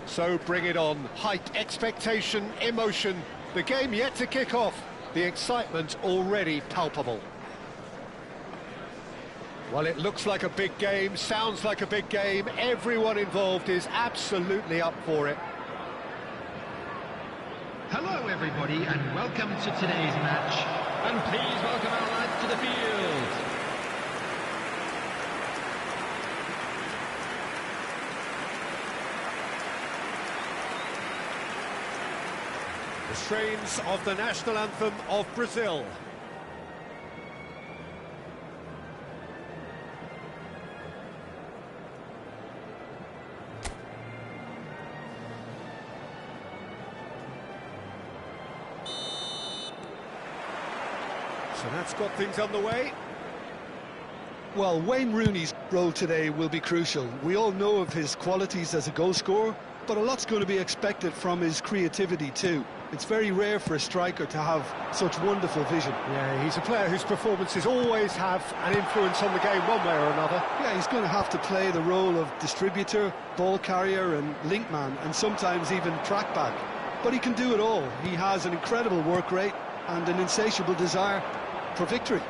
So bring it on. Hype, expectation, emotion. The game yet to kick off. The excitement already palpable. Well, it looks like a big game, sounds like a big game. Everyone involved is absolutely up for it. Hello everybody and welcome to today's match. And please welcome our lads to the field. The strains of the national anthem of Brazil. So that's got things underway. Well, Wayne Rooney's role today will be crucial. We all know of his qualities as a goal scorer, but a lot's going to be expected from his creativity too. It's very rare for a striker to have such wonderful vision. Yeah, he's a player whose performances always have an influence on the game one way or another. Yeah, he's going to have to play the role of distributor, ball carrier and link man, and sometimes even track back. But he can do it all. He has an incredible work rate and an insatiable desire for victory.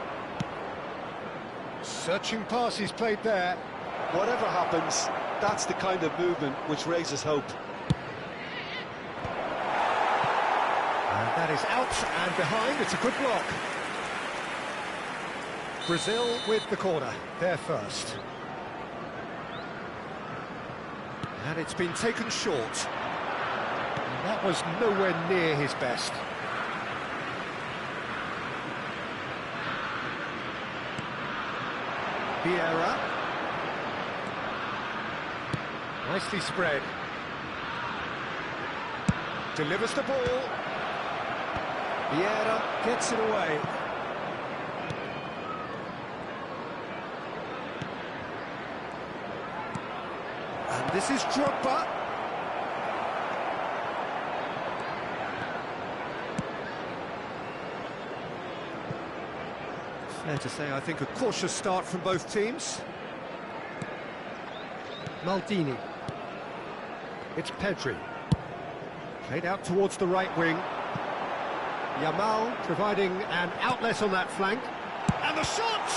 Searching pass he's played there. Whatever happens, that's the kind of movement which raises hope. And that is out and behind. It's a good block. Brazil with the corner. They're first. And it's been taken short. And that was nowhere near his best. Vieira. Nicely spread. Delivers the ball. Vieira gets it away. And this is Drogba. Fair to say, I think, a cautious start from both teams. Maldini. It's Pedri. Played out towards the right wing. Yamal providing an outlet on that flank. And the shot!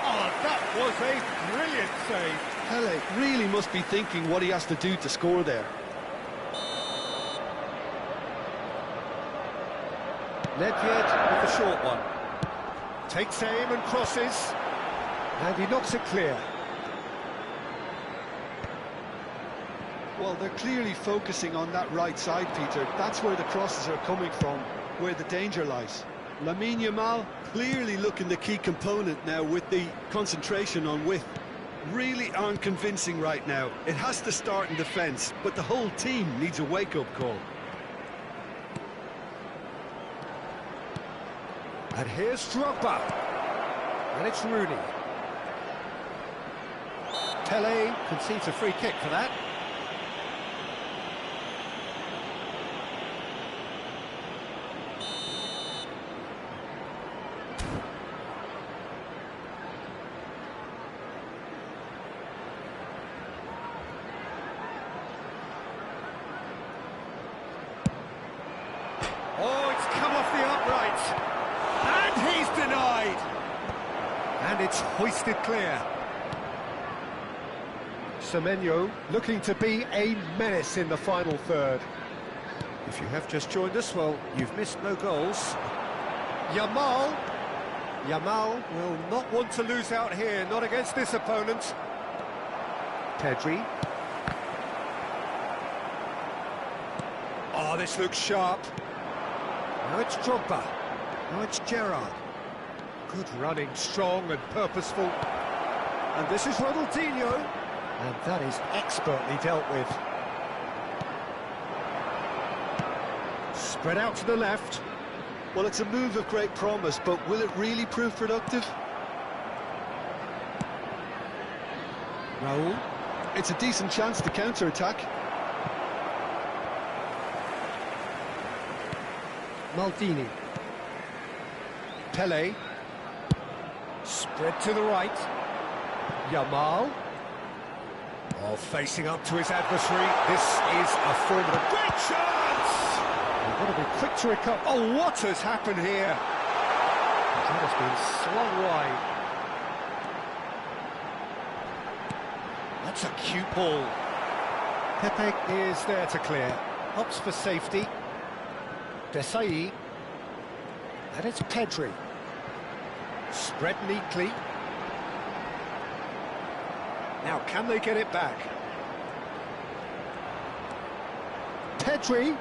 Oh, that was a brilliant save. Pele really must be thinking what he has to do to score there. Nedved with the short one. Takes aim and crosses. And he knocks it clear. Well, they're clearly focusing on that right side, Peter. That's where the crosses are coming from, where the danger lies. Lamine Yamal clearly looking the key component now with the concentration on width. Really aren't convincing right now. It has to start in defence, but the whole team needs a wake-up call. And here's Drogba. And it's Rooney. Pele concedes a free kick for that. Oh, it's come off the upright. And he's denied. And it's hoisted clear. Semenyo looking to be a menace in the final third. If you have just joined us, well, you've missed no goals. Yamal. Yamal will not want to lose out here, not against this opponent. Pedri. Oh, this looks sharp. Now it's Drogba. Now it's Gerrard. Good running, strong and purposeful. And this is Ronaldinho. And that is expertly dealt with. Spread out to the left. Well, it's a move of great promise, but will it really prove productive? Raul. It's a decent chance to counter-attack. Maldini. Pele. Spread to the right. Yamal. Oh, facing up to his adversary. This is a formidable... Great chance! You've got to be quick to recover. Oh, what has happened here? That has been slung wide. That's a cute ball. Pepe is there to clear. Opts for safety. Desai. And it's Pedri. Spread neatly. Now, can they get it back? Pedri.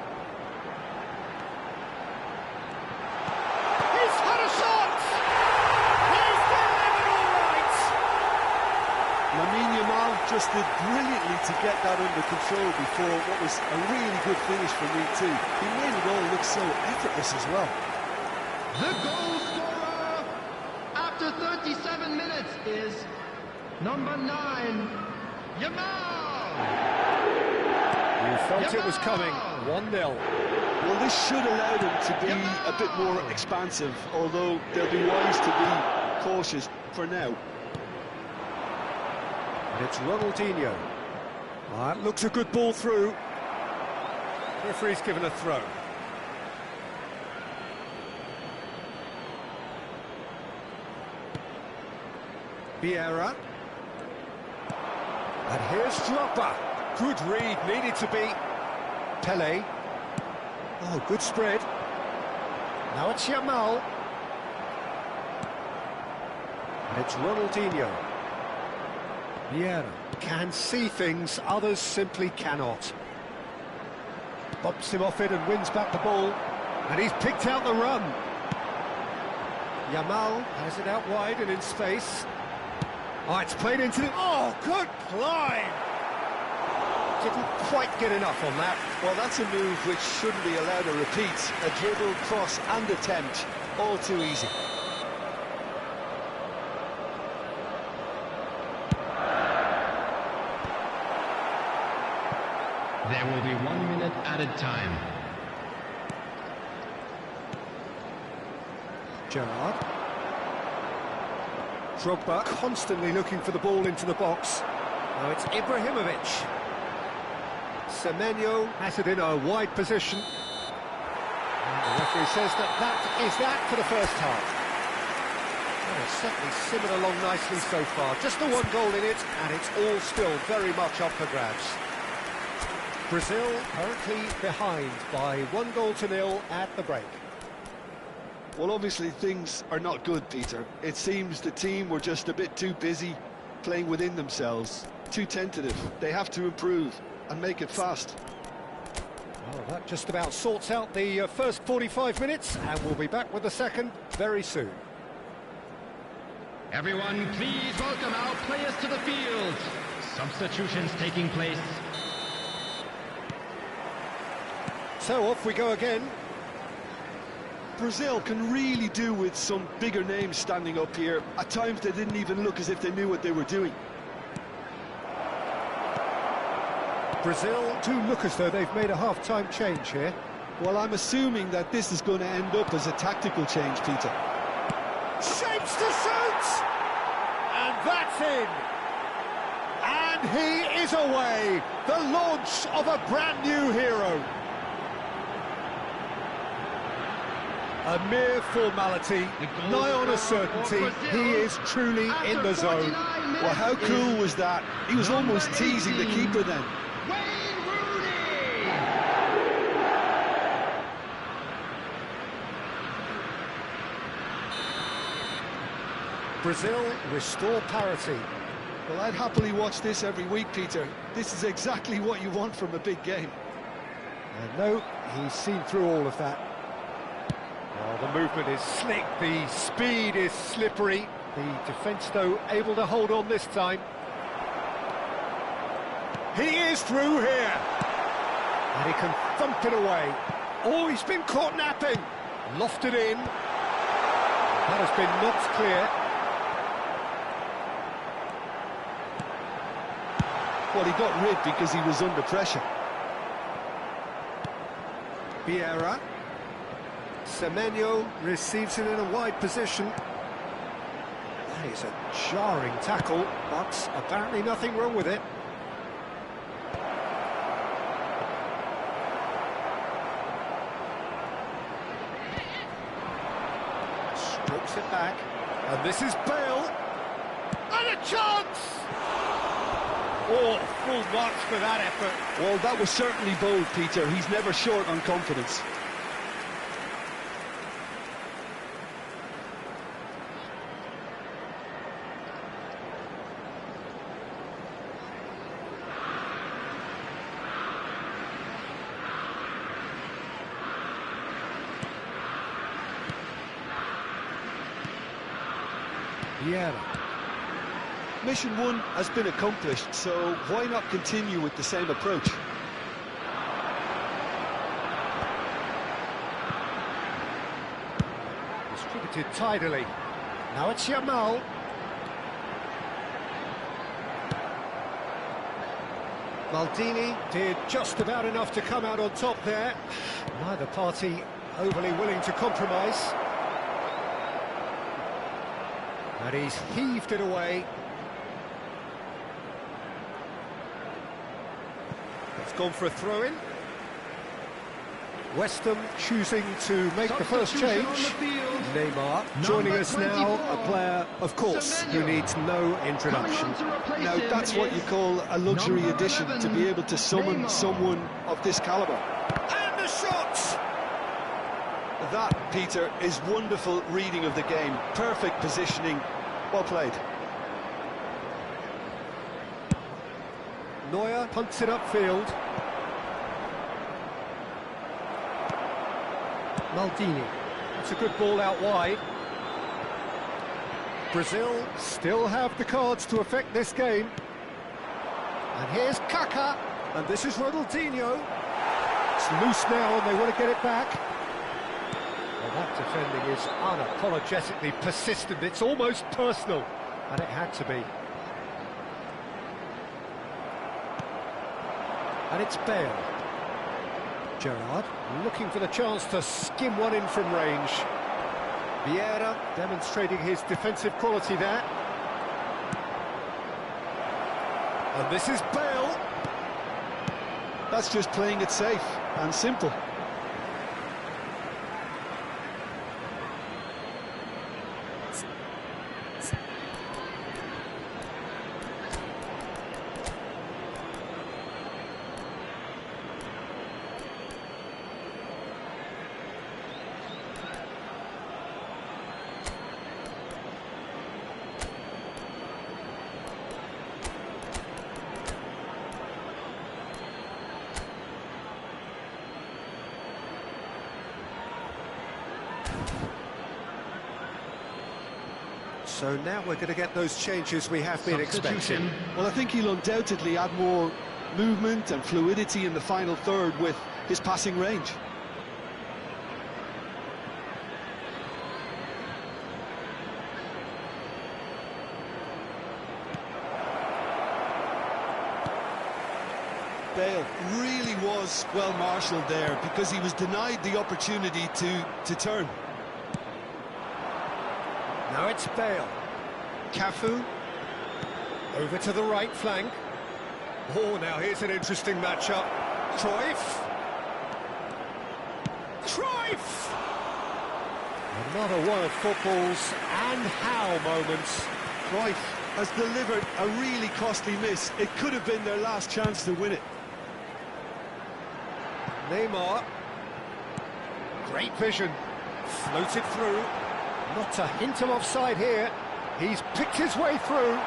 He's had a shot! He's delivered all right! Lamine Yamal just did brilliantly to get that under control before what was a really good finish for me too. He made it all look so effortless as well. The goal scorer after 37 minutes is number 9, Yamal! You felt it was coming, 1-0. Well, this should allow them to be a bit more expansive, although they'll be wise to be cautious for now. And it's Ronaldinho. That looks a good ball through. Referee's given a throw. Vieira. And here's Drogba. Good read, needed to be. Pele. Oh, good spread. Now it's Yamal. And it's Ronaldinho. Vieira can see things others simply cannot. Bumps him off it and wins back the ball. And he's picked out the run. Yamal has it out wide and in space. Oh, it's played into the... Oh, good climb! Didn't quite get enough on that. Well, that's a move which shouldn't be allowed to repeat. A dribble, cross and attempt, all too easy. There will be 1 minute added time. Gerrard. Drogba constantly looking for the ball into the box. Now it's Ibrahimovic. Semenyo has it in a wide position. And the referee says that is that for the first half. Well, it's certainly simmered along nicely so far. Just the 1 goal in it, and it's all still very much up for grabs. Brazil currently behind by 1-0 at the break. Well, obviously things are not good, Peter. It seems the team were just a bit too busy playing within themselves, too tentative. They have to improve and make it fast. Well, that just about sorts out the first 45 minutes, and we'll be back with the second very soon. Everyone, please welcome our players to the field. Substitutions taking place. So off we go again. Brazil can really do with some bigger names standing up here. At times they didn't even look as if they knew what they were doing. Brazil do look as though they've made a half-time change here. Well, I'm assuming that this is going to end up as a tactical change, Peter. Shapes to shoot! And that's in! And he is away! The launch of a brand new hero! A mere formality, nigh on a certainty, he is truly in the zone. Well, how cool was that? He was almost teasing the keeper then. Rooney! Brazil restore parity. Well, I'd happily watch this every week, Peter. This is exactly what you want from a big game. And no, he's seen through all of that. Oh, the movement is slick, the speed is slippery. The defence, though, able to hold on this time. He is through here. And he can thump it away. Oh, he's been caught napping. Lofted in. That has been knocked clear. Well, he got rid because he was under pressure. Vieira. Semenyo receives it in a wide position. That is a jarring tackle, but apparently nothing wrong with it. Strips it back, and this is Bale. And a chance! Oh, full marks for that effort. Well, that was certainly bold, Peter. He's never short on confidence. Yeah. Mission 1 has been accomplished, so why not continue with the same approach? Distributed tidily. Now it's Yamal. Maldini did just about enough to come out on top there. Neither party overly willing to compromise. And he's heaved it away. It's gone for a throw-in. West Ham choosing to make the first change. Neymar joining us now, a player, of course, who needs no introduction. Now, that's what you call a luxury addition, to be able to summon someone of this calibre. And the shot! That, Peter, is wonderful reading of the game. Perfect positioning. Well played. Neuer punts it upfield. Maldini. That's a good ball out wide. Brazil still have the cards to affect this game. And here's Kaká. And this is Ronaldinho. It's loose now and they want to get it back. Well, that defending is unapologetically persistent. It's almost personal. And it had to be. And it's Bale. Gerrard looking for the chance to skim one in from range. Vieira demonstrating his defensive quality there. And this is Bale. That's just playing it safe and simple. So now we're going to get those changes we have been expecting. Well, I think he'll undoubtedly add more movement and fluidity in the final third with his passing range. Bale really was well marshalled there because he was denied the opportunity to turn. Now it's Bale. Cafu. Over to the right flank. Oh, now here's an interesting matchup. Cruyff. Cruyff! Another one of football's and how moments. Cruyff has delivered a really costly miss. It could have been their last chance to win it. Neymar. Great vision. Floated through. Not a hint of offside here. He's picked his way through.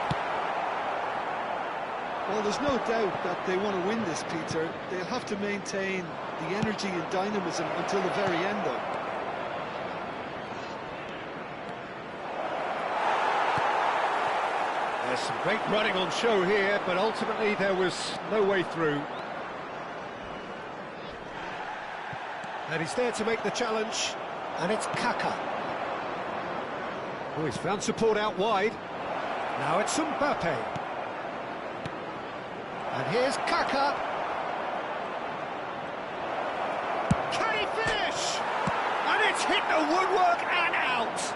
Well, there's no doubt that they want to win this, Peter. They'll have to maintain the energy and dynamism until the very end, though. There's some great running on show here, but ultimately there was no way through. And he's there to make the challenge, and it's Kaká. Oh, he's found support out wide. Now it's Mbappe. And here's Kaká. Can he finish? And it's It's hit the woodwork and out!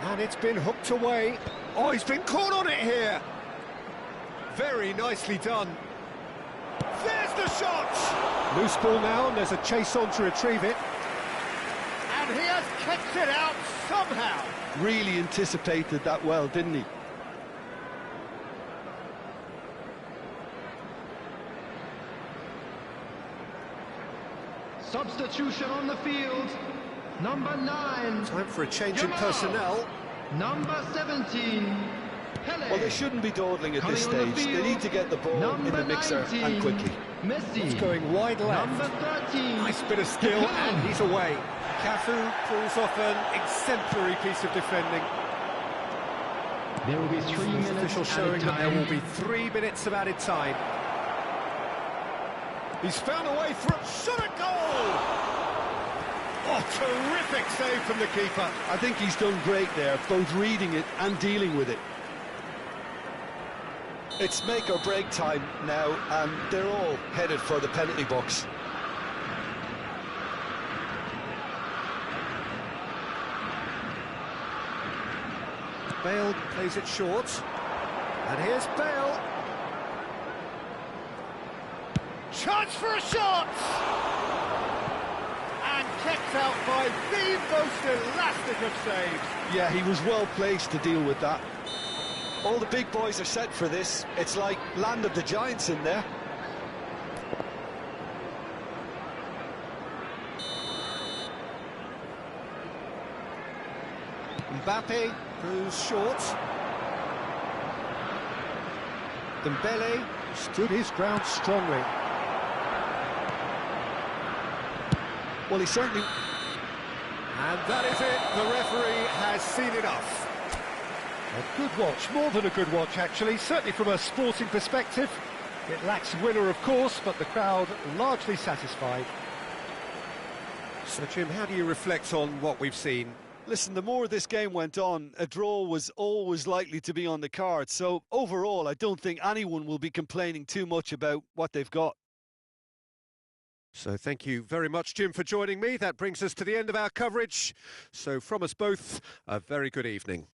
And it's been hooked away. Oh, he's been caught on it here. Very nicely done. There's the shot! Loose ball now, and there's a chase on to retrieve it. And he has kicked it out somehow. Really anticipated that well, didn't he? Substitution on the field. Number 9. Time for a change in Jamal. personnel. Number 17. Pele. Well, they shouldn't be dawdling at this Coming on the stage. They field, need to get the ball in the mixer 19, and quickly. Messi. It's going wide left. Number 13. Nice bit of skill, and he's away. Cafu pulls off an exemplary piece of defending. There will be 3 minutes Official showing added that there will time. be 3 minutes of added time. He's found a way through. Shot a goal! Oh, terrific save from the keeper. I think he's done great there, both reading it and dealing with it. It's make or break time now, and they're all headed for the penalty box. Bale plays it short. And here's Bale. Chance for a shot! And kept out by the most elastic of saves. Yeah, he was well placed to deal with that. All the big boys are set for this. It's like land of the giants in there. Mbappe goes short. Dembele stood his ground strongly. Well, he certainly... And that is it. The referee has seen enough. A good watch, more than a good watch actually, certainly from a sporting perspective. It lacks winner, of course, but the crowd largely satisfied. So, Jim, how do you reflect on what we've seen? Listen, the more this game went on, a draw was always likely to be on the card. So, overall, I don't think anyone will be complaining too much about what they've got. So thank you very much, Jim, for joining me. That brings us to the end of our coverage. So from us both, a very good evening.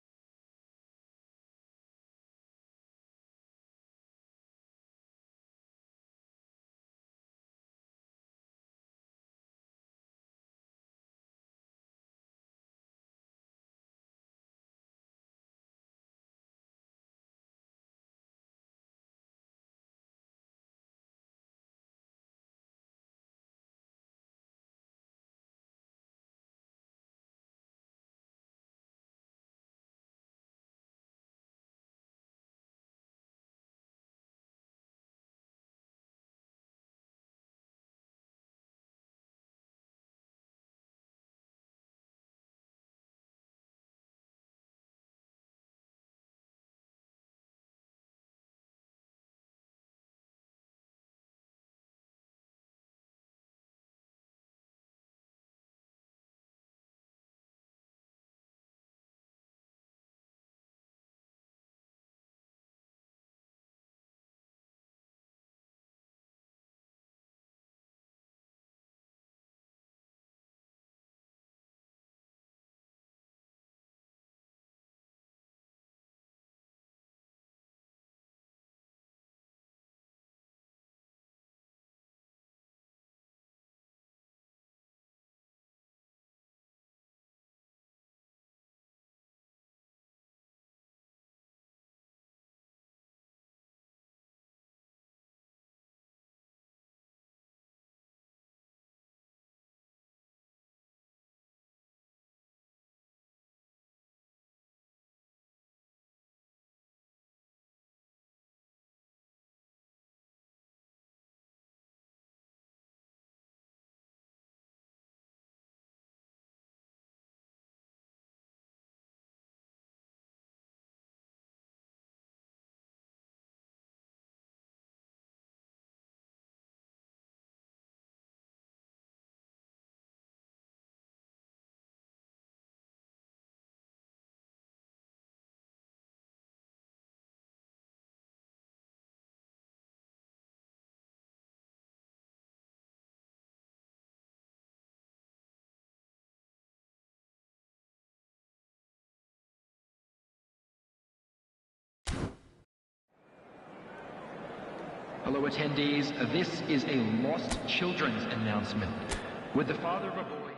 Hello attendees, this is a lost children's announcement. With the father of a boy...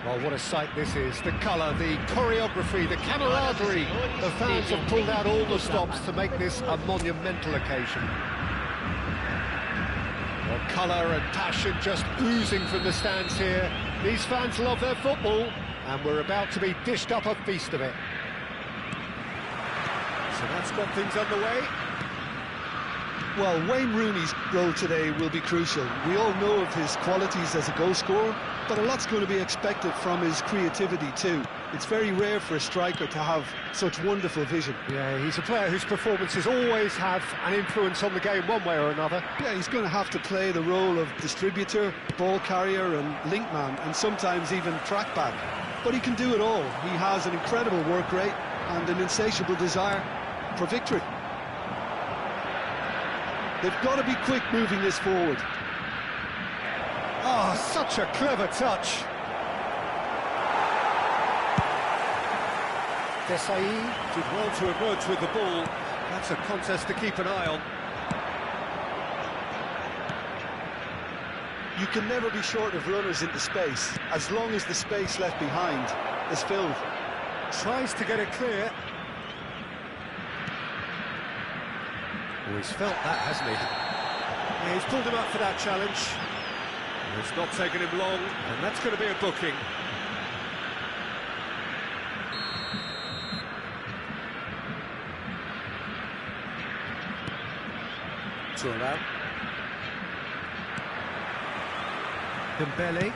Well, what a sight this is. The colour, the choreography, the camaraderie. The fans have pulled out all the stops to make this a monumental occasion. Well, colour and passion just oozing from the stands here. These fans love their football, and we're about to be dished up a feast of it. So that's got things underway. Well, Wayne Rooney's role today will be crucial. We all know of his qualities as a goal scorer, but a lot's going to be expected from his creativity too. It's very rare for a striker to have such wonderful vision. Yeah, he's a player whose performances always have an influence on the game one way or another. Yeah, he's going to have to play the role of distributor, ball carrier and link man, and sometimes even track back. But he can do it all. He has an incredible work rate and an insatiable desire for victory. They've got to be quick moving this forward. Oh, such a clever touch. Desai did well to emerge with the ball. That's a contest to keep an eye on. You can never be short of runners into space, as long as the space left behind is filled. Tries to get it clear. Oh, he's felt that, hasn't he? Yeah, he's pulled him up for that challenge. It's not taken him long, and that's going to be a booking. Turan. Dembele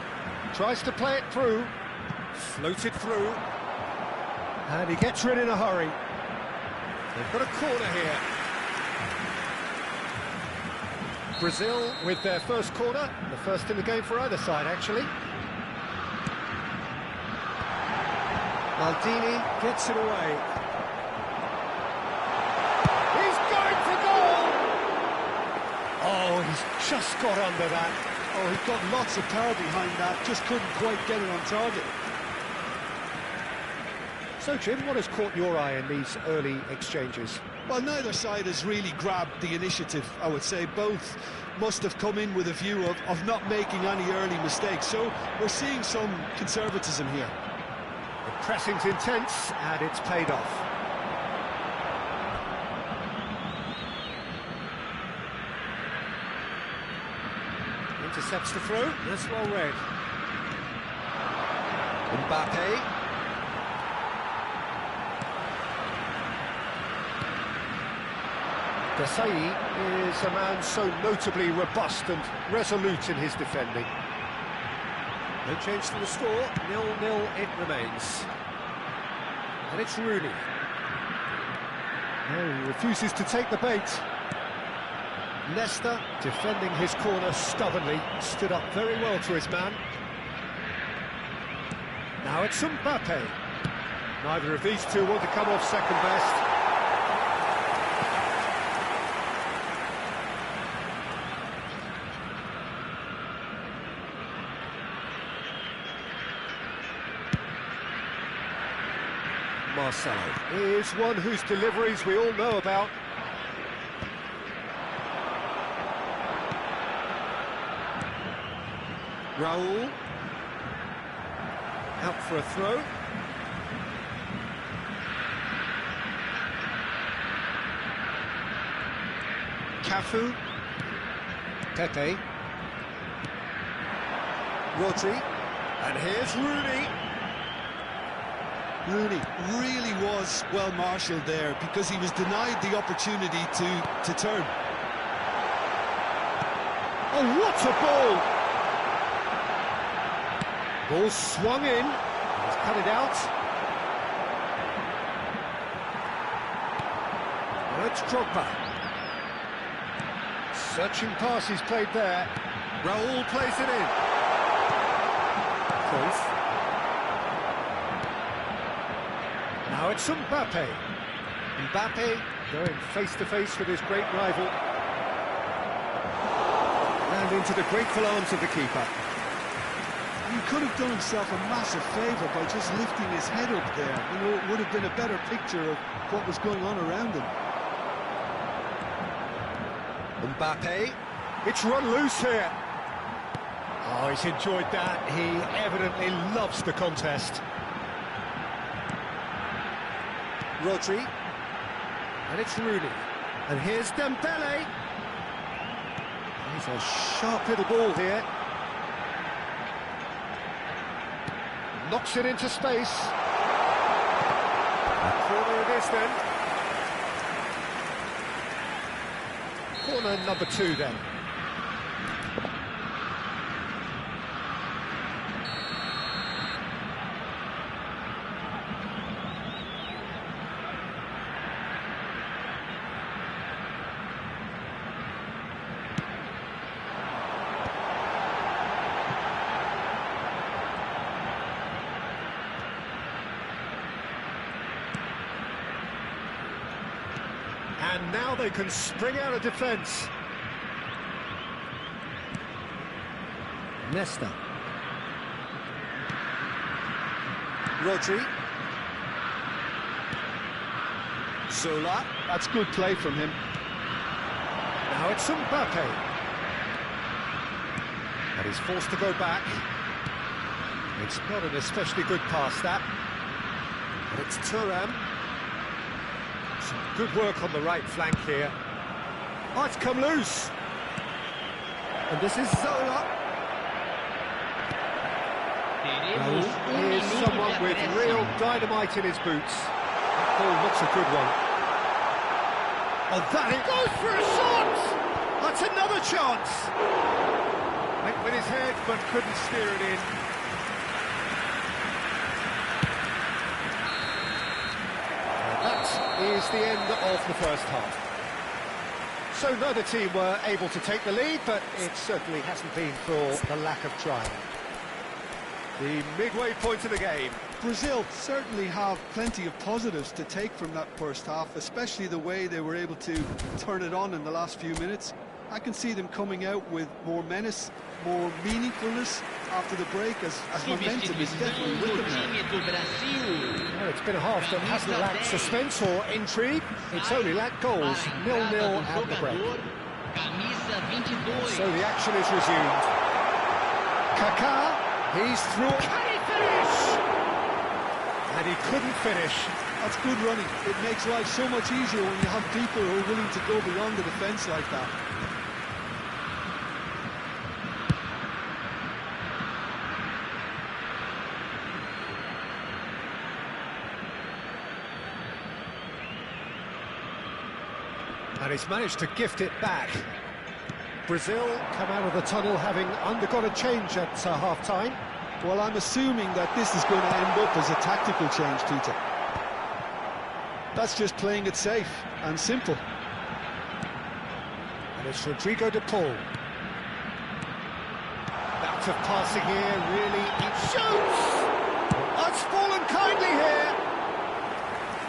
tries to play it through, floated through, and he gets rid in a hurry. They've got a corner here. Brazil with their first corner, the first in the game for either side, actually. Maldini gets it away. He's going for goal! Oh, he's just got under that. Oh, he's got lots of power behind that, just couldn't quite get it on target. So, Jim, what has caught your eye in these early exchanges? Well, neither side has really grabbed the initiative, I would say. Both must have come in with a view of not making any early mistakes. So we're seeing some conservatism here. The pressing's intense, and it's paid off. Intercepts the throw. That's well read. Mbappe. Desai is a man so notably robust and resolute in his defending. No change to the score, 0-0 it remains. And it's Rooney. No, he refuses to take the bait. Nesta, defending his corner stubbornly, stood up very well to his man. Now it's Mbappe. Neither of these two want to come off second best. Marcelo is one whose deliveries we all know about. Raul, out for a throw. Cafu, Pepe, Rodri, and here's Rooney. Rooney really was well marshalled there because he was denied the opportunity to turn. Oh, what a ball! Ball swung in, he's cut it out. Now it's Drogba. Searching pass he's played there. Raul plays it in. Cruyff. Now it's Mbappe. Mbappe going face-to-face with his great rival. And into the grateful arms of the keeper. He could have done himself a massive favour by just lifting his head up there. You know, it would have been a better picture of what was going on around him. Mbappe, it's run loose here. Oh, he's enjoyed that. He evidently loves the contest. Rodri, and it's Rooney. And here's Dembele. He's a sharp little ball here. Knocks it into space. A corner it is then. Corner number 2 then. And now they can spring out of defence. Nesta. Rodri. Zola. That's good play from him. Now it's Mbappe. And he's forced to go back. It's not an especially good pass, that. And it's Thuram. Some good work on the right flank here. Oh, it's come loose. And this is Zola. Raul is someone with real dynamite in his boots. That ball looks a good one. Oh, that it goes for a shot! That's another chance! Went with his head, but couldn't steer it in. That is the end of the first half. So neither team were able to take the lead, but it certainly hasn't been for the lack of trying. The midway point of the game. Brazil certainly have plenty of positives to take from that first half, especially the way they were able to turn it on in the last few minutes. I can see them coming out with more menace, more meaningfulness after the break, as momentum is definitely with them now. Well, it's been a half that hasn't lacked suspense or intrigue. It's only lacked goals, 0-0 at the break. So the action is resumed. Kaká, he's through. Can he finish? And he couldn't finish. That's good running. It makes life so much easier when you have people who are willing to go beyond the defence like that. And he's managed to gift it back. Brazil come out of the tunnel having undergone a change at half-time. Well, I'm assuming that this is going to end up as a tactical change, Peter. That's just playing it safe and simple. And it's Rodrigo de Paul. Out of passing here, really, it shoots! It's fallen kindly here!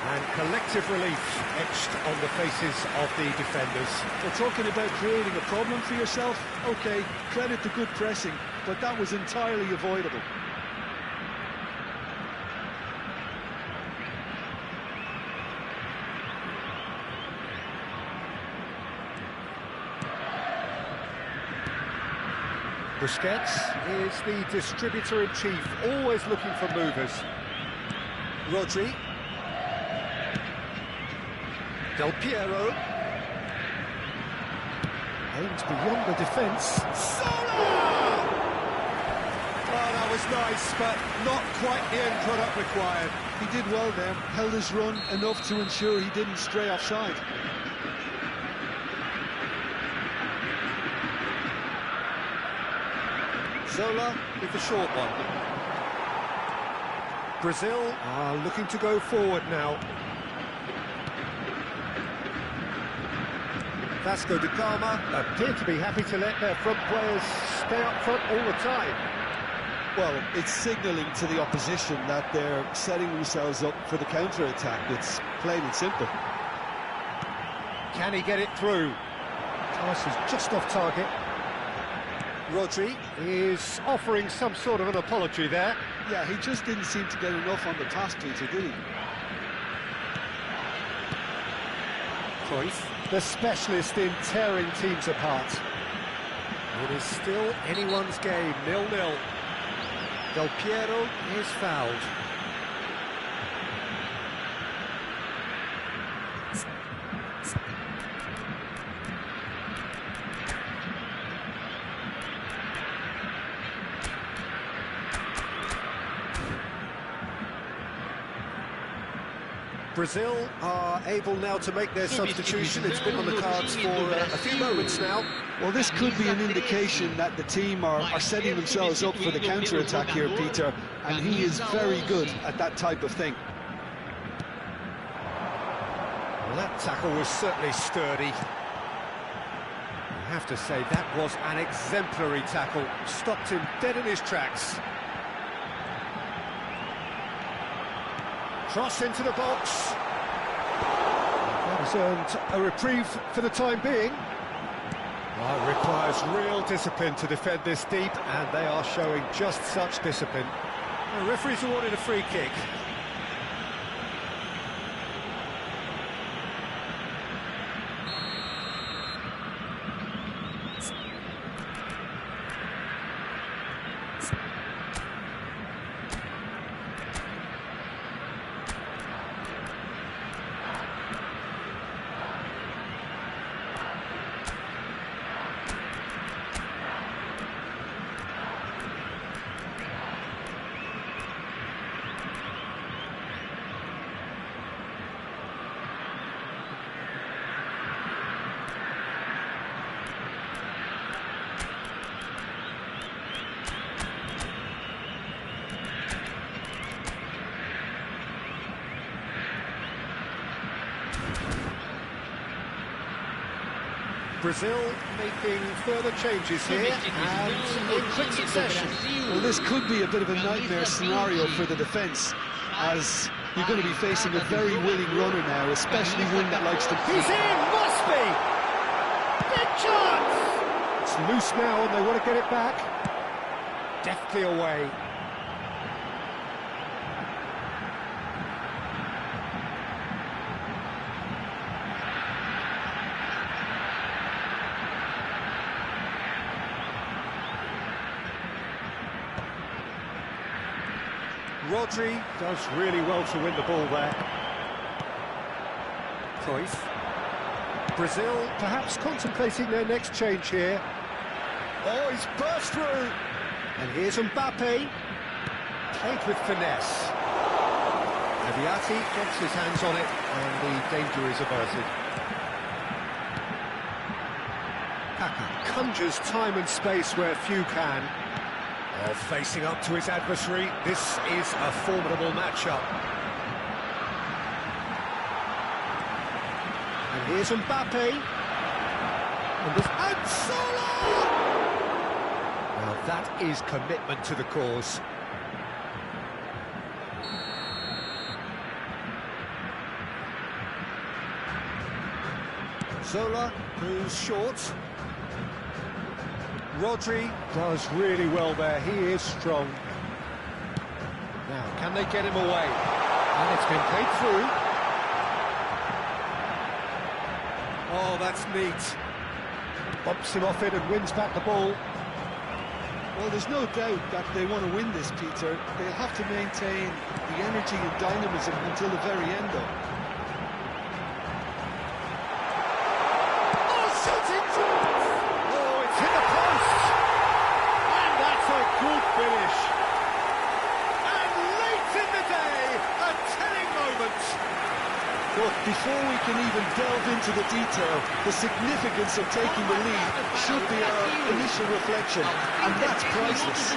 And collective relief etched on the faces of the defenders. We're talking about creating a problem for yourself. OK, credit to good pressing, but that was entirely avoidable. Busquets is the distributor-in-chief, always looking for movers. Rodri. Del Piero. Aimed beyond the defence. Sola! Oh, that was nice, but not quite the end product required. He did well there, held his run enough to ensure he didn't stray offside. Zola with the short one. Brazil are looking to go forward now. Vasco da Gama appear to be happy to let their front players stay up front all the time. Well, it's signalling to the opposition that they're setting themselves up for the counter-attack. It's plain and simple. Can he get it through? Pass is just off target. Rodri is offering some sort of an apology there. Yeah, he just didn't seem to get enough on the pass, Peter, did he? Cruyff, the specialist in tearing teams apart. It is still anyone's game, 0-0. Del Piero is fouled. Brazil are able now to make their substitution. It's been on the cards for a few moments now. Well, this could be an indication that the team are setting themselves up for the counter-attack here, Peter, and he is very good at that type of thing. Well, that tackle was certainly sturdy. You have to say that was an exemplary tackle. Stopped him dead in his tracks. Cross into the box. That has earned a reprieve for the time being. Well, it requires real discipline to defend this deep, and they are showing just such discipline. The referee's awarded a free kick. Brazil making further changes here, and in quick succession. Well, this could be a bit of a nightmare scenario for the defence, as you're going to be facing a very willing runner now, especially one that likes to... He's in! Must be! Big chance! It's loose now, and they want to get it back. Deftly away. Rodri does really well to win the ball there. Cruyff. Brazil perhaps contemplating their next change here. Oh, he's burst through! And here's Mbappe. Played with finesse. Aviati gets his hands on it, and the danger is averted. Kaka conjures time and space where few can. Oh, facing up to his adversary, this is a formidable matchup. And here's Mbappe. And Salah! Now that is commitment to the cause. Zola, who's short. Rodri does really well there, he is strong. Now, can they get him away? And it's been played through. Oh, that's neat. Bumps him off it and wins back the ball. Well, there's no doubt that they want to win this, Peter. They'll have to maintain the energy and dynamism until the very end, though. Oh, shooting! Oh, it's hit the post! And that's a good finish. And late in the day, a telling moment. But before we can even delve into the detail, the significance of taking the lead should be our initial reflection, and that's priceless.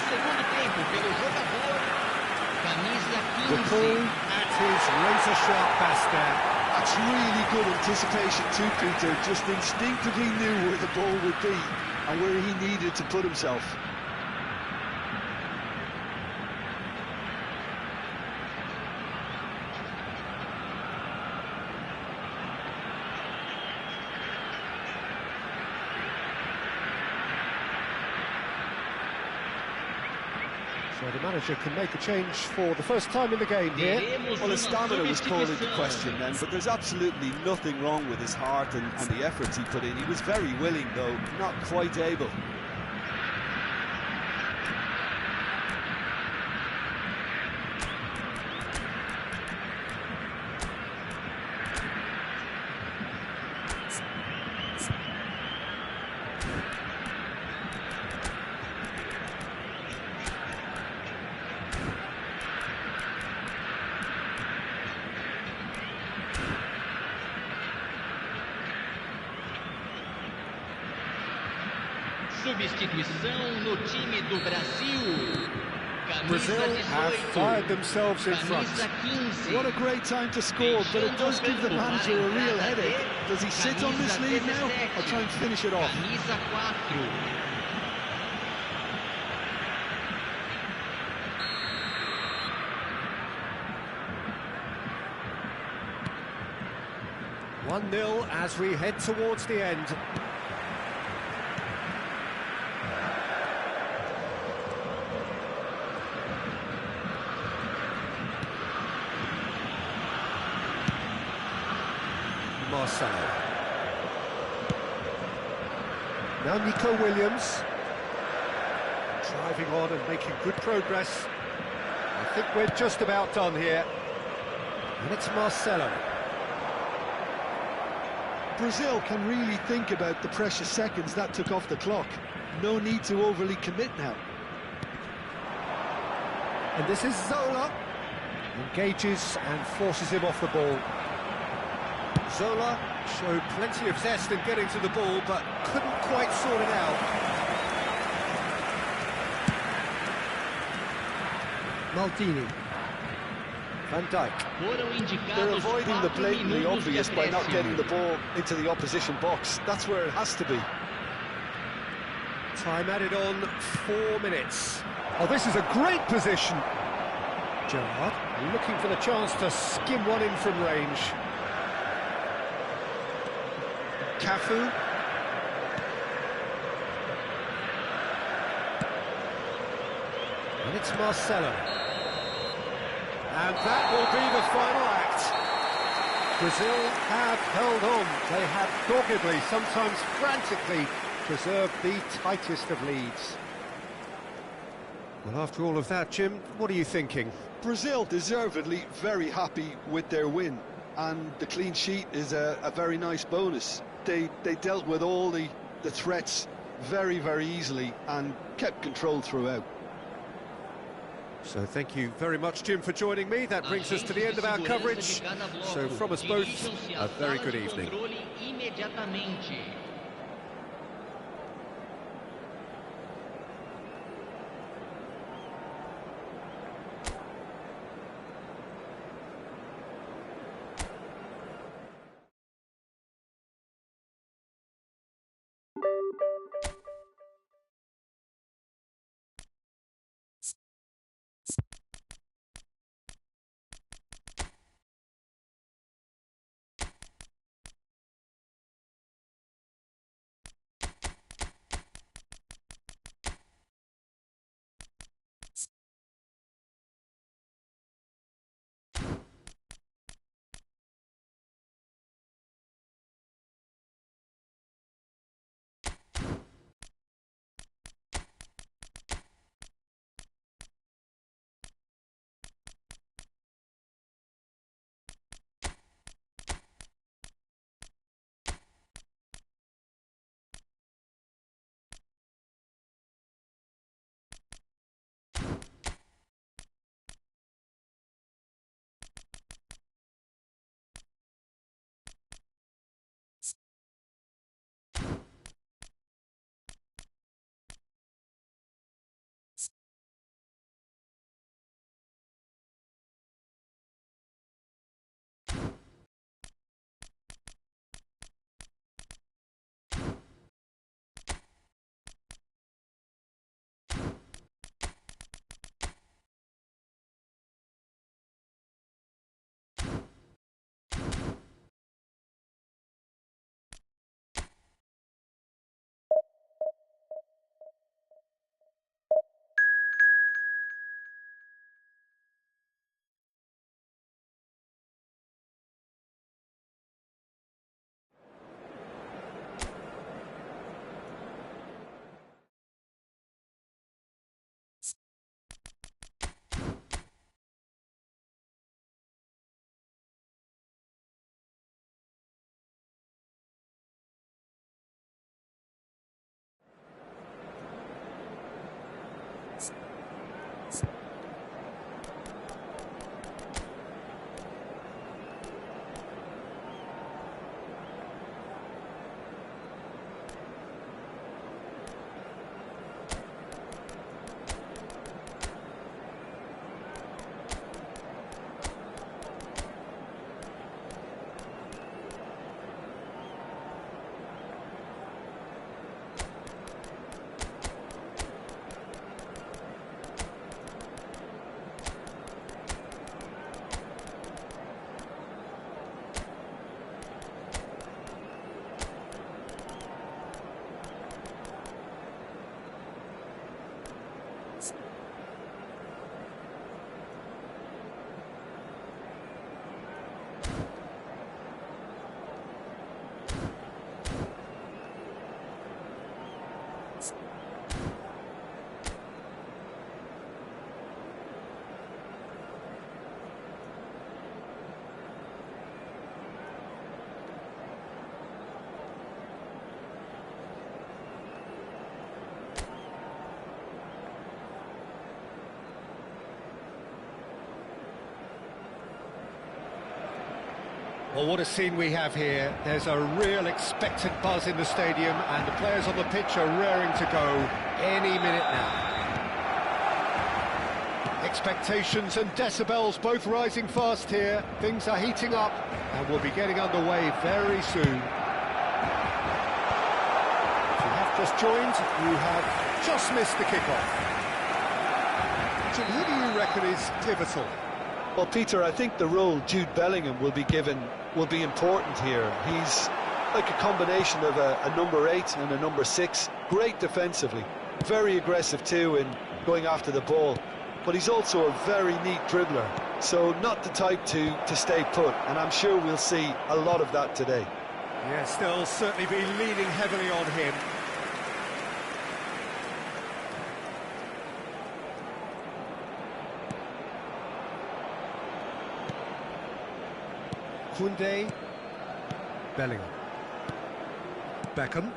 The ball at his razor-sharp bastard. That's really good anticipation too, Peter. Just instinctively knew where the ball would be and where he needed to put himself. So the manager can make a change for the first time in the game here. Well, his stamina was called into question then, but there's absolutely nothing wrong with his heart and the efforts he put in. He was very willing, though not quite able. Substituição no time do Brasil. Brazil have fired themselves in front. What a great time to score, but it does give the manager a real headache. Does he sit on this lead now or try and finish it off? Camisa 4. One-nil as we head towards the end. Marcelo. Now Nico Williams. Driving on and making good progress. I think we're just about done here. And it's Marcelo. Brazil can really think about the precious seconds that took off the clock. No need to overly commit now. And this is Zola. Engages and forces him off the ball. Zola showed plenty of zest in getting to the ball, but couldn't quite sort it out. Maldini. Van Dijk. They're avoiding the blatantly obvious by not getting the ball into the opposition box. That's where it has to be. Time added on, 4 minutes. Oh, this is a great position. Gerrard looking for the chance to skim one in from range. Cafu. And it's Marcelo. And that will be the final act. Brazil have held on. They have doggedly, sometimes frantically, preserved the tightest of leads. Well, after all of that, Jim, what are you thinking? Brazil deservedly very happy with their win, and the clean sheet is a very nice bonus. They dealt with all the threats very, very easily and kept control throughout. So thank you very much, Jim, for joining me. That brings us to the end of our coverage. So from us both, a very good evening. Well, what a scene we have here. There's a real expectant buzz in the stadium, and the players on the pitch are raring to go any minute now. Expectations and decibels both rising fast here. Things are heating up, and we'll be getting underway very soon. If you have just joined, you have just missed the kickoff. So who do you reckon is pivotal? Well, Peter, I think the role Jude Bellingham will be given will be important here. He's like a combination of a number 8 and a number 6. Great defensively, very aggressive too in going after the ball. But he's also a very neat dribbler, so not the type to stay put, and I'm sure we'll see a lot of that today. Yes, they'll certainly be leaning heavily on him. Koundé, Bellingham, Beckham.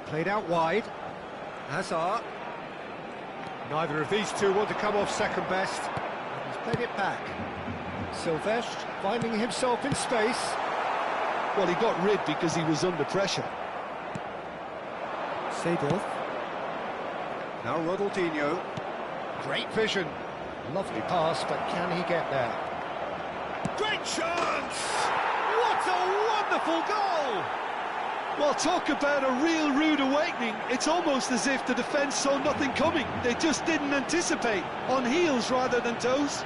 Played out wide. Hazard. Neither of these two want to come off second best. And he's played it back. Silvestre finding himself in space. Well, he got rid because he was under pressure. Seedorf. Now Ronaldinho. Great vision. Lovely pass, but can he get there? Great chance! What a wonderful goal! Well, talk about a real rude awakening. It's almost as if the defence saw nothing coming. They just didn't anticipate. On heels rather than toes.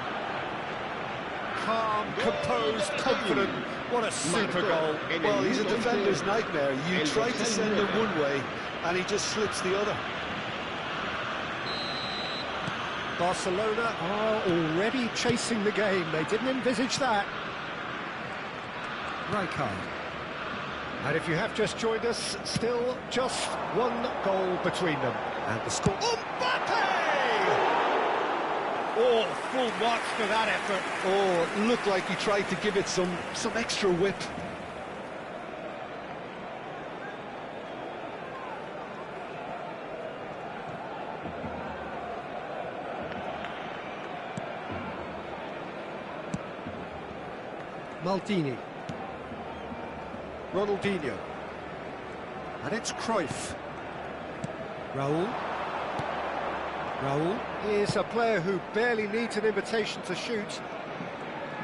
Calm, composed, confident. What a super goal. Well, he's a defender's nightmare. You try to send him one way, and he just slips the other. Barcelona are already chasing the game. They didn't envisage that. Rijkaard. And if you have just joined us, still just one goal between them. And the score... Mbappe! Oh, full marks for that effort. Oh, it looked like he tried to give it some extra whip. Maldini. Ronaldinho. And it's Cruyff. Raul. Raul is a player who barely needs an invitation to shoot.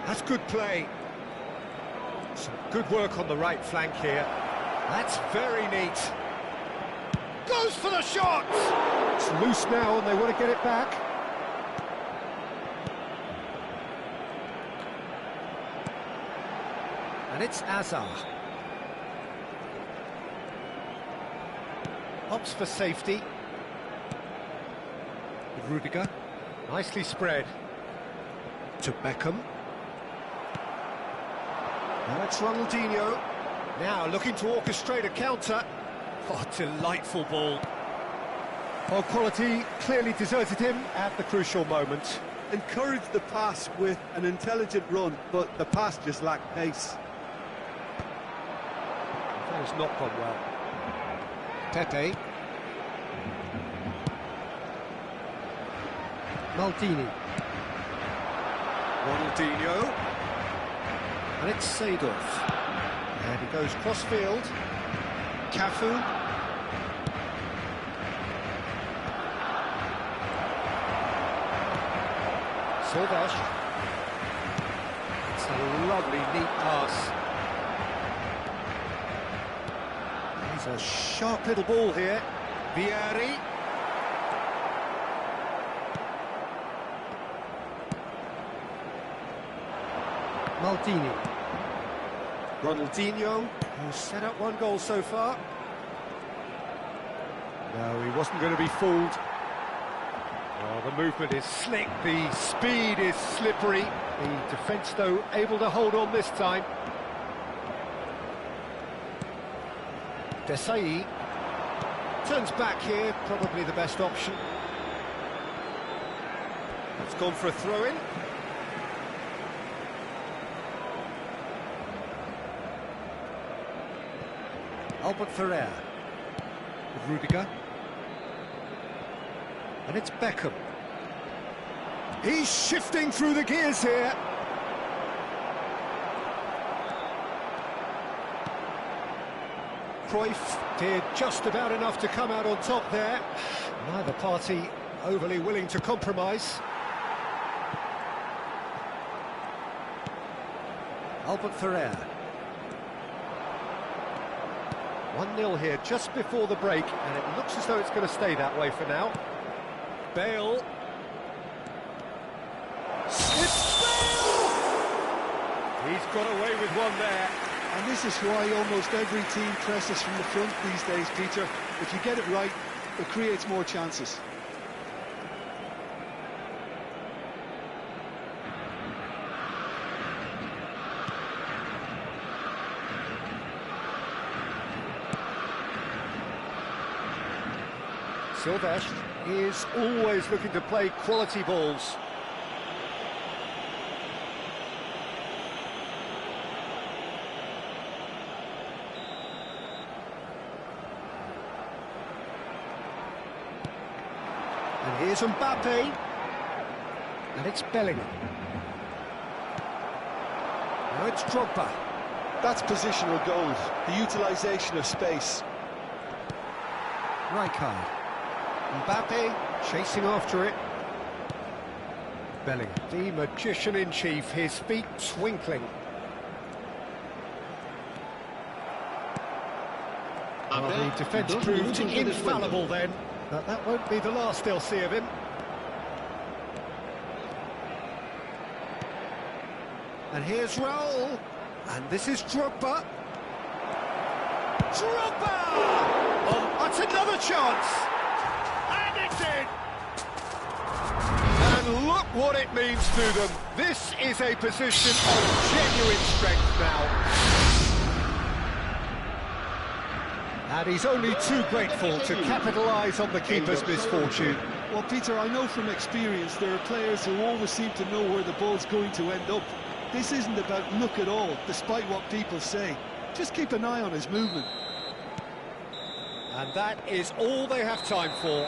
That's good play. Some good work on the right flank here. That's very neat. Goes for the shot! It's loose now and they want to get it back. And it's Hazard. Opts for safety. Rudiger, nicely spread. To Beckham. Now it's Ronaldinho. Now looking to orchestrate a counter. Oh, delightful ball. Well, quality clearly deserted him at the crucial moment. Encouraged the pass with an intelligent run, but the pass just lacked pace. That has not gone well. Pepe. Maldini. Ronaldinho. And it's Seedorf. And he goes cross-field. Cafu. Silvestre. It's a lovely, neat pass. It's a sharp little ball here. Vieri. Maldini. Ronaldinho, who's set up one goal so far. No, he wasn't going to be fooled. Oh, the movement is slick, the speed is slippery. The defence, though, able to hold on this time. Desai turns back here, probably the best option. It's gone for a throw-in. Albert Ferrer with Rudiger. And it's Beckham. He's shifting through the gears here. Cruyff did just about enough to come out on top there. Neither party overly willing to compromise. Albert Ferrer. 1-0 here just before the break, and it looks as though it's going to stay that way for now. Bale. It's Bale! He's got away with one there. And this is why almost every team presses from the front these days, Peter. If you get it right, it creates more chances. Silvestre is always looking to play quality balls. And here's Mbappe. And it's Bellingham. Now it's Drogba. That's positional goals, the utilisation of space. Rijkaard. Mbappe chasing after it. Bellingham, the magician-in-chief, his feet twinkling. Well, the defence proved infallible then, but that won't be the last they'll see of him. And here's Raul, and this is Drogba. Drogba! Oh, that's another chance! And it's in! And look what it means to them. This is a position of genuine strength now. And he's only too grateful to capitalise on the keeper's misfortune. Well, Peter, I know from experience there are players who always seem to know where the ball's going to end up. This isn't about luck at all, despite what people say. Just keep an eye on his movement. And that is all they have time for.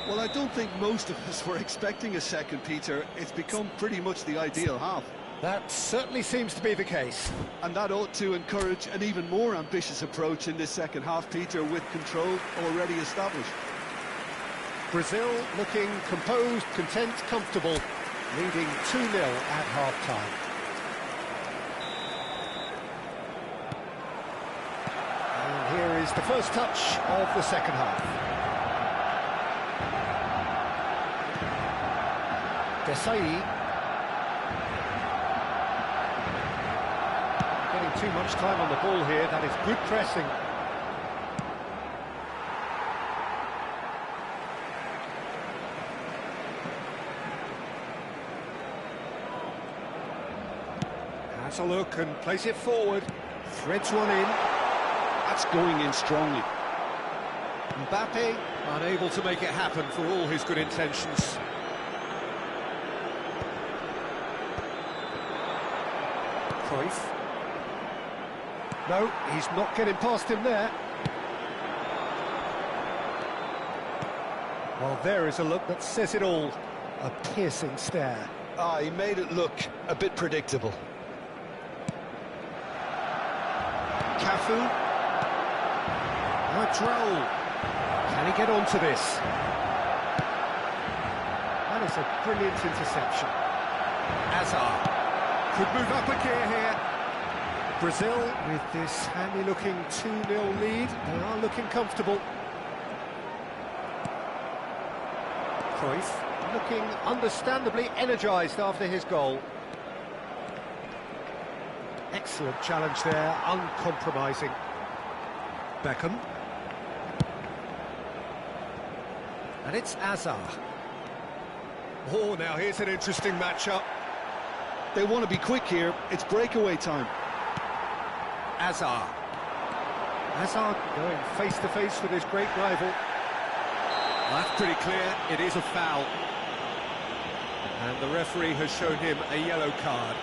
Well, I don't think most of us were expecting a second, Peter. It's become pretty much the ideal half. That certainly seems to be the case. And that ought to encourage an even more ambitious approach in this second half, Peter, with control already established. Brazil looking composed, content, comfortable, leading 2-0 at half-time. And here is the first touch of the second half. Desai. Getting too much time on the ball here, that is good pressing. Has a look and plays it forward. Threads one in. That's going in strongly. Mbappe unable to make it happen for all his good intentions. Cruyff. No, he's not getting past him there. Well, there is a look that says it all. A piercing stare. Ah, he made it look a bit predictable. Cafu. Now it's Raul. Can he get onto this? That is a brilliant interception. Hazard could move up a gear here. Brazil, with this handy-looking 2-0 lead, they are looking comfortable. Cruyff looking understandably energised after his goal. Excellent challenge there, uncompromising. Beckham. And it's Hazard. Oh, now here's an interesting matchup. They want to be quick here. It's breakaway time. Hazard. Hazard going face-to-face with his great rival. That's pretty clear, it is a foul. And the referee has shown him a yellow card.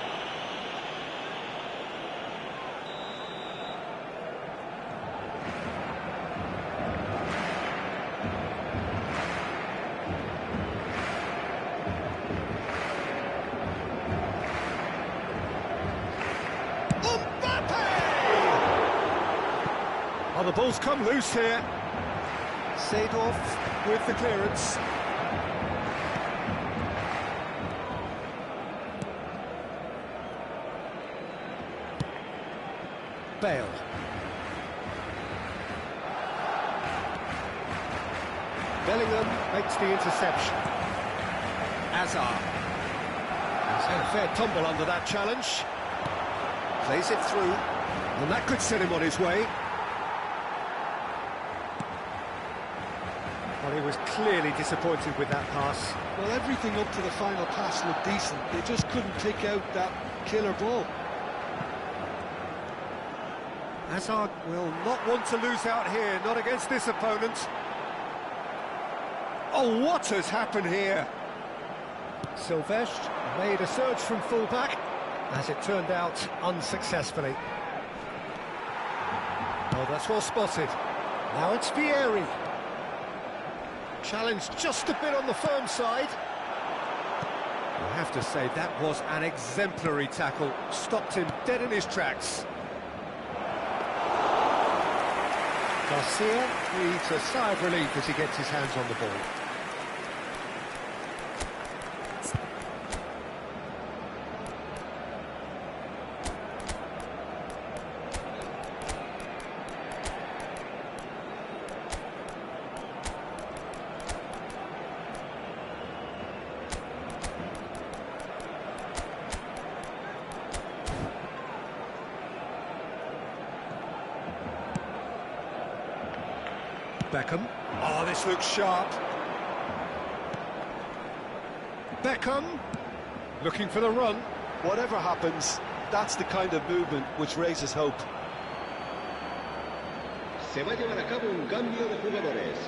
Oh, the ball's come loose here. Seedorf with the clearance. Bale. Bellingham makes the interception. Hazard. He's had a fair tumble under that challenge. Plays it through, and that could set him on his way. Well, he was clearly disappointed with that pass. Well, everything up to the final pass looked decent. They just couldn't pick out that killer ball. Hazard will not want to lose out here, not against this opponent. Oh, what has happened here? Silvestre made a surge from full-back, as it turned out, unsuccessfully. Oh, that's well spotted. Now it's Vieri. Challenged just a bit on the firm side. I have to say, that was an exemplary tackle. Stopped him dead in his tracks. Garcia breathes a sigh of relief as he gets his hands on the ball. Beckham. Oh, this looks sharp. Beckham, looking for the run. Whatever happens, that's the kind of movement which raises hope. Se va a llevar a cabo un cambio de jugadores.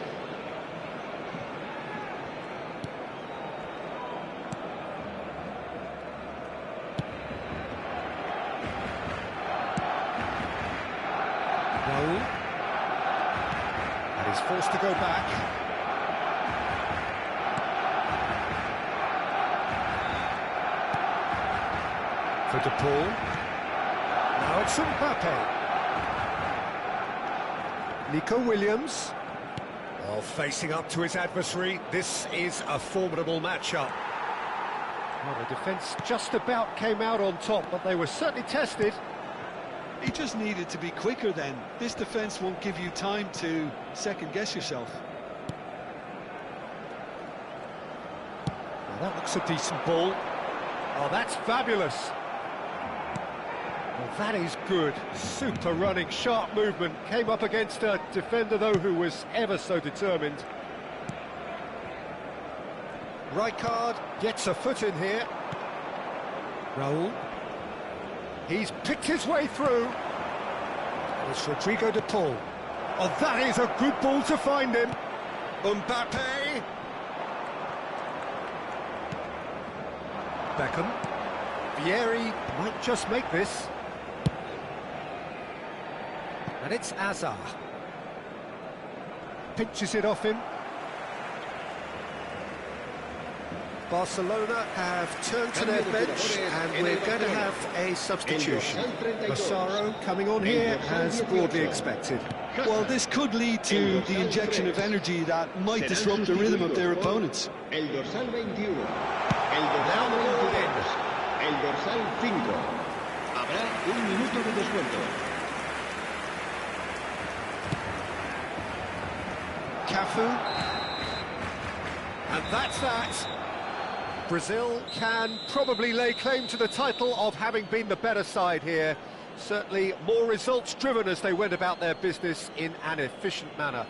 Raúl. And he's forced to go back. For De Paul. Now it's Mbappe. Nico Williams. Well, facing up to his adversary, this is a formidable matchup. Well, the defence just about came out on top, but they were certainly tested. He just needed to be quicker then. This defence won't give you time to second-guess yourself. Well, that looks a decent ball. Oh, that's fabulous. Well, that is good. Super running, sharp movement. Came up against a defender, though, who was ever so determined. Rijkaard gets a foot in here. Raúl. He's picked his way through. And it's Rodrigo De Paul. Oh, that is a good ball to find him. Mbappe. Beckham. Vieri might just make this. And it's Hazard. Pinches it off him. Barcelona have turned to their bench, and we're going to have a substitution. Massaro coming on here as broadly expected. Well, this could lead to the injection of energy that might disrupt the rhythm of their opponents. El dorsal 21. El dorsal 22. El dorsal 5. Habrá un minuto de descuento. Cafu. And that's that. Brazil can probably lay claim to the title of having been the better side here. Certainly more results-driven as they went about their business in an efficient manner.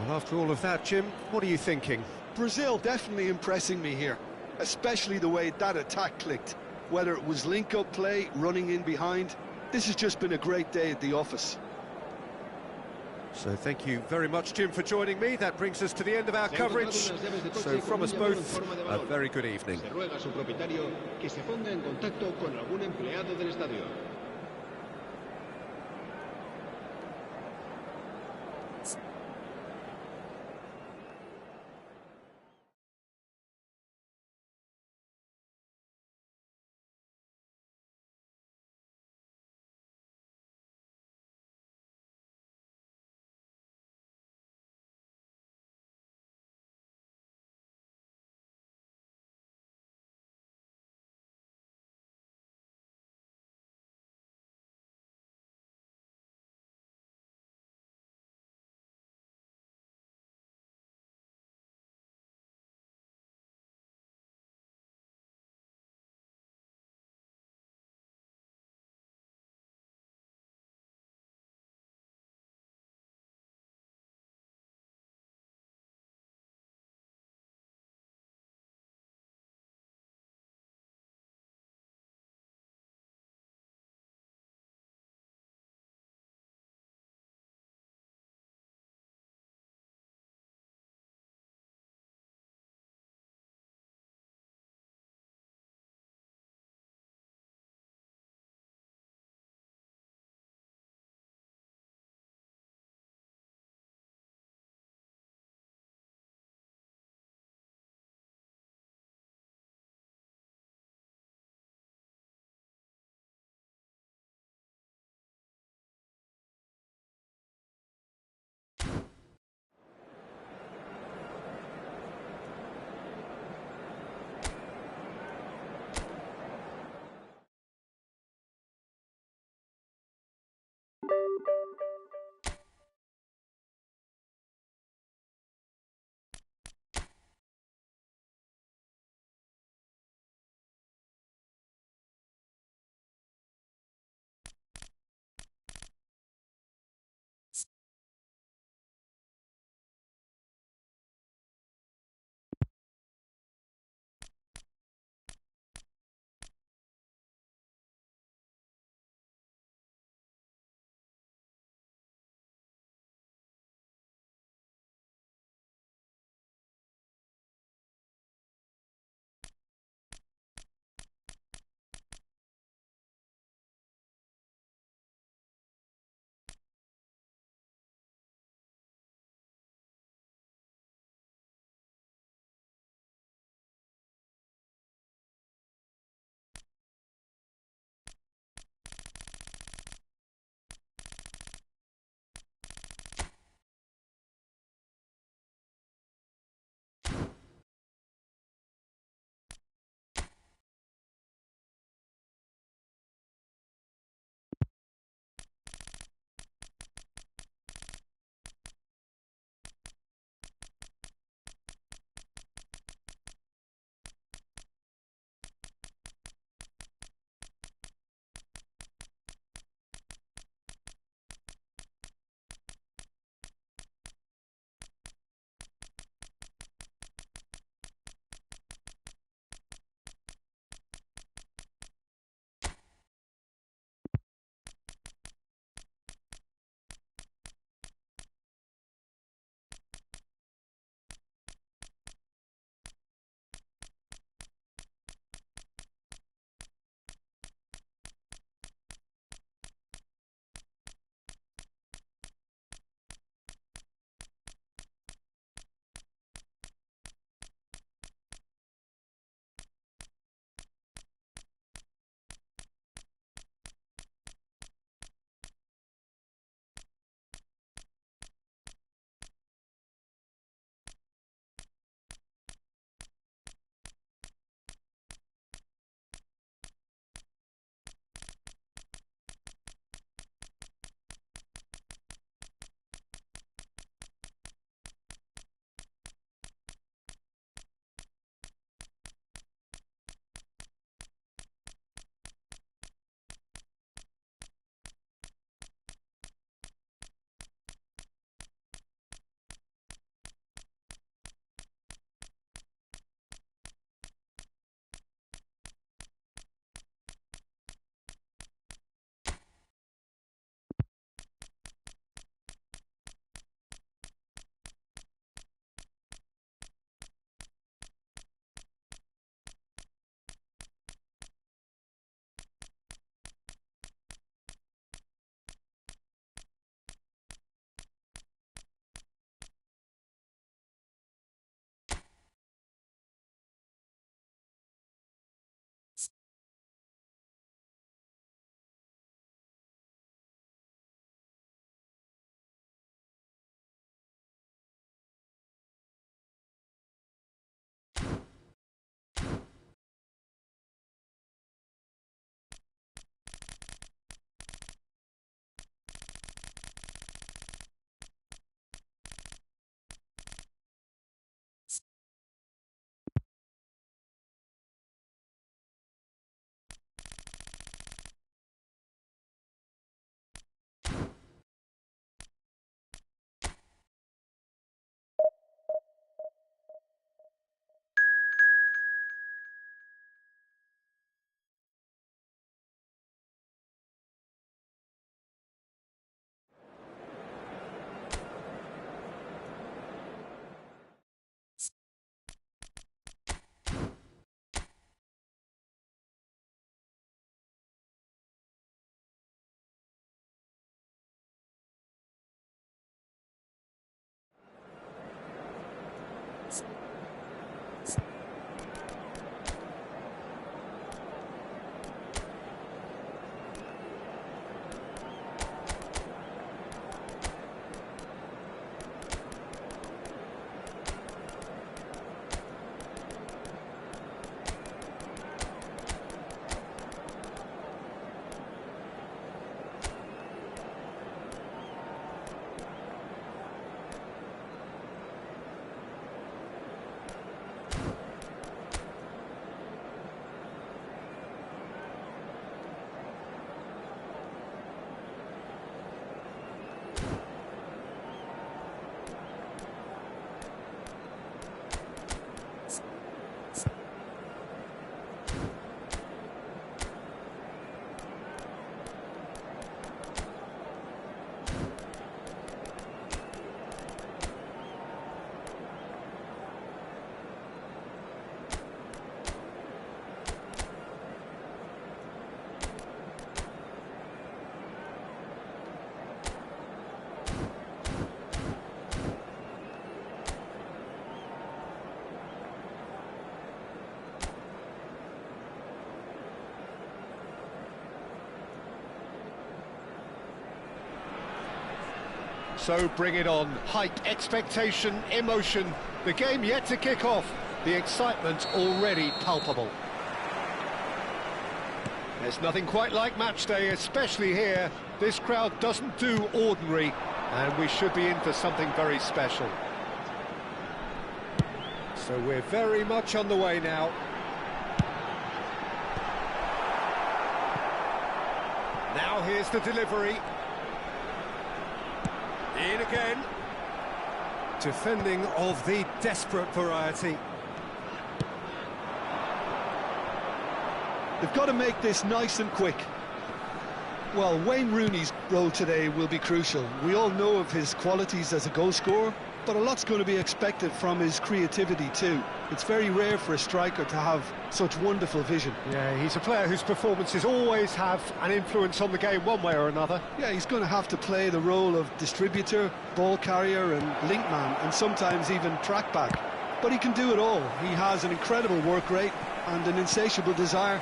Well, after all of that, Jim, what are you thinking? Brazil definitely impressing me here, especially the way that attack clicked. Whether it was link-up play, running in behind, this has just been a great day at the office. So thank you very much, Jim, for joining me. That brings us to the end of our coverage. So from us both, a very good evening. Se ruega a su propietario que se ponga en contacto con algún empleado del estadio. So bring it on. Height, expectation, emotion. The game yet to kick off. The excitement already palpable. There's nothing quite like match day, especially here. This crowd doesn't do ordinary, and we should be in for something very special. So we're very much on the way now. Now here's the delivery. In again. Defending of the desperate variety. They've got to make this nice and quick. Well, Wayne Rooney's role today will be crucial. We all know of his qualities as a goal scorer, but a lot's going to be expected from his creativity too. It's very rare for a striker to have such wonderful vision. Yeah, he's a player whose performances always have an influence on the game one way or another. Yeah, he's going to have to play the role of distributor, ball carrier and link man, and sometimes even track back. But he can do it all. He has an incredible work rate and an insatiable desire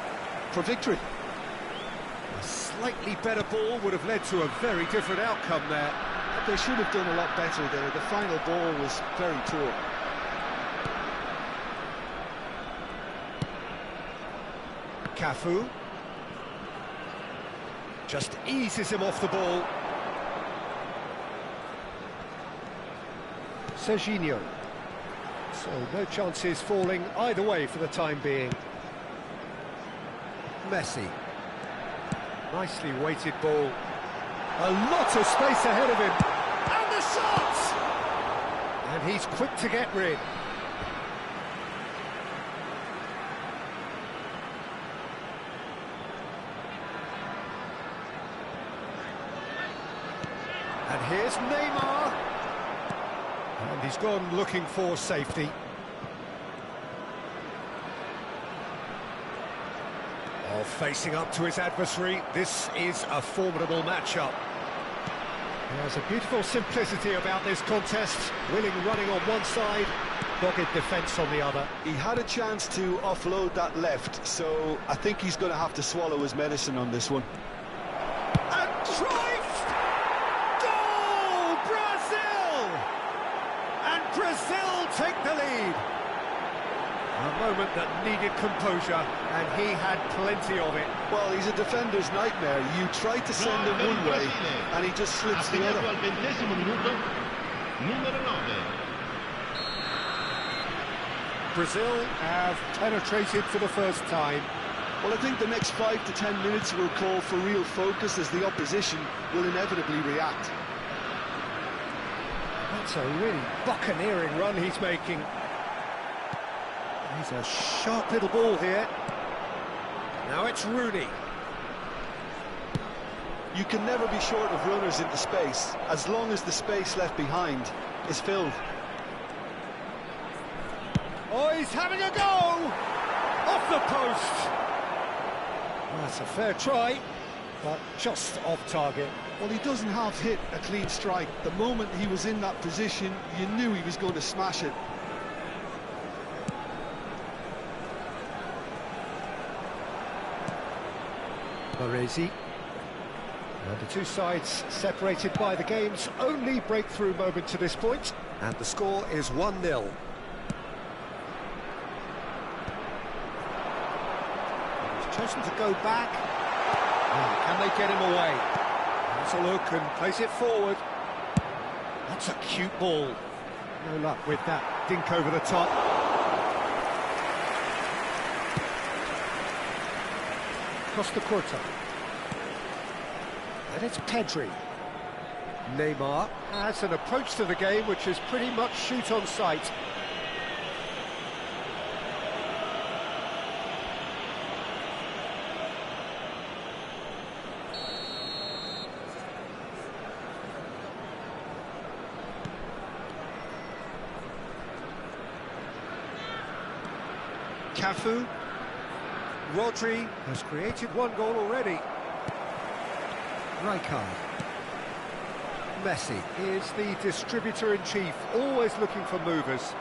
for victory. A slightly better ball would have led to a very different outcome there. They should have done a lot better there. The final ball was very poor. Cafu just eases him off the ball. Serginho. So no chances falling either way for the time being. Messi. Nicely weighted ball. A lot of space ahead of him. And the shot! And he's quick to get rid. And here's Neymar. And he's gone looking for safety. Oh, facing up to his adversary, this is a formidable matchup. There's a beautiful simplicity about this contest. Willing running on one side, dogged defence on the other. He had a chance to offload that left, so I think he's going to have to swallow his medicine on this one. And Cruyff! Goal! Brazil! And Brazil take the lead. A moment that needed composure, and he had plenty of it. Well, he's a defender's nightmare. You try to send him one way, and he just slips the other. Brazil have penetrated for the first time. Well, I think the next 5 to 10 minutes will call for real focus as the opposition will inevitably react. That's a really buccaneering run he's making. He's a sharp little ball here. Now it's Rooney. You can never be short of runners into space, as long as the space left behind is filled. Oh, he's having a go! Off the post! That's a fair try, but just off target. Well, he doesn't have hit a clean strike. The moment he was in that position, you knew he was going to smash it. Baresi. And the two sides separated by the game's only breakthrough moment to this point. And the score is 1-0. He's chosen to go back. Oh, can they get him away? Has a look and plays it forward. That's a cute ball. No luck with that dink over the top. Costa Curta. And it's Pedri. Neymar has an approach to the game which is pretty much shoot on sight. Cafu. Rodri has created one goal already. Rijkaard. Messi is the distributor-in-chief, always looking for movers.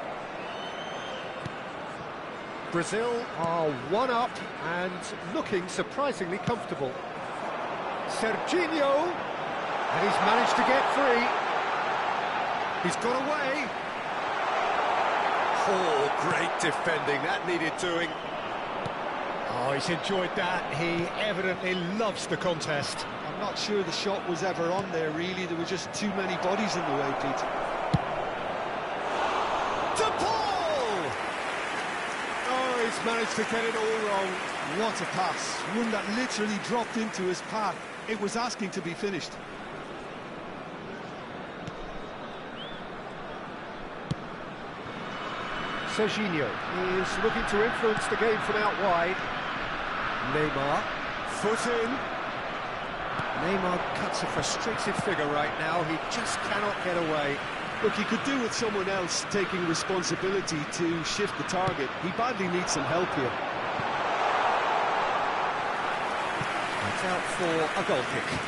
Brazil are one up and looking surprisingly comfortable. Serginho, and he's managed to get free. He's got away. Oh, great defending. That needed doing. Oh, he's enjoyed that. He evidently loves the contest. I'm not sure the shot was ever on there, really. There were just too many bodies in the way, Peter. To Paul! Oh, he's managed to get it all wrong. What a pass. One that literally dropped into his path. It was asking to be finished. Serginho is looking to influence the game from out wide. Neymar, foot in. Neymar cuts a frustrated figure right now. He just cannot get away. Look, he could do with someone else taking responsibility to shift the target. He badly needs some help here. It's out for a goal kick.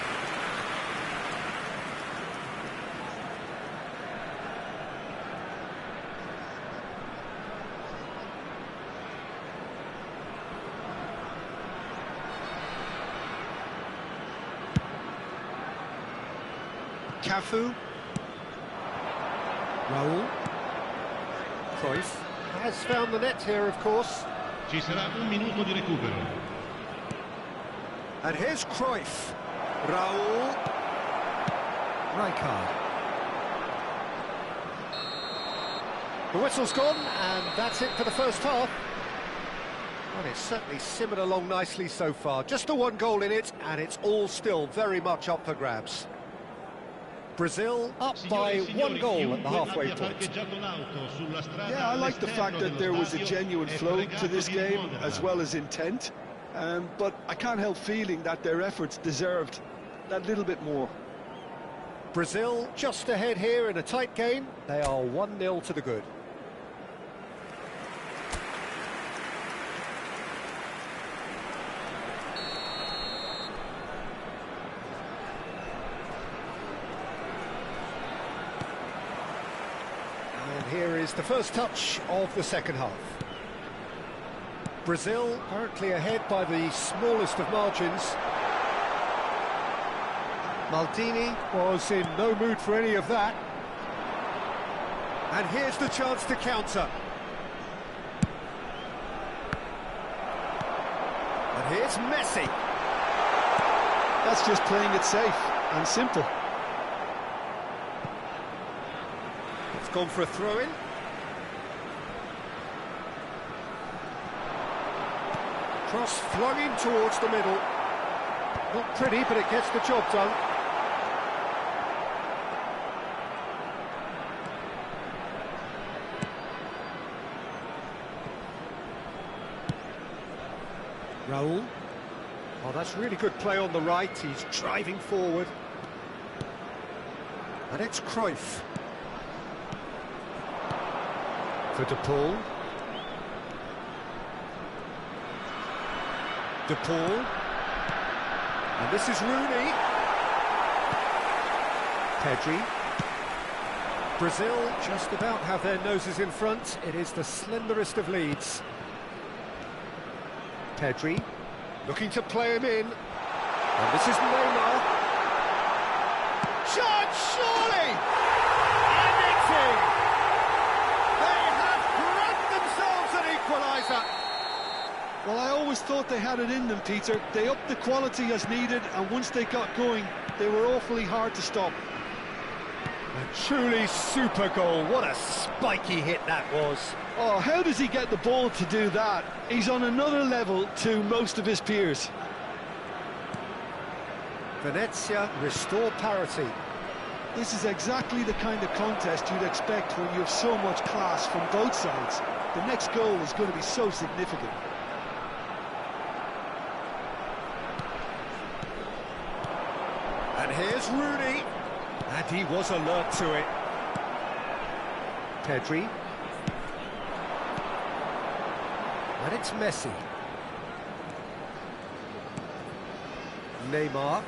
Cafu, Raúl, Cruyff has found the net here, of course. Ci sarà un minuto di recupero. And here's Cruyff, Raúl, Rijkaard. The whistle's gone, and that's it for the first half. Well, it's certainly simmered along nicely so far. Just the one goal in it, and it's all still very much up for grabs. Brazil up by one goal at the halfway point. Yeah, I like the fact that there was a genuine flow to this game as well as intent, but I can't help feeling that their efforts deserved that little bit more. Brazil just ahead here in a tight game. They are 1-0 to the good. Here is the first touch of the second half. Brazil currently ahead by the smallest of margins. Maldini was in no mood for any of that. And here's the chance to counter. And here's Messi. That's just playing it safe and simple. Gone for a throw-in. Cross flung in towards the middle. Not pretty, but it gets the job done. Raúl. Oh, that's really good play on the right. He's driving forward. And it's Cruyff. For De Paul. De Paul. And this is Rooney. Pedri. Brazil just about have their noses in front. It is the slenderest of leads. Pedri looking to play him in. And this is Neymar. Shot, surely! And it's in! Equaliser. Well, I always thought they had it in them, Peter. They upped the quality as needed, and once they got going, they were awfully hard to stop. A truly super goal. What a spiky hit that was. Oh, how does he get the ball to do that? He's on another level to most of his peers. Venezia restore parity. This is exactly the kind of contest you'd expect when you have so much class from both sides. The next goal is going to be so significant. And here's Rooney. And he was alert to it. Pedri. And it's Messi. Neymar.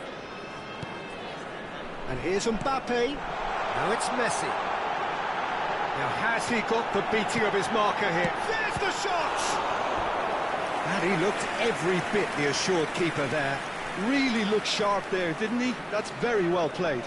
And here's Mbappe. Now it's Messi. Now has he got the beating of his marker here? There's the shot! And he looked every bit the assured keeper there. Really looked sharp there, didn't he? That's very well played.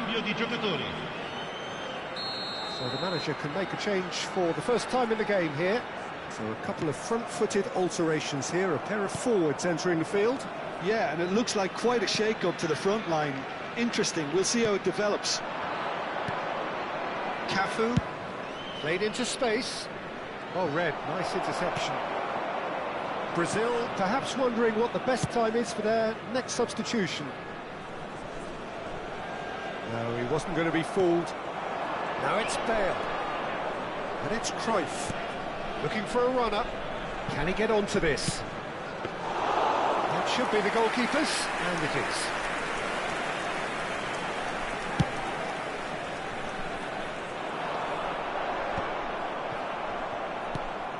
cambio di giocatori. So the manager can make a change for the first time in the game here. So a couple of front-footed alterations here, a pair of forwards entering the field. Yeah, and it looks like quite a shake-up to the front line. Interesting, we'll see how it develops. Cafu, played into space. Oh, Red, nice interception. Brazil perhaps wondering what the best time is for their next substitution. No, he wasn't going to be fooled. Now it's Bale. And it's Cruyff. Looking for a run-up. Can he get onto this? That should be the goalkeeper's, and it is.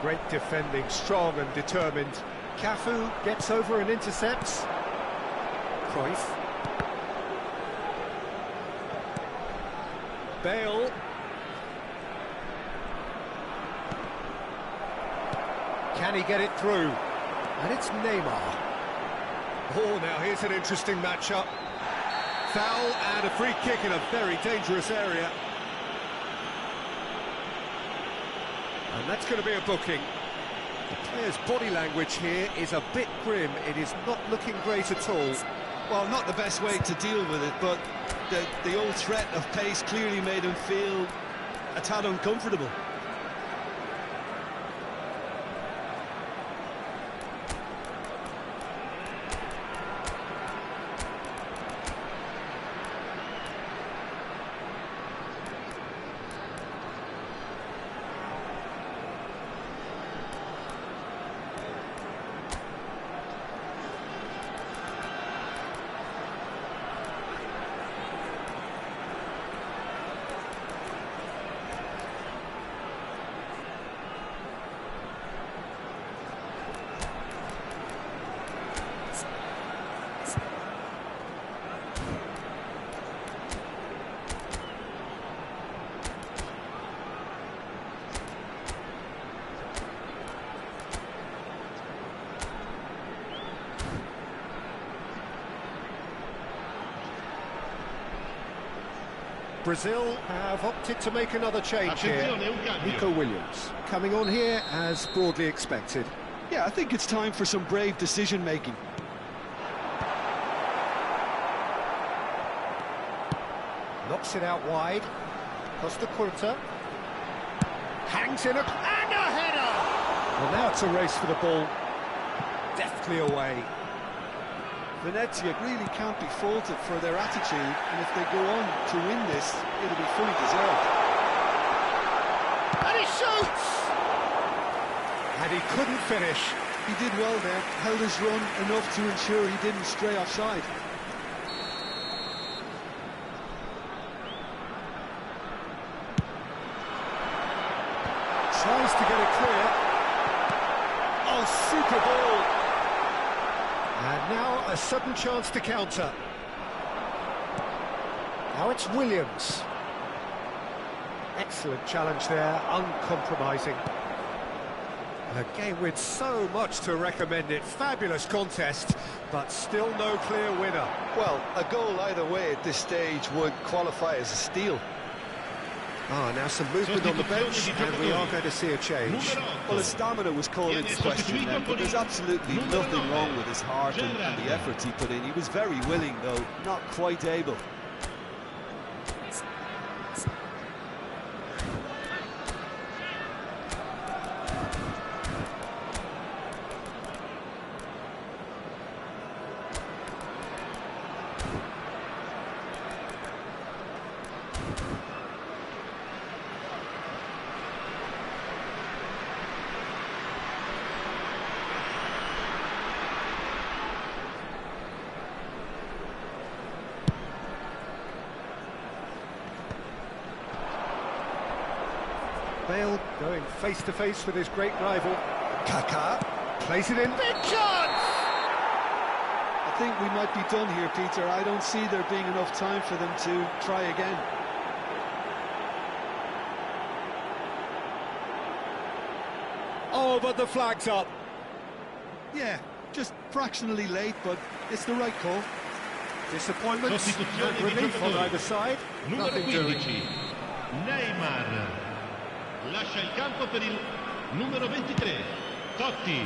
Great defending, strong and determined. Cafu gets over and intercepts. Cruyff. Bale. Can he get it through? And it's Neymar. Oh, now here's an interesting matchup. Foul and a free kick in a very dangerous area. And that's going to be a booking. The player's body language here is a bit grim. It is not looking great at all. Well, not the best way to deal with it, but the old threat of pace clearly made him feel a tad uncomfortable. Brazil have opted to make another change here. Nico Williams coming on here as broadly expected. Yeah, I think it's time for some brave decision-making. Knocks it out wide. Costa Curta. Hangs in and a header! Well, now it's a race for the ball. Deftly away. Venezia really can't be faulted for their attitude, and if they go on to win this, it'll be fully deserved. And he shoots! And he couldn't finish. He did well there, held his run enough to ensure he didn't stray offside. Tries to get it clear. Oh, super ball! And now a sudden chance to counter. Now it's Williams. Excellent challenge there, uncompromising. A game with so much to recommend it. Fabulous contest, but still no clear winner. Well, a goal either way at this stage would qualify as a steal. Now some movement on the bench, and we are going to see a change. Well, his stamina was called into question then, but there's absolutely nothing wrong with his heart and the efforts he put in. He was very willing, though, not quite able. Bale going face-to-face with his great rival. Kaká plays it in. Big chance! I think we might be done here, Peter. I don't see there being enough time for them to try again. Oh, but the flag's up. Yeah, just fractionally late, but it's the right call. Disappointment Sostituzione and di relief on giocatori. either side. Numero Nothing doing. 15, Neymar. Lascia il campo per il numero 23, Totti.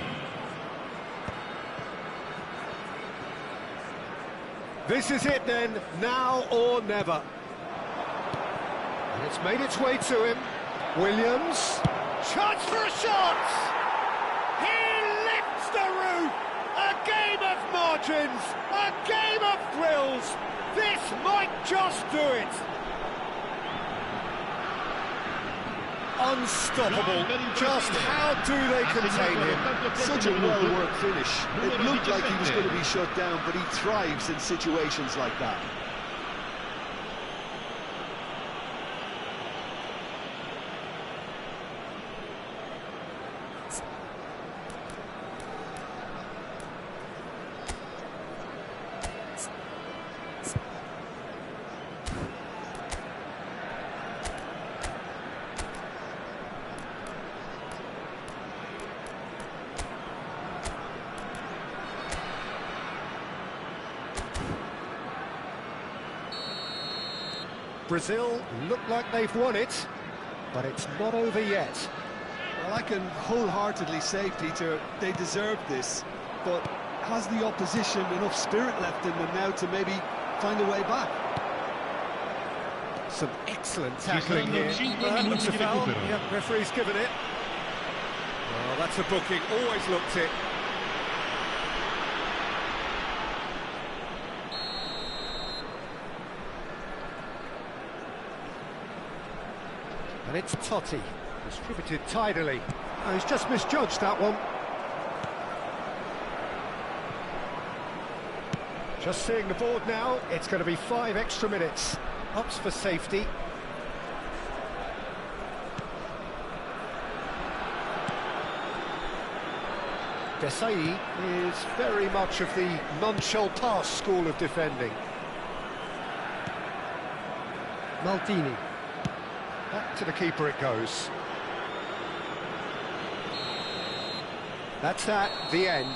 This is it then, now or never. And it's made its way to him. Williams. Chance for a shot! He lifts the roof! A game of margins! A game of thrills! This might just do it! Unstoppable. Just how do they contain him? Such a well-worked finish. It looked like he was going to be shut down, but he thrives in situations like that. Brazil look like they've won it, but it's not over yet. Well, I can wholeheartedly say, Peter, they deserved this, but has the opposition enough spirit left in them now to maybe find a way back? Some excellent tackling here. That looks a foul. Yep, referee's given it. Oh, that's a booking. Always looked it. And it's Totti, distributed tidily. Oh, he's just misjudged that one. Just seeing the board now, it's going to be 5 extra minutes. Ups for safety. Desai is very much of the non-shall-pass school of defending. Maldini. Back to the keeper it goes. That's that, the end.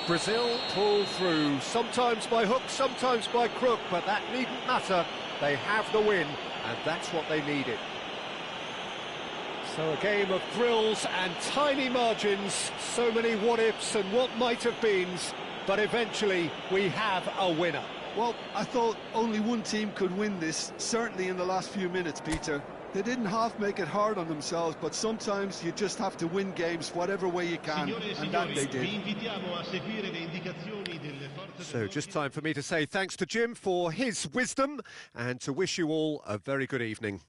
Brazil pull through, sometimes by hook, sometimes by crook, but that needn't matter. They have the win, and that's what they needed. So a game of thrills and tiny margins, so many what-ifs and what-might-have-beens, but eventually we have a winner. Well, I thought only one team could win this, certainly in the last few minutes, Peter. They didn't half make it hard on themselves, but sometimes you just have to win games whatever way you can, and that they did. So just time for me to say thanks to Jim for his wisdom, and to wish you all a very good evening.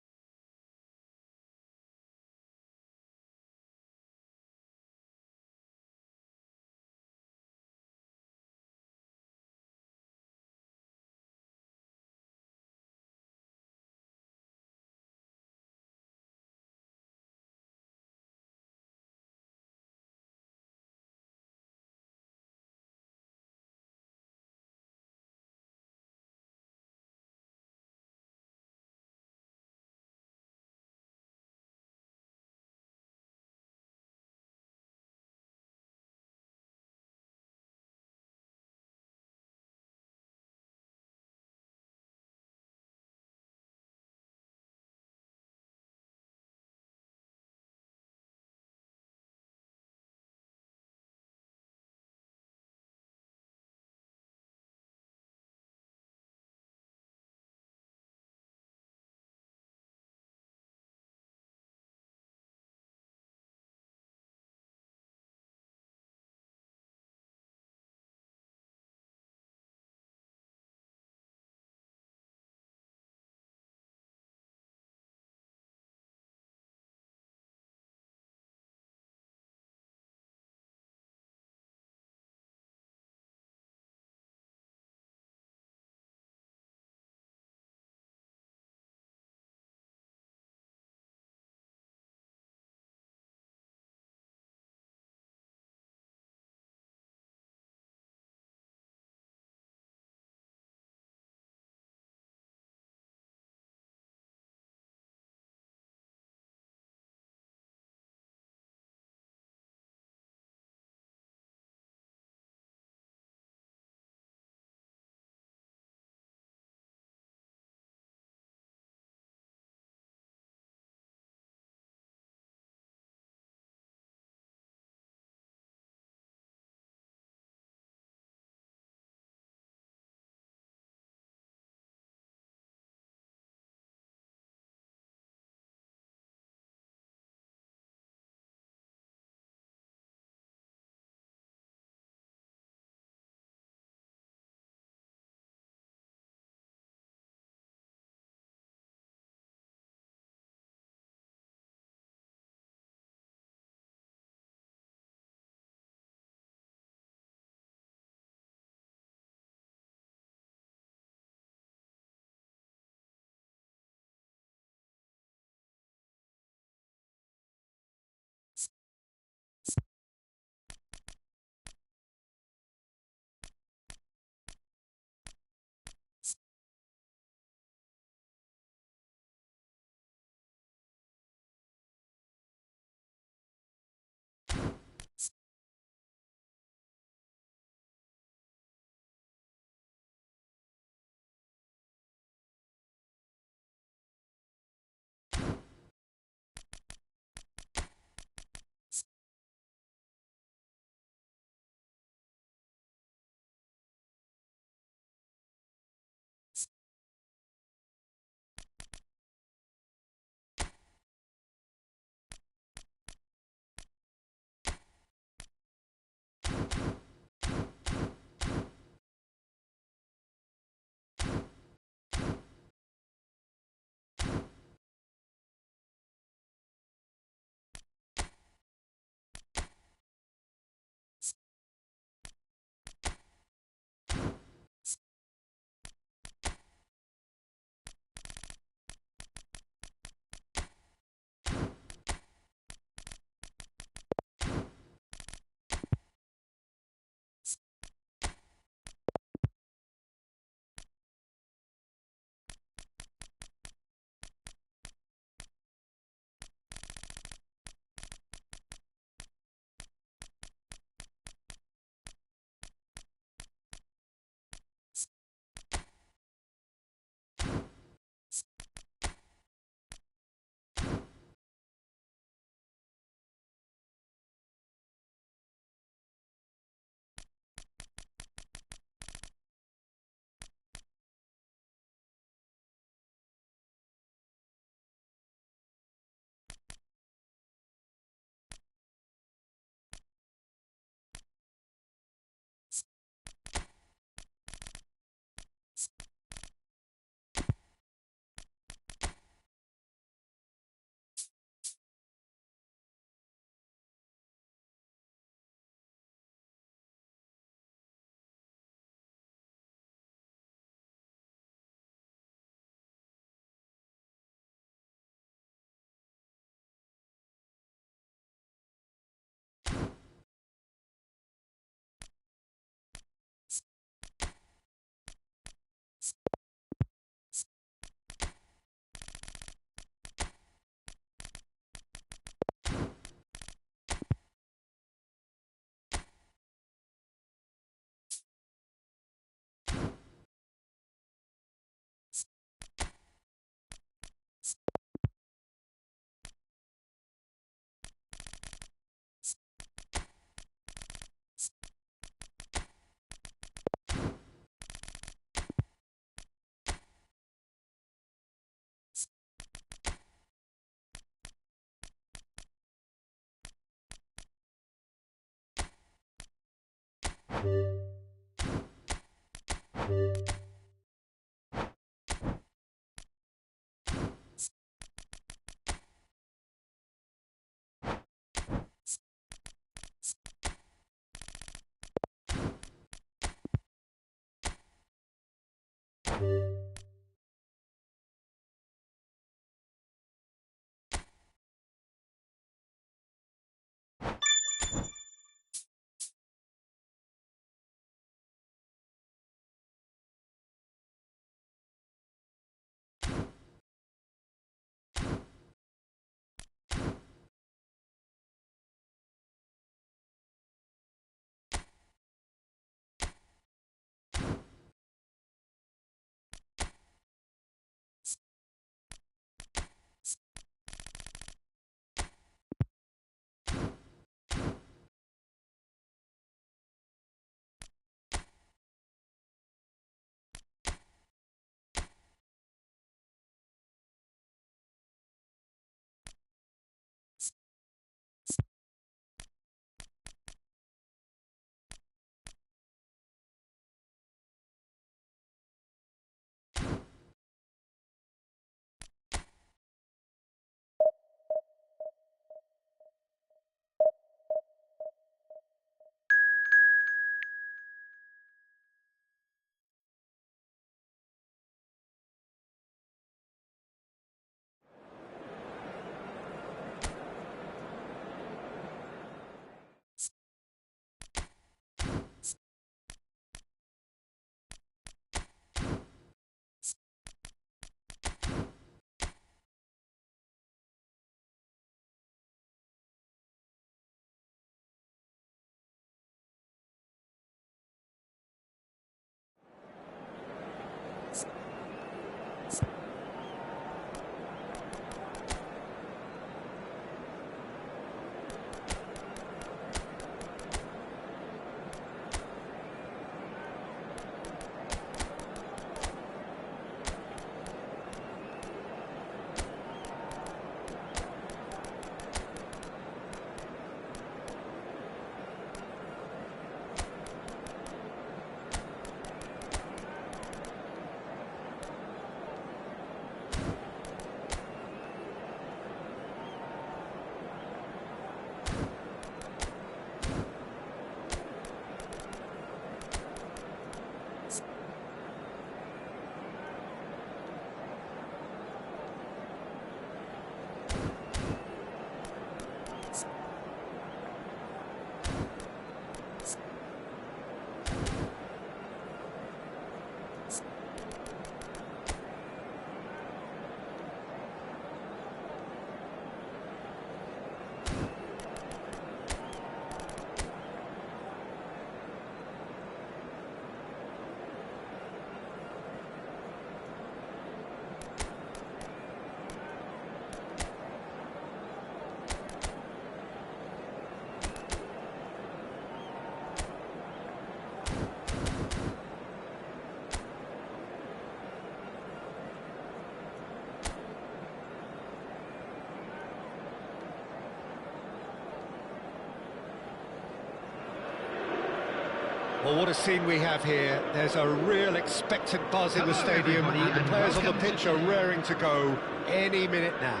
Well, what a scene we have here. There's a real expectant buzz in the stadium. The players on the pitch are raring to go any minute now.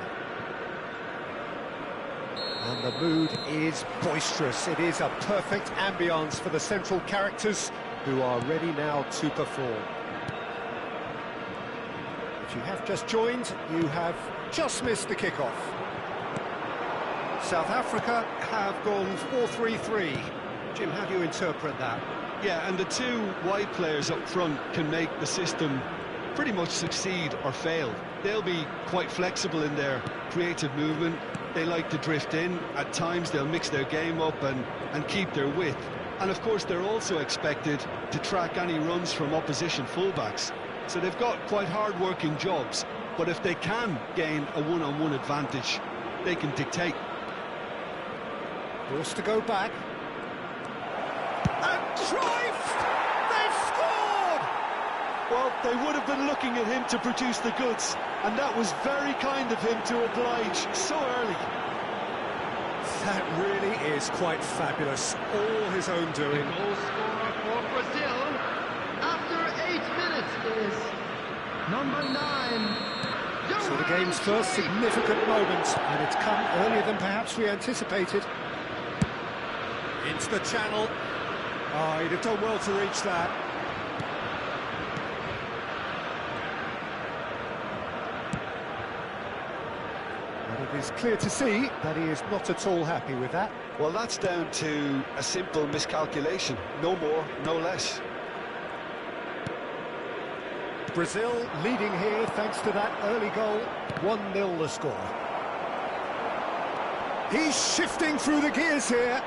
And the mood is boisterous. It is a perfect ambience for the central characters who are ready now to perform. If you have just joined, you have just missed the kickoff. South Africa have gone 4-3-3. Jim, how do you interpret that? Yeah, and the two wide players up front can make the system pretty much succeed or fail. They'll be quite flexible in their creative movement. They like to drift in. At times they'll mix their game up and keep their width. And of course they're also expected to track any runs from opposition fullbacks. So they've got quite hard-working jobs. But if they can gain a one-on-one advantage, they can dictate. Forced to go back. And Cruyff! They've scored! Well, they would have been looking at him to produce the goods, and that was very kind of him to oblige so early. That really is quite fabulous. All his own doing. Goal scorer for Brazil after 8 minutes is number 9. So the game's first significant moment, and it's come earlier than perhaps we anticipated. Into the channel. Oh, he'd have done well to reach that. And it is clear to see that he is not at all happy with that. Well, that's down to a simple miscalculation. No more, no less. Brazil leading here thanks to that early goal. 1-0 the score. He's shifting through the gears here.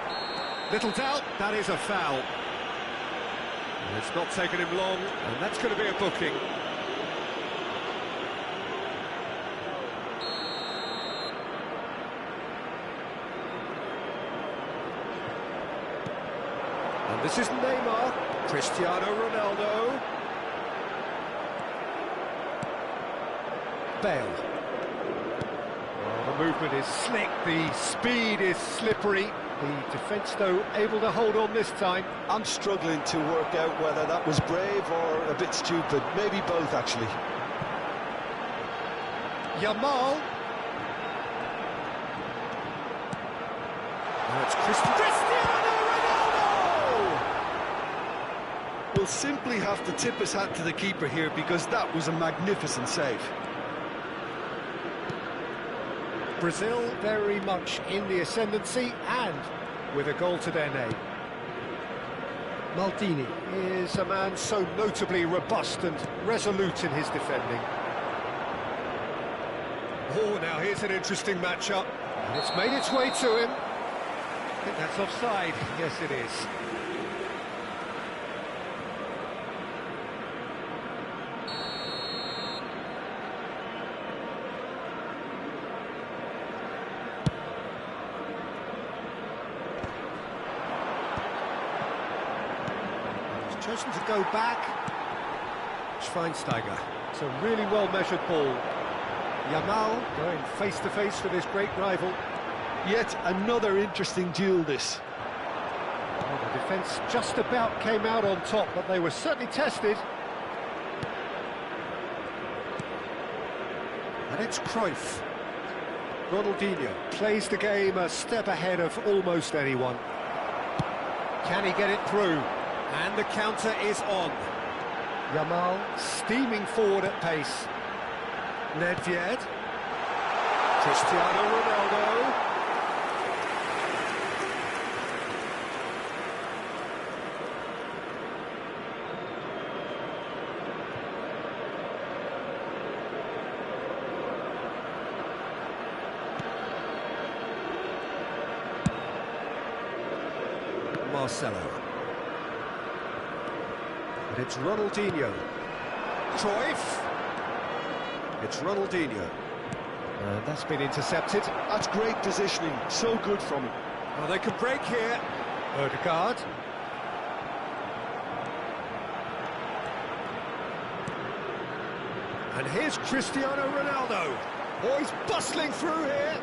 Little doubt, that is a foul. It's not taken him long, and that's going to be a booking. And this is Neymar, Cristiano Ronaldo. Bale. Well, the movement is slick, the speed is slippery. The defence, though, able to hold on this time. I'm struggling to work out whether that was brave or a bit stupid. Maybe both, actually. Yamal. Now it's Cristiano Ronaldo! We'll simply have to tip his hat to the keeper here because that was a magnificent save. Brazil very much in the ascendancy and with a goal to their name. Maldini is a man so notably robust and resolute in his defending. Oh, now here's an interesting matchup. And it's made its way to him. I think that's offside. Yes, it is. Chosen to go back. Schweinsteiger. It's a really well-measured ball. Yamal going face-to-face with his great rival. Yet another interesting duel, this. Well, the defence just about came out on top, but they were certainly tested. And it's Cruyff. Ronaldinho plays the game a step ahead of almost anyone. Can he get it through? And the counter is on. Yamal steaming forward at pace. Nedved. Cristiano Ronaldo. Marcelo. And it's Ronaldinho. Cruyff. It's Ronaldinho. That's been intercepted. That's great positioning. So good from him. Well, they can break here. Odegaard. And here's Cristiano Ronaldo. Oh, he's bustling through here.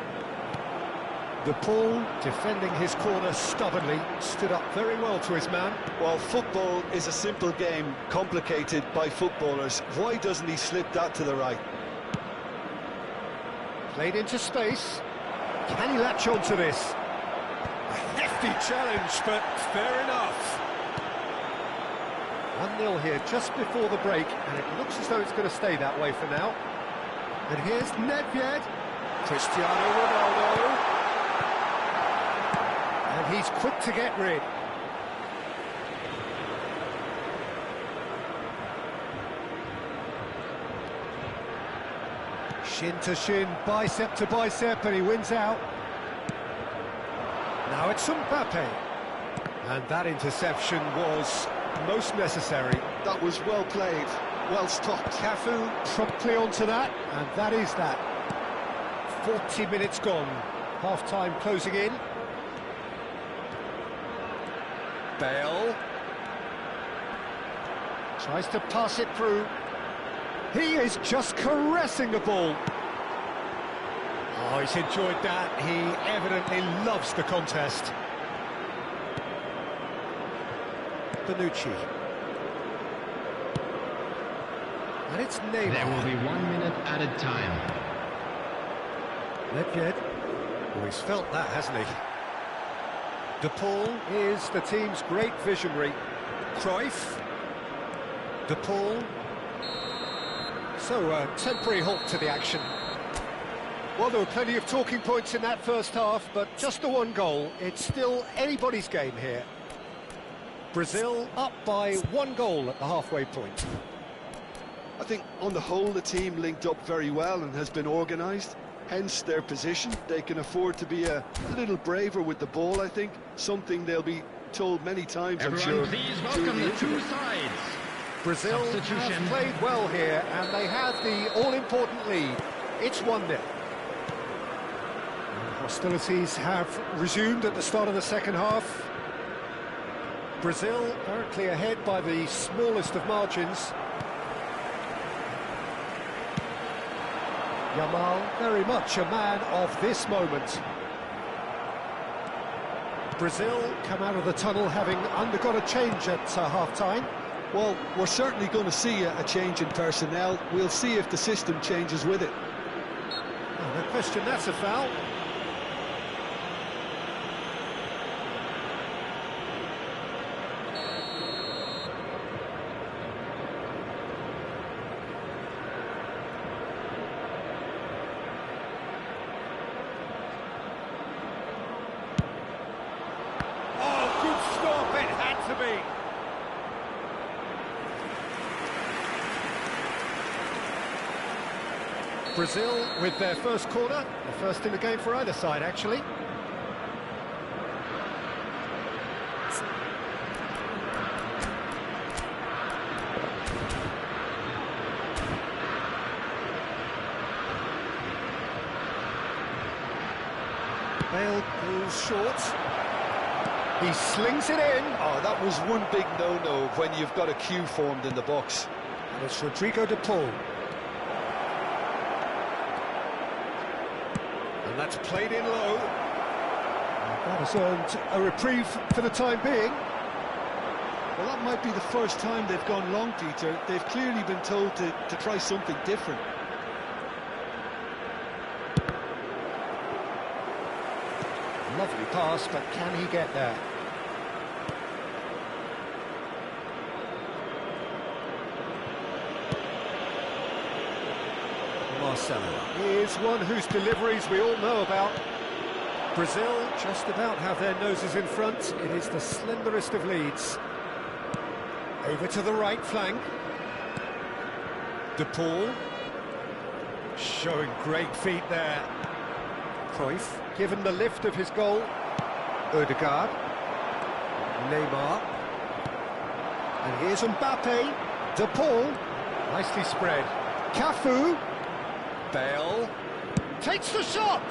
The Paul, defending his corner stubbornly, stood up very well to his man. Well, football is a simple game, complicated by footballers. Why doesn't he slip that to the right? Played into space. Can he latch on to this? A hefty challenge, but fair enough. 1-0 here just before the break, and it looks as though it's going to stay that way for now. And here's Nedved. Cristiano Ronaldo. And he's quick to get rid. Shin to shin, bicep to bicep, and he wins out. Now it's Mbappe. And that interception was most necessary. That was well played, well stopped. Cafu promptly onto that, and that is that. 40 minutes gone, half-time closing in. Bale tries to pass it through. He is just caressing the ball. Oh, he's enjoyed that. He evidently loves the contest. Bonucci. And it's Neymar. There will be 1 minute added time. Nedved. Oh, he's felt that, hasn't he? De Paul is the team's great visionary. Cruyff. De Paul. So, a temporary halt to the action. Well, there were plenty of talking points in that first half, but just the one goal. It's still anybody's game here. Brazil up by 1 goal at the halfway point. I think on the whole the team linked up very well and has been organised, hence their position. They can afford to be a little braver with the ball, I think, something they'll be told many times, I'm sure. Everyone, please welcome the two sides. Brazil have played well here, and they have the all-important lead. It's 1-0. Hostilities have resumed at the start of the second half. Brazil currently ahead by the smallest of margins. Yamal, very much a man of this moment. Brazil come out of the tunnel having undergone a change at half-time. Well, we're certainly going to see a change in personnel. We'll see if the system changes with it. Oh, no question, that's a foul. Brazil with their first corner, the first in the game for either side, actually. Bale goes short. He slings it in. Oh, that was one big no-no when you've got a queue formed in the box. And it's Rodrigo de Paul. And that's played in low. That has earned a reprieve for the time being. Well, that might be the first time they've gone long, Peter. They've clearly been told to try something different. Lovely pass, but can he get there? Marcelo is one whose deliveries we all know about. Brazil just about have their noses in front. It is the slenderest of leads. Over to the right flank. De Paul showing great feet there. Cruyff given the lift of his goal. Odegaard. Neymar. And here's Mbappe. De Paul. Nicely spread. Cafu. Bale takes the shot.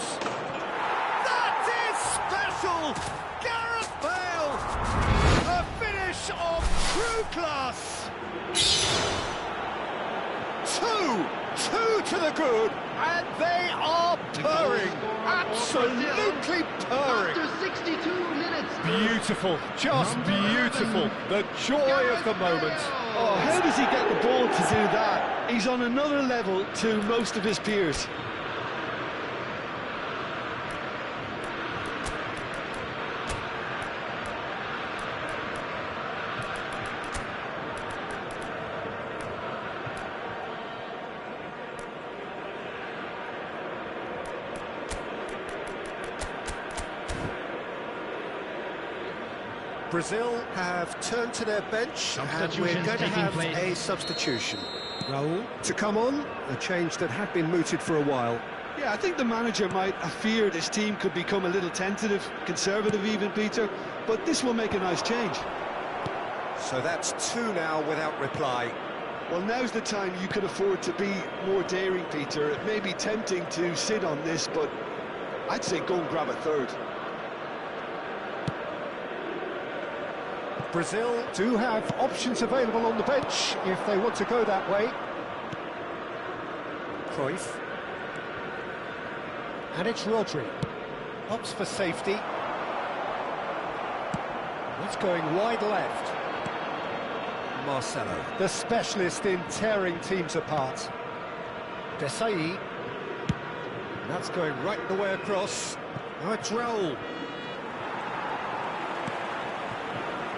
That is special. Gareth Bale. A finish of true class. Two to the good, and they are purring. Absolutely purring. After 62 minutes. Beautiful, just beautiful. The joy of the moment. Oh, how does he get the ball to do that? He's on another level to most of his peers. Brazil have turned to their bench, and we're going to have a substitution. Raul to come on, a change that had been mooted for a while. Yeah, I think the manager might have feared his team could become a little tentative, conservative even, Peter, but this will make a nice change. So that's 2 now without reply. Well, now's the time you could afford to be more daring, Peter. It may be tempting to sit on this, but I'd say go and grab a third. Brazil do have options available on the bench if they want to go that way. Cruyff. And it's Rodri. Opts for safety. It's going wide left. Marcelo, the specialist in tearing teams apart. Desai. That's going right the way across. Now it's Raul.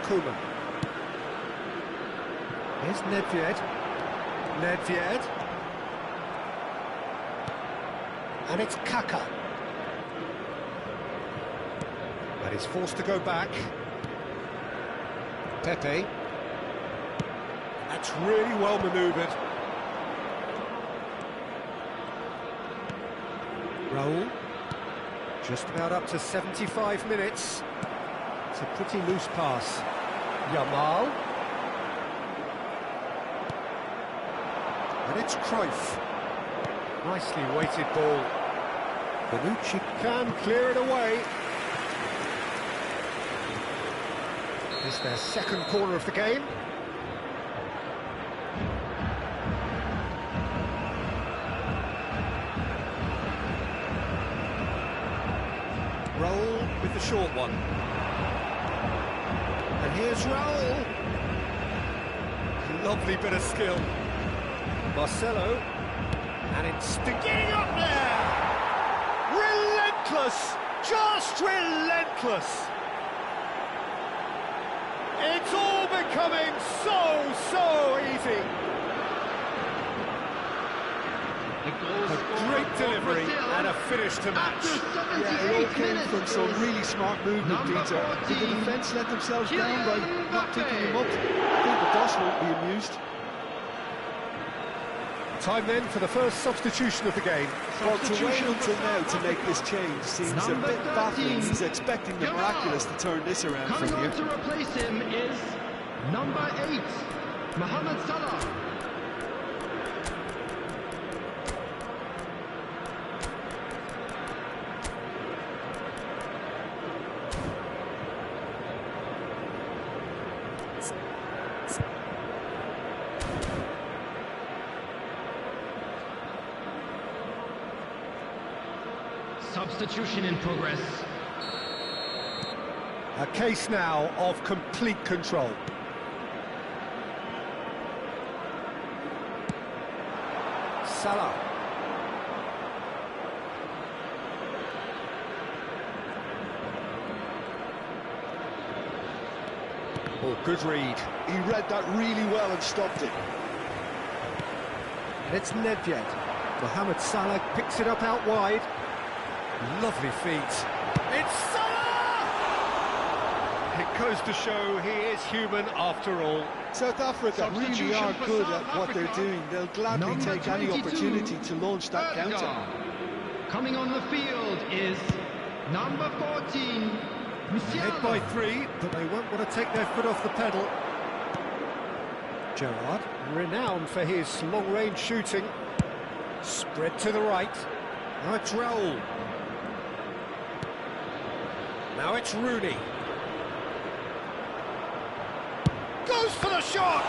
Koeman. Here's Nedved. Nedved. And it's Kaka. And he's forced to go back. Pepe. That's really well manoeuvred. Raul. Just about up to 75 minutes. It's a pretty loose pass. Yamal. And it's Cruyff. Nicely weighted ball. Bonucci can clear it away. It's their second corner of the game. Raul with the short one. And here's Raul. Lovely bit of skill. Marcelo. And it's getting up there! Relentless! Just relentless! It's all becoming so easy! A great delivery and a finish to match. Yeah, it all came from some really smart movement, Peter. Did the defence let themselves down by not picking him up? I think the boss won't be amused. Time then for the first substitution of the game. Well, to wait until now to make this change seems a bit baffling. He's expecting the miraculous to turn this around from here. Coming on to replace him is number 8, Mohamed Salah. Substitution in progress. A case now of complete control. Salah. Oh, good read. He read that really well and stopped it. And it's Nedved. Mohamed Salah picks it up out wide. Lovely feet. It's Salah! It goes to show he is human after all. South Africa really are good at what they're doing. They'll gladly take any opportunity to launch that counter. Coming on the field is number 14, Ahead by 3, but they won't want to take their foot off the pedal. Gerrard, renowned for his long-range shooting. Spread to the right. Now it's Raul. Now it's Rooney. Goes for the shot!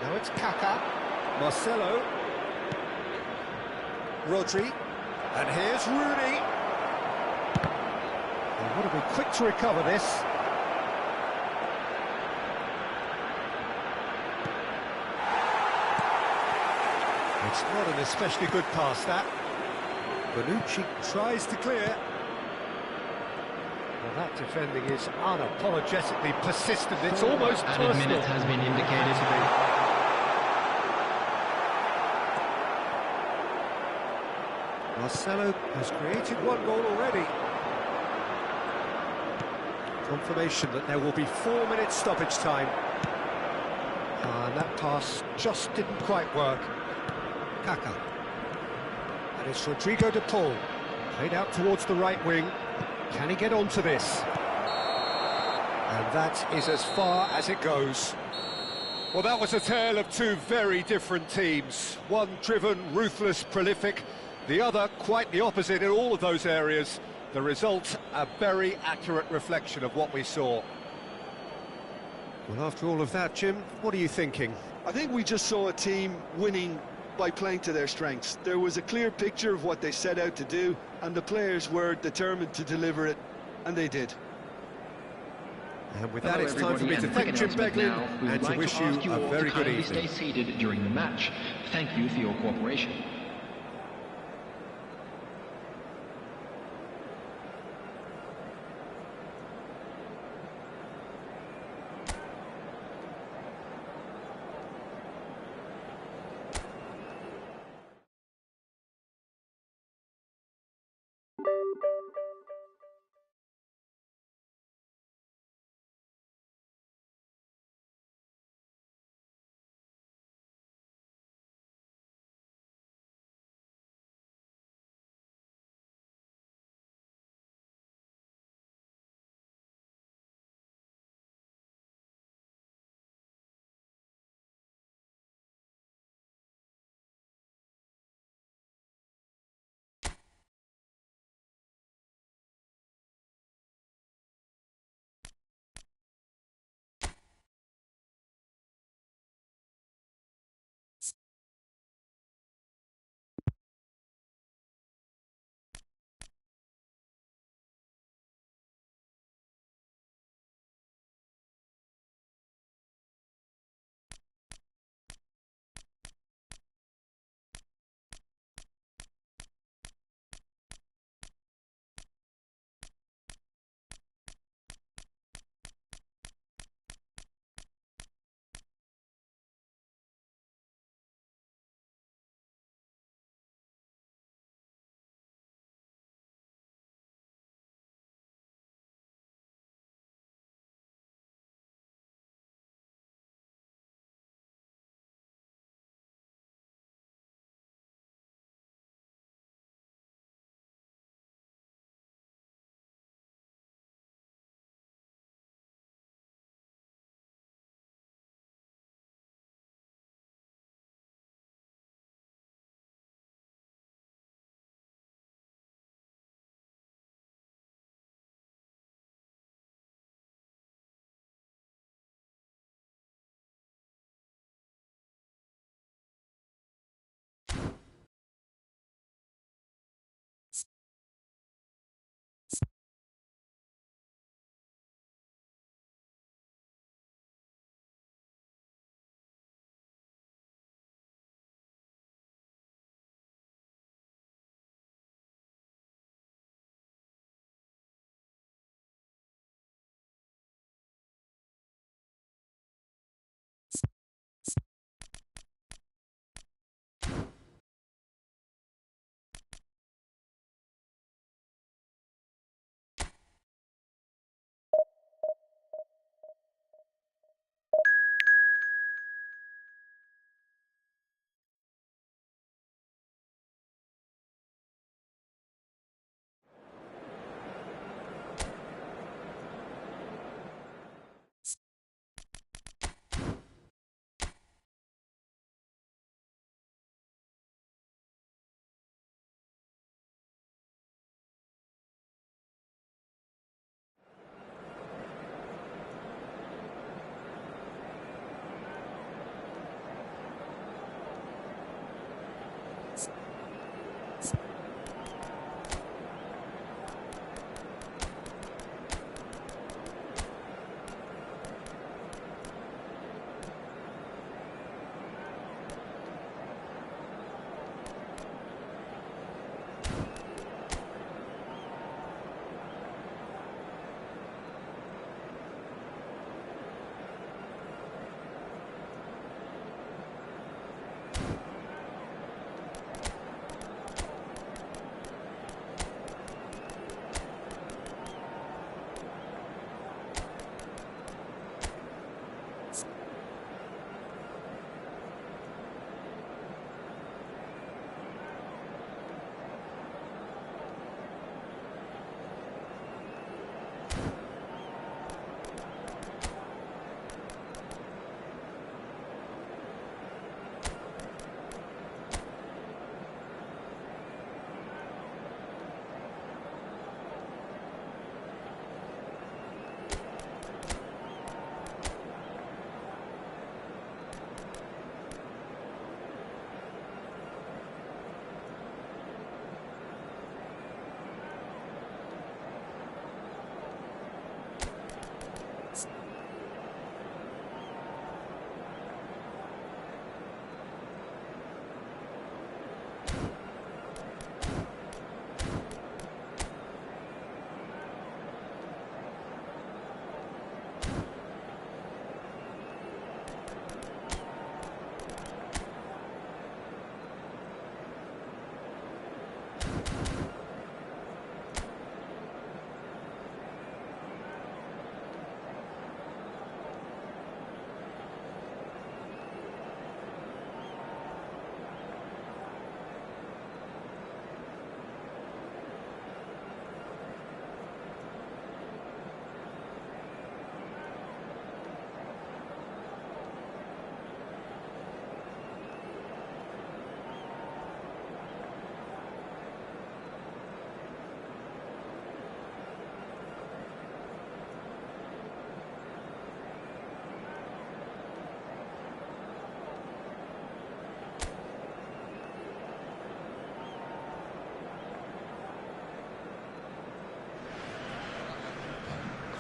Now it's Kaka. Marcelo. Rodri. And here's Rooney. They want to be quick to recover this. It's not an especially good pass, that. Bonucci tries to clear. Well, that defending is unapologetically persistent. It's almost personal. Added minute has been indicated. Marcelo has created one goal already. Confirmation that there will be 4 minutes stoppage time. And that pass just didn't quite work. Kaka. And it's Rodrigo de Paul. Played out towards the right wing. Can he get onto this? And that is as far as it goes. Well, that was a tale of two very different teams. One driven, ruthless, prolific. The other quite the opposite in all of those areas. The result, a very accurate reflection of what we saw. Well, after all of that, Jim, what are you thinking? I think we just saw a team winning by playing to their strengths. There was a clear picture of what they set out to do, and the players were determined to deliver it, and they did. And with that, it's time for me to thank Jim Beglin and to wish you a very good evening. Stay seated during the match. Thank you for your cooperation.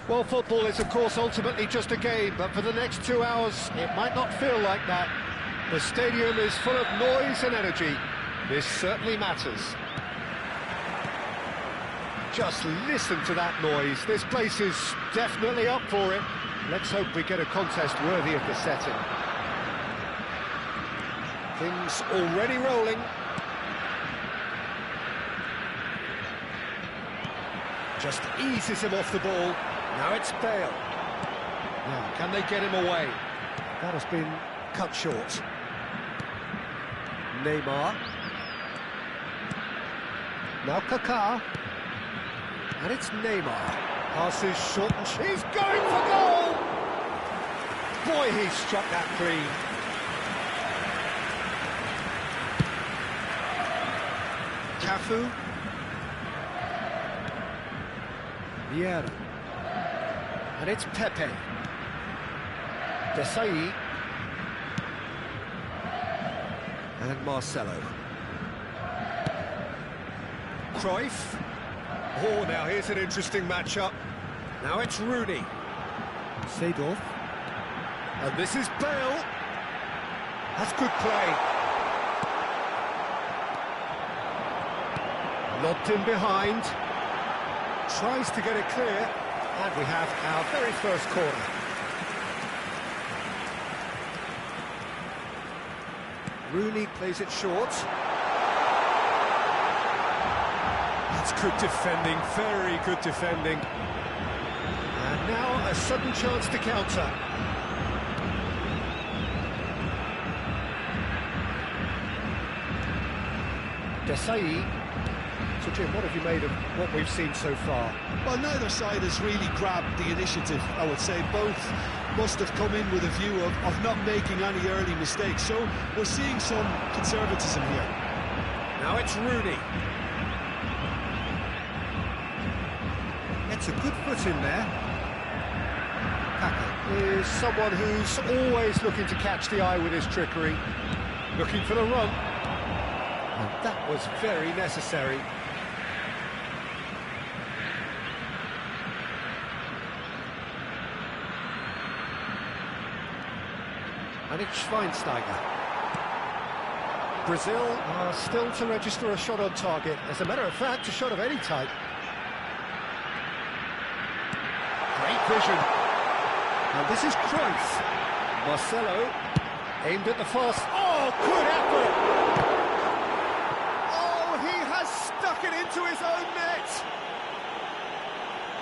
Well, football is, of course, ultimately just a game, but for the next 2 hours, it might not feel like that. The stadium is full of noise and energy. This certainly matters. Just listen to that noise. This place is definitely up for it. Let's hope we get a contest worthy of the setting. Things already rolling. Just eases him off the ball. Now it's Bale. Now, can they get him away? That has been cut short. Neymar. Now Kaká. And it's Neymar. Passes short and he's going for goal! Boy, he struck that clean. Cafu. Vieira. And it's Pepe. Desai. And Marcelo. Cruyff. Oh, now here's an interesting matchup. Now it's Rooney. Seedorf. And this is Bale. That's good play. Lobbed in behind. Tries to get it clear. And we have our very first corner. Rooney plays it short. That's good defending, very good defending. And now a sudden chance to counter. Desai. So Jim, what have you made of what we've seen so far? Well, neither side has really grabbed the initiative, I would say. Both must have come in with a view of not making any early mistakes. So we're seeing some conservatism here. Now it's Rooney. Gets a good foot in there. Kaká is someone who's always looking to catch the eye with his trickery. Looking for the run. And that was very necessary. And it's Schweinsteiger. Brazil are still to register a shot on target. As a matter of fact, a shot of any type. Great vision. And this is Cruyff. Marcelo aimed at the fast. Oh, good effort! Oh, he has stuck it into his own net!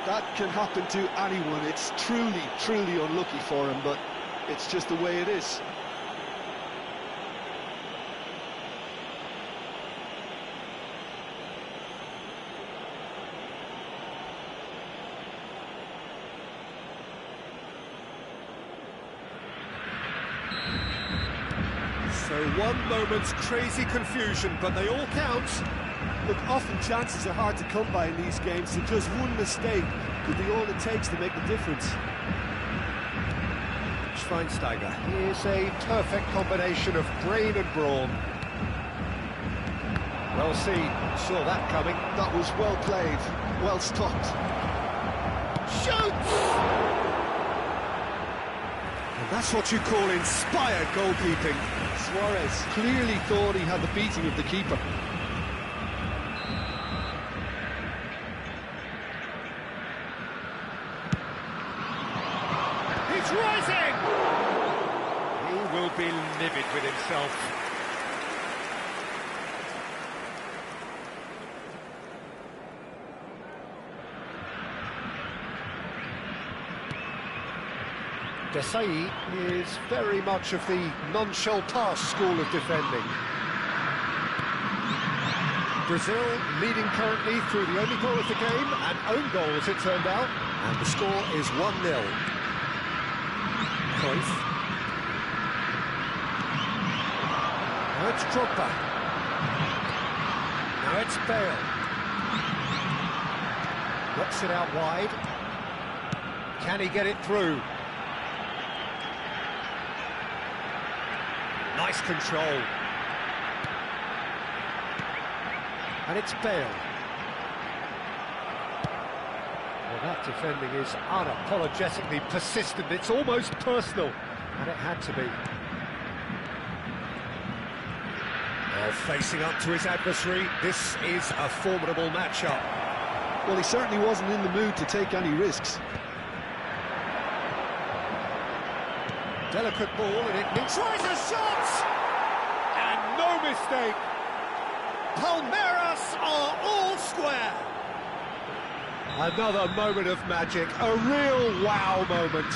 That can happen to anyone. It's truly, truly unlucky for him, but it's just the way it is. So one moment's crazy confusion, but they all count. Look, often chances are hard to come by in these games, so just one mistake could be all it takes to make the difference. Schweinsteiger is a perfect combination of brain and brawn. Well seen, saw that coming. That was well played, well stopped. Shoots! And that's what you call inspired goalkeeping. Suarez clearly thought he had the beating of the keeper. He's rising! He will be livid with himself. Desai is very much of the non-shell pass school of defending. Brazil leading currently through the only goal of the game, an own goal as it turned out, and the score is 1-0. Cruyff. Now it's Drogba. Now it's Bale. Knocks it out wide. Can he get it through? Nice control. And it's Bale. Well, that defending is unapologetically persistent. It's almost personal, and it had to be. Well, facing up to his adversary, this is a formidable matchup. Well, he certainly wasn't in the mood to take any risks. Delicate ball, and it tries a shot! And no mistake! Palmeiras are all square! Another moment of magic, a real wow moment.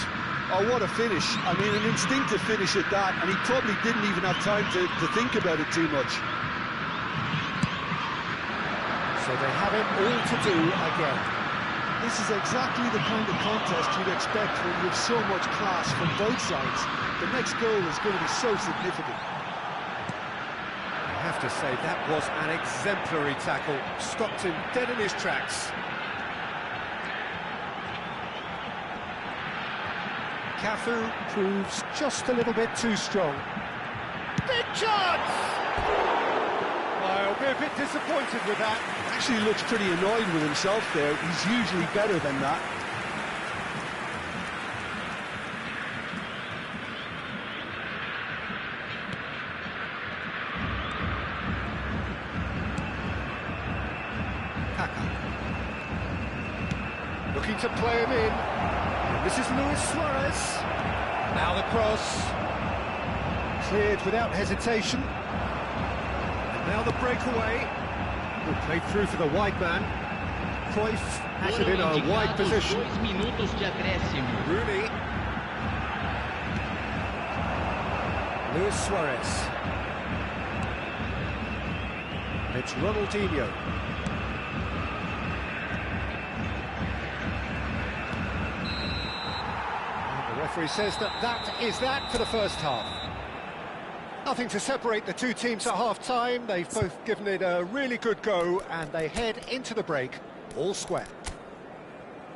Oh, what a finish. I mean, an instinctive finish at that, and he probably didn't even have time to think about it too much. So they have it all to do again. This is exactly the kind of contest you'd expect when you have so much class from both sides. The next goal is going to be so significant. I have to say, that was an exemplary tackle. Stopped him dead in his tracks. Cafu proves just a little bit too strong. Big chance! I'll be a bit disappointed with that. Actually looks pretty annoyed with himself there. He's usually better than that. Kaka. Looking to play him in. This is Luis Suarez. Now the cross. Cleared without hesitation. And now the breakaway. Good played through for the wide man. Cruyff acted in a wide position. Rooney. Luis Suarez. It's Ronaldinho. The referee says that is that for the first half. Nothing to separate the two teams at half-time. They've both given it a really good go, and they head into the break all square.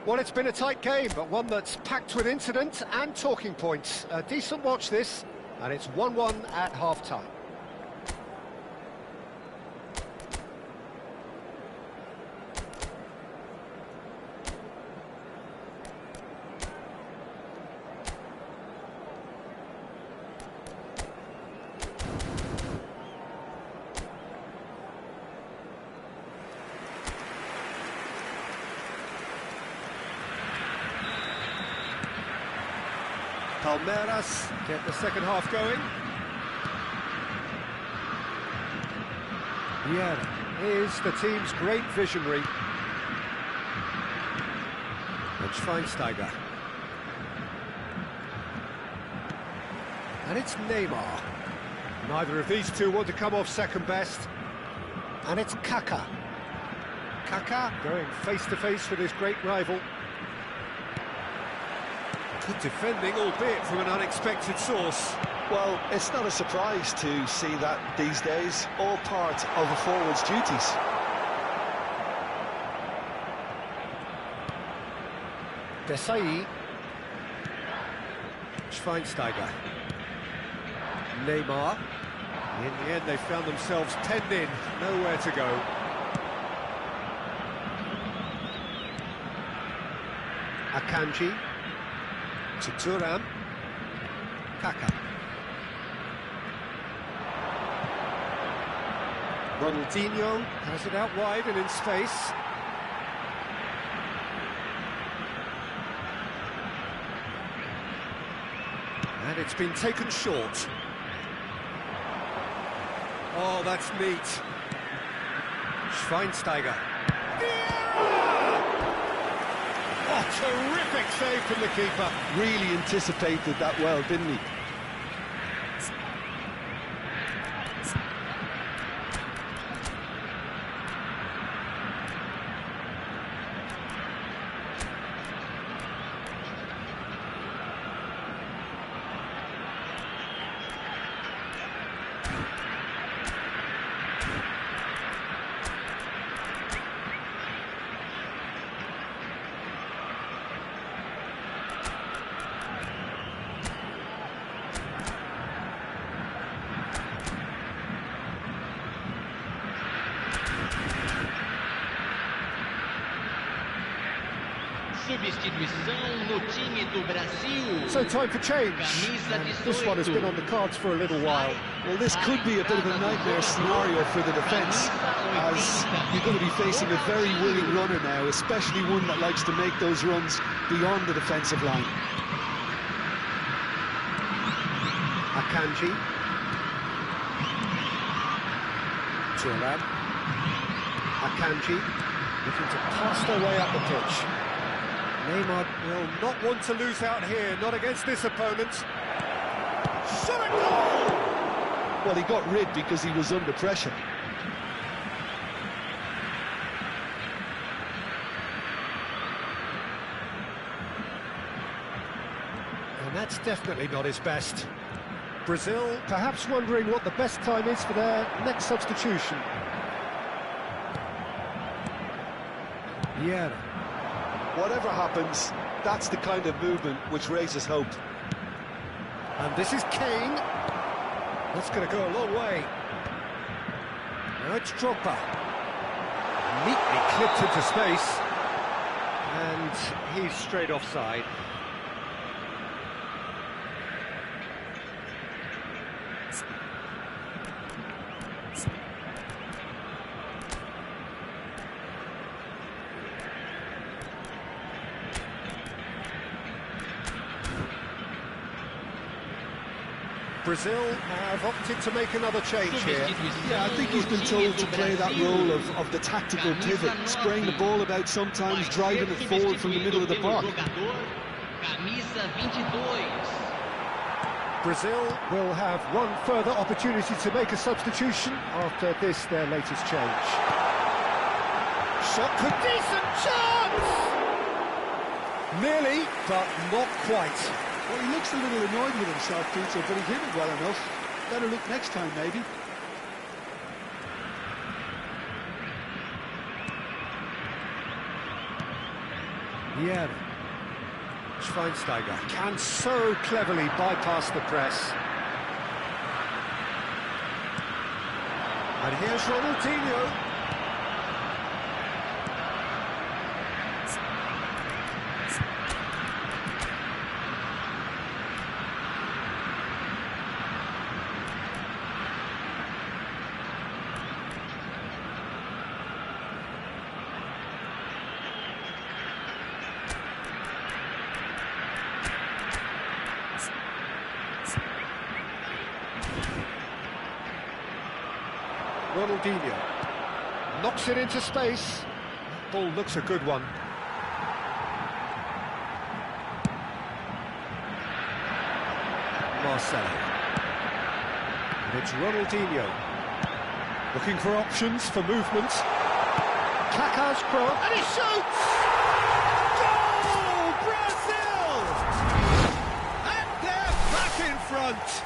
Well, it's been a tight game, but one that's packed with incident and talking points. A decent watch this, and it's 1-1 at half-time. Palmeiras get the second half going. Vieira is the team's great visionary. And Schweinsteiger. And it's Neymar. Neither of these two want to come off second best. And it's Kaka. Kaka going face-to-face with his great rival. Good defending, albeit from an unexpected source. Well, it's not a surprise to see that these days, all part of a forward's duties. Desai. Schweinsteiger. Neymar. In the end, they found themselves penned in, nowhere to go. Akanji. To Thuram. Kaka. Ronaldinho has it out wide and in space. And it's been taken short. Oh, that's neat. Schweinsteiger. Oh, terrific save from the keeper. Really anticipated that well, didn't he? Substituição no time do Brasil. So time for change. And this one has been on the cards for a little while. Well, this could be a bit of a nightmare scenario for the defence, as you're going to be facing a very willing runner now, especially one that likes to make those runs beyond the defensive line. Akanji. Turan. Akanji looking to pass their way up the pitch. Neymar will not want to lose out here, not against this opponent. Shot a goal! Well, he got rid because he was under pressure. And that's definitely not his best. Brazil perhaps wondering what the best time is for their next substitution. Yeah. Whatever happens, that's the kind of movement which raises hope. And this is Kane. That's going to go a long way. Now it's Drogba. Neatly clipped into space. And he's straight offside. Brazil have opted to make another change here. Yeah, I think he's been told to play that role of the tactical pivot, spraying the ball about sometimes, driving it forward from the middle of the park. Brazil will have one further opportunity to make a substitution after this, their latest change. Shot could decent chance! Nearly, but not quite. Well, he looks a little annoyed with himself, Peter, but he hit it well enough. Better look next time, maybe. Yeah. Schweinsteiger can so cleverly bypass the press. And here's Ronaldinho. Ronaldinho knocks it into space. Ball looks a good one. Marcelo. And it's Ronaldinho looking for options for movement. Kaká's cross, and he shoots! Goal, Brazil! And they're back in front.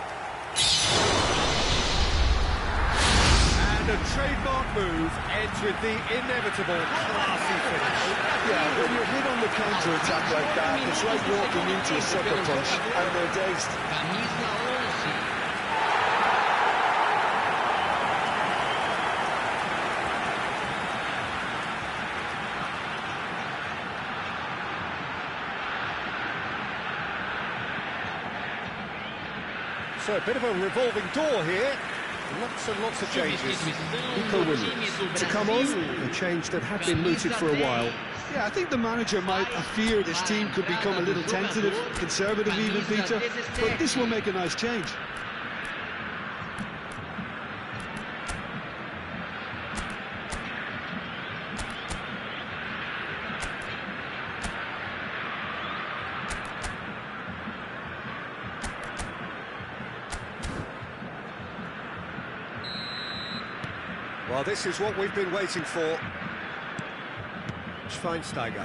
The trademark move ends with the inevitable classy finish. Yeah, when you're hit on the counter-attack like that, it's like walking into a sucker punch, and they're dazed. So a bit of a revolving door here. Lots and lots of changes. Nico Williams to come on, a change that had been mooted for a while. Yeah, I think the manager might have feared his team could become a little tentative, conservative even, Peter, but this will make a nice change. Well, this is what we've been waiting for. Schweinsteiger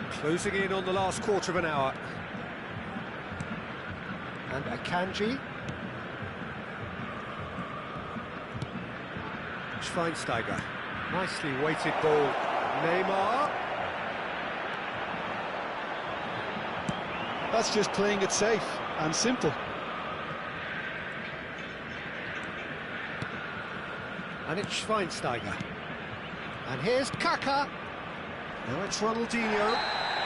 closing in on the last quarter of an hour. And Akanji. Schweinsteiger. Nicely weighted ball. Neymar. That's just playing it safe and simple. And it's Schweinsteiger. And here's Kaká. Now it's Ronaldinho.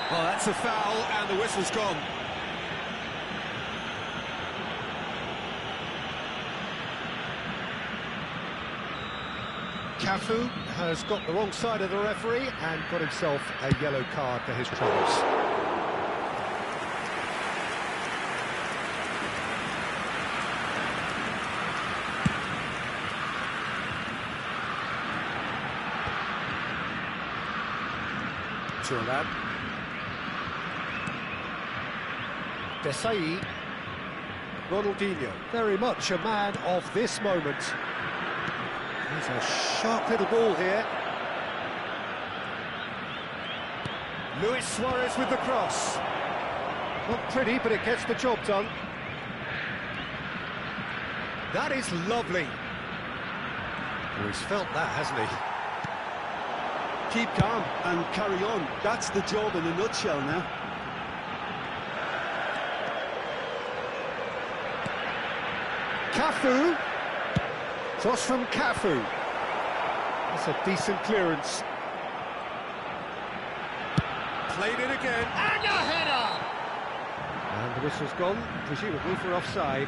Oh, that's a foul, and the whistle's gone. Cafu has got the wrong side of the referee and got himself a yellow card for his troubles. Turan. Desai. Ronaldinho, very much a man of this moment. There's a sharp little ball here. Luis Suarez with the cross. Not pretty, but it gets the job done. That is lovely. Oh, he's felt that, hasn't he? Keep calm and carry on. That's the job in a nutshell now. Cafu. Cross from Cafu. That's a decent clearance. Played it again. And a header! And the whistle's gone, presumably for offside.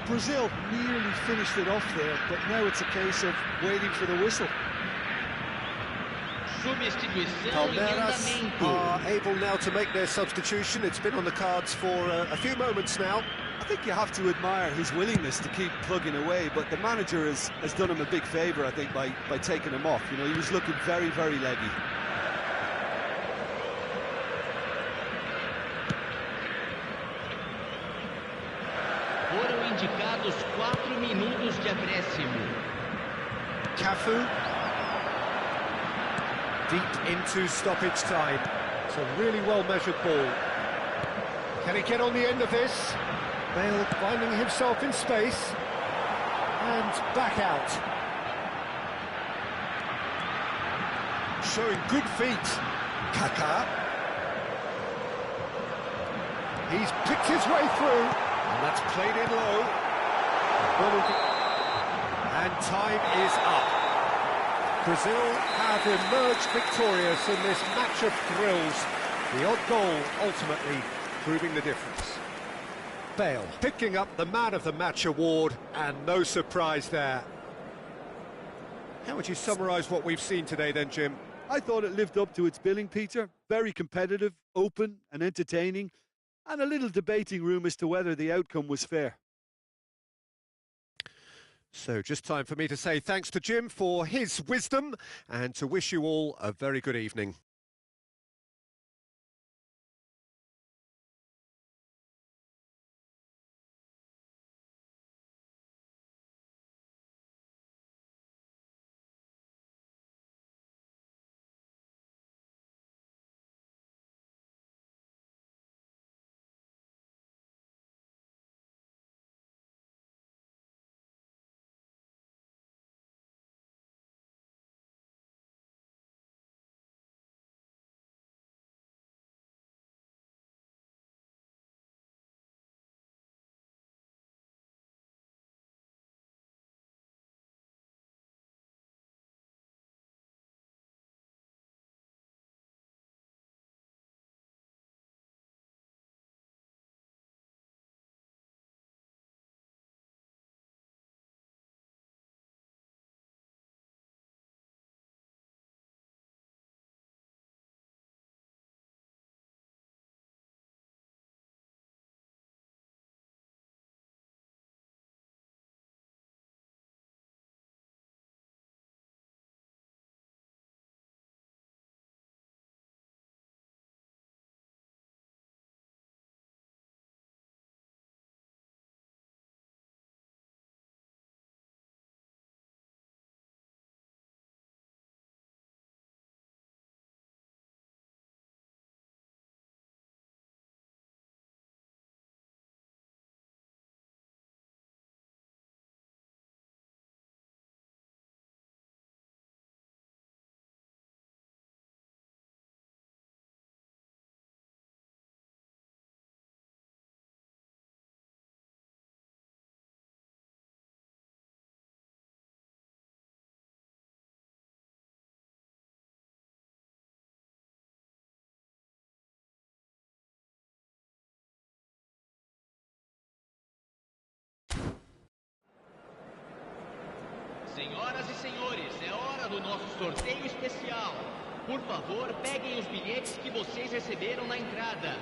Brazil nearly finished it off there, but now it's a case of waiting for the whistle. Palmeiras are able now to make their substitution. It's been on the cards for a few moments now. I think you have to admire his willingness to keep plugging away, but the manager has done him a big favour, I think, by taking him off. You know, he was looking very, very leggy. Foram indicados 4 minutos de acréscimo. Cafu. Deep into stoppage time. It's a really well-measured ball. Can he get on the end of this? Bale finding himself in space. And back out. Showing good feet. Kaká. He's picked his way through. And that's played in low. And time is up. Brazil have emerged victorious in this match of thrills. The odd goal ultimately proving the difference. Bale picking up the Man of the Match award, and no surprise there. How would you summarise what we've seen today then, Jim? I thought it lived up to its billing, Peter. Very competitive, open and entertaining, and a little debating room as to whether the outcome was fair. So just time for me to say thanks to Jim for his wisdom and to wish you all a very good evening. começando o nosso sorteio especial. Por favor, peguem os bilhetes que vocês receberam na entrada.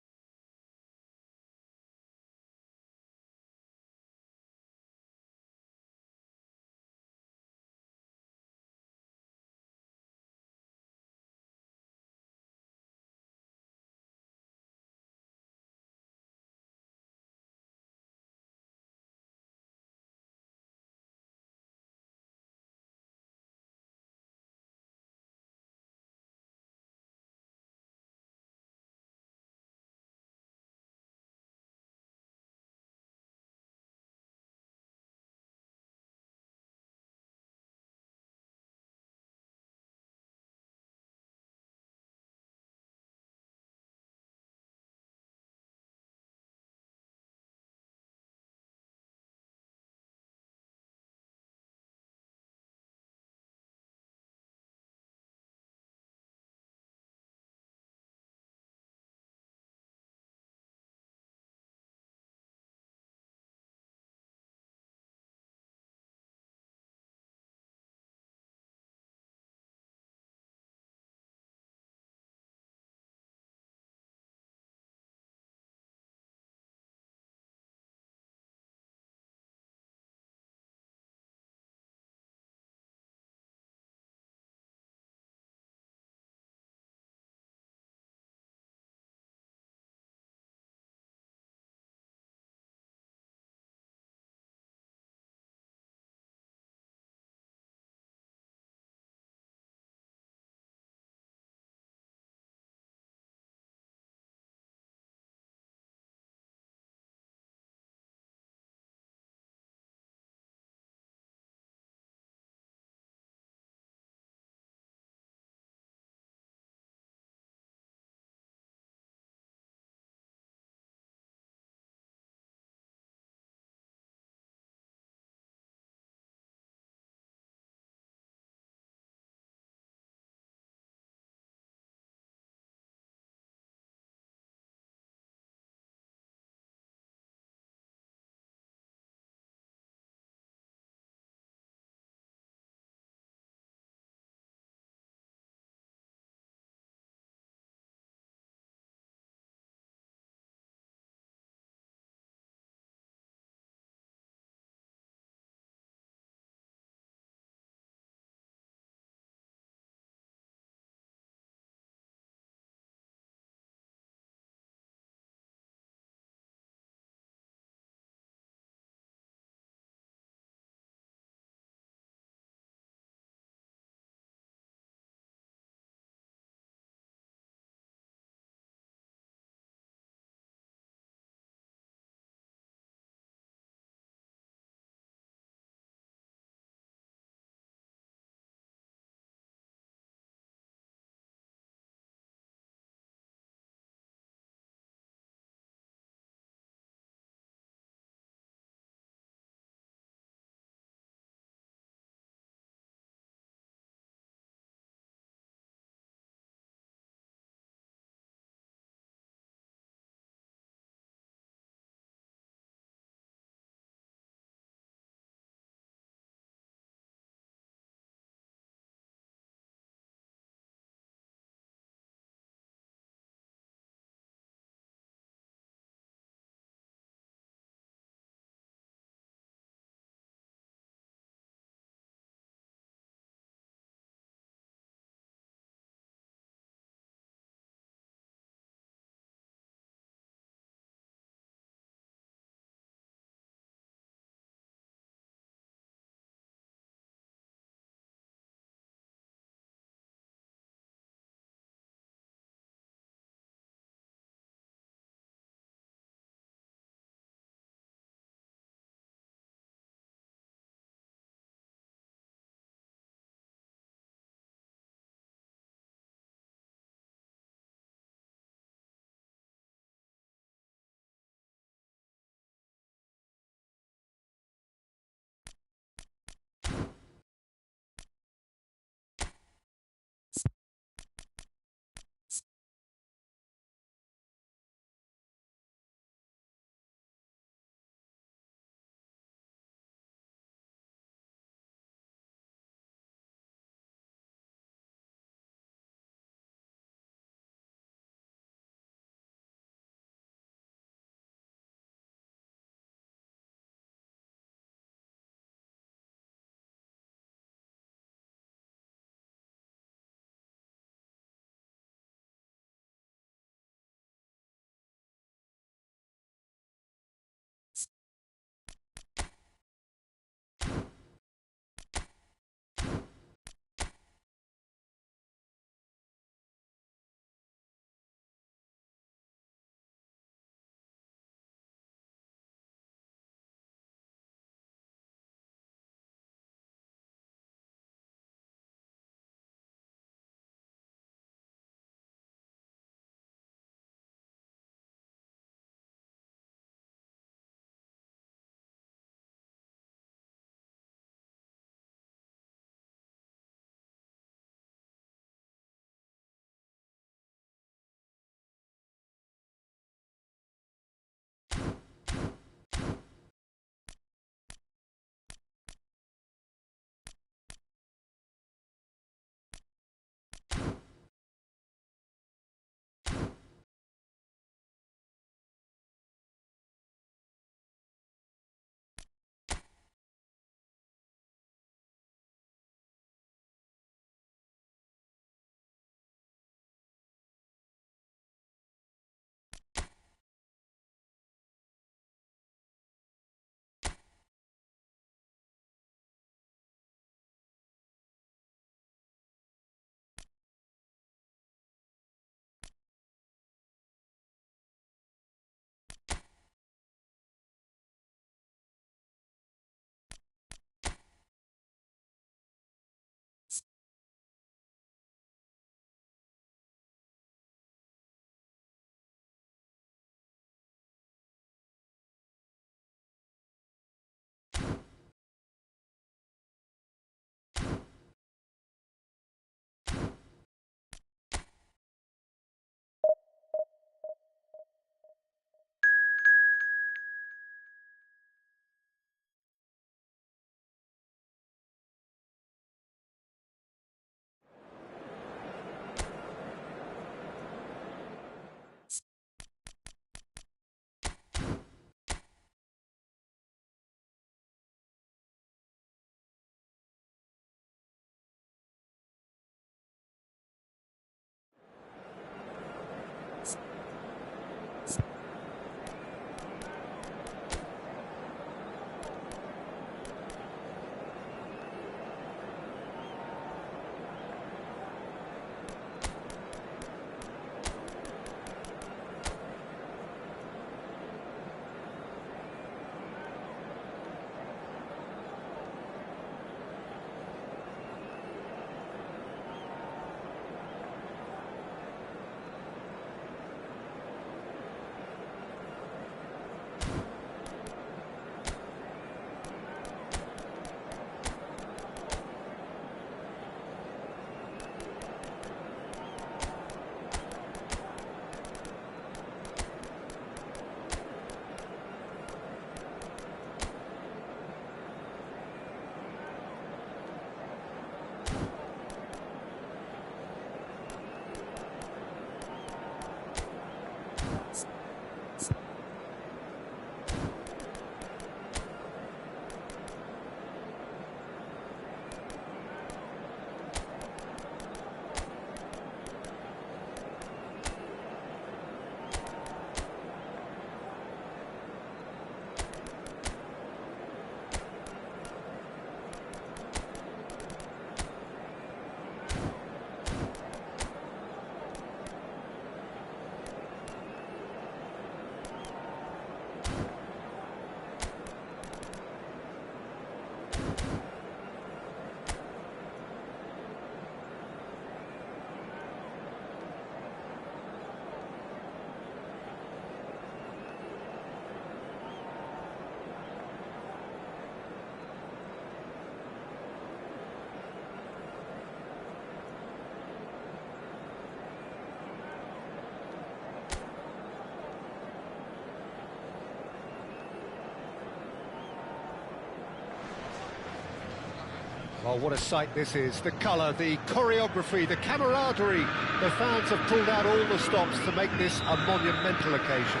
Oh, what a sight this is. The colour, the choreography, the camaraderie. The fans have pulled out all the stops to make this a monumental occasion.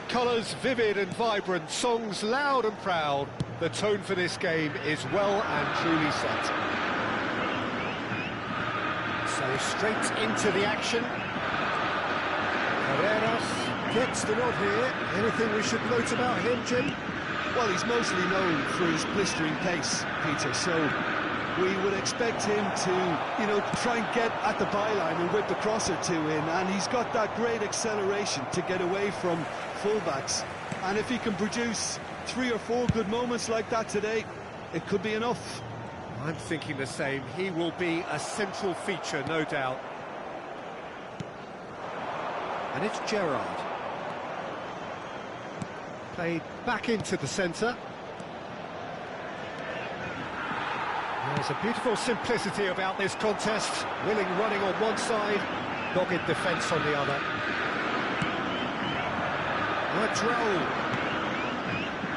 Colours vivid and vibrant, songs loud and proud. The tone for this game is well and truly set. So straight into the action. Carreras gets the nod here. Anything we should note about him, Jim? Well, he's mostly known for his blistering pace, Peter, so we would expect him to, try and get at the byline and whip a cross or two in, and he's got that great acceleration to get away from fullbacks. And if he can produce 3 or 4 good moments like that today, it could be enough. I'm thinking the same. He will be a central feature, no doubt. And it's Gerrard. Played back into the centre. There's a beautiful simplicity about this contest. Willing running on one side, dogged defence on the other. Madrell.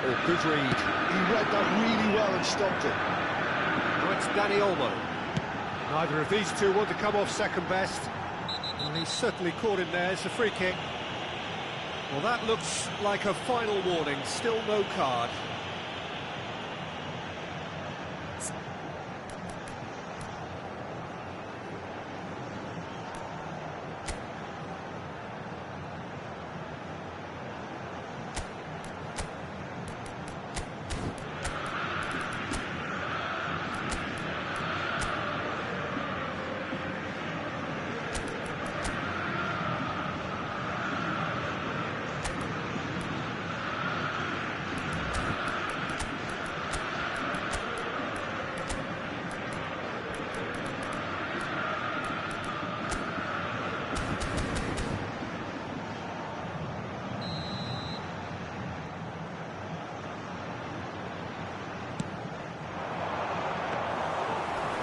Oh, good read. He read that really well and stopped it. Now it's Danny Olmo. Neither of these two want to come off second best. Well, he's certainly caught him there. It's a free kick. Well, that looks like a final warning. Still no card.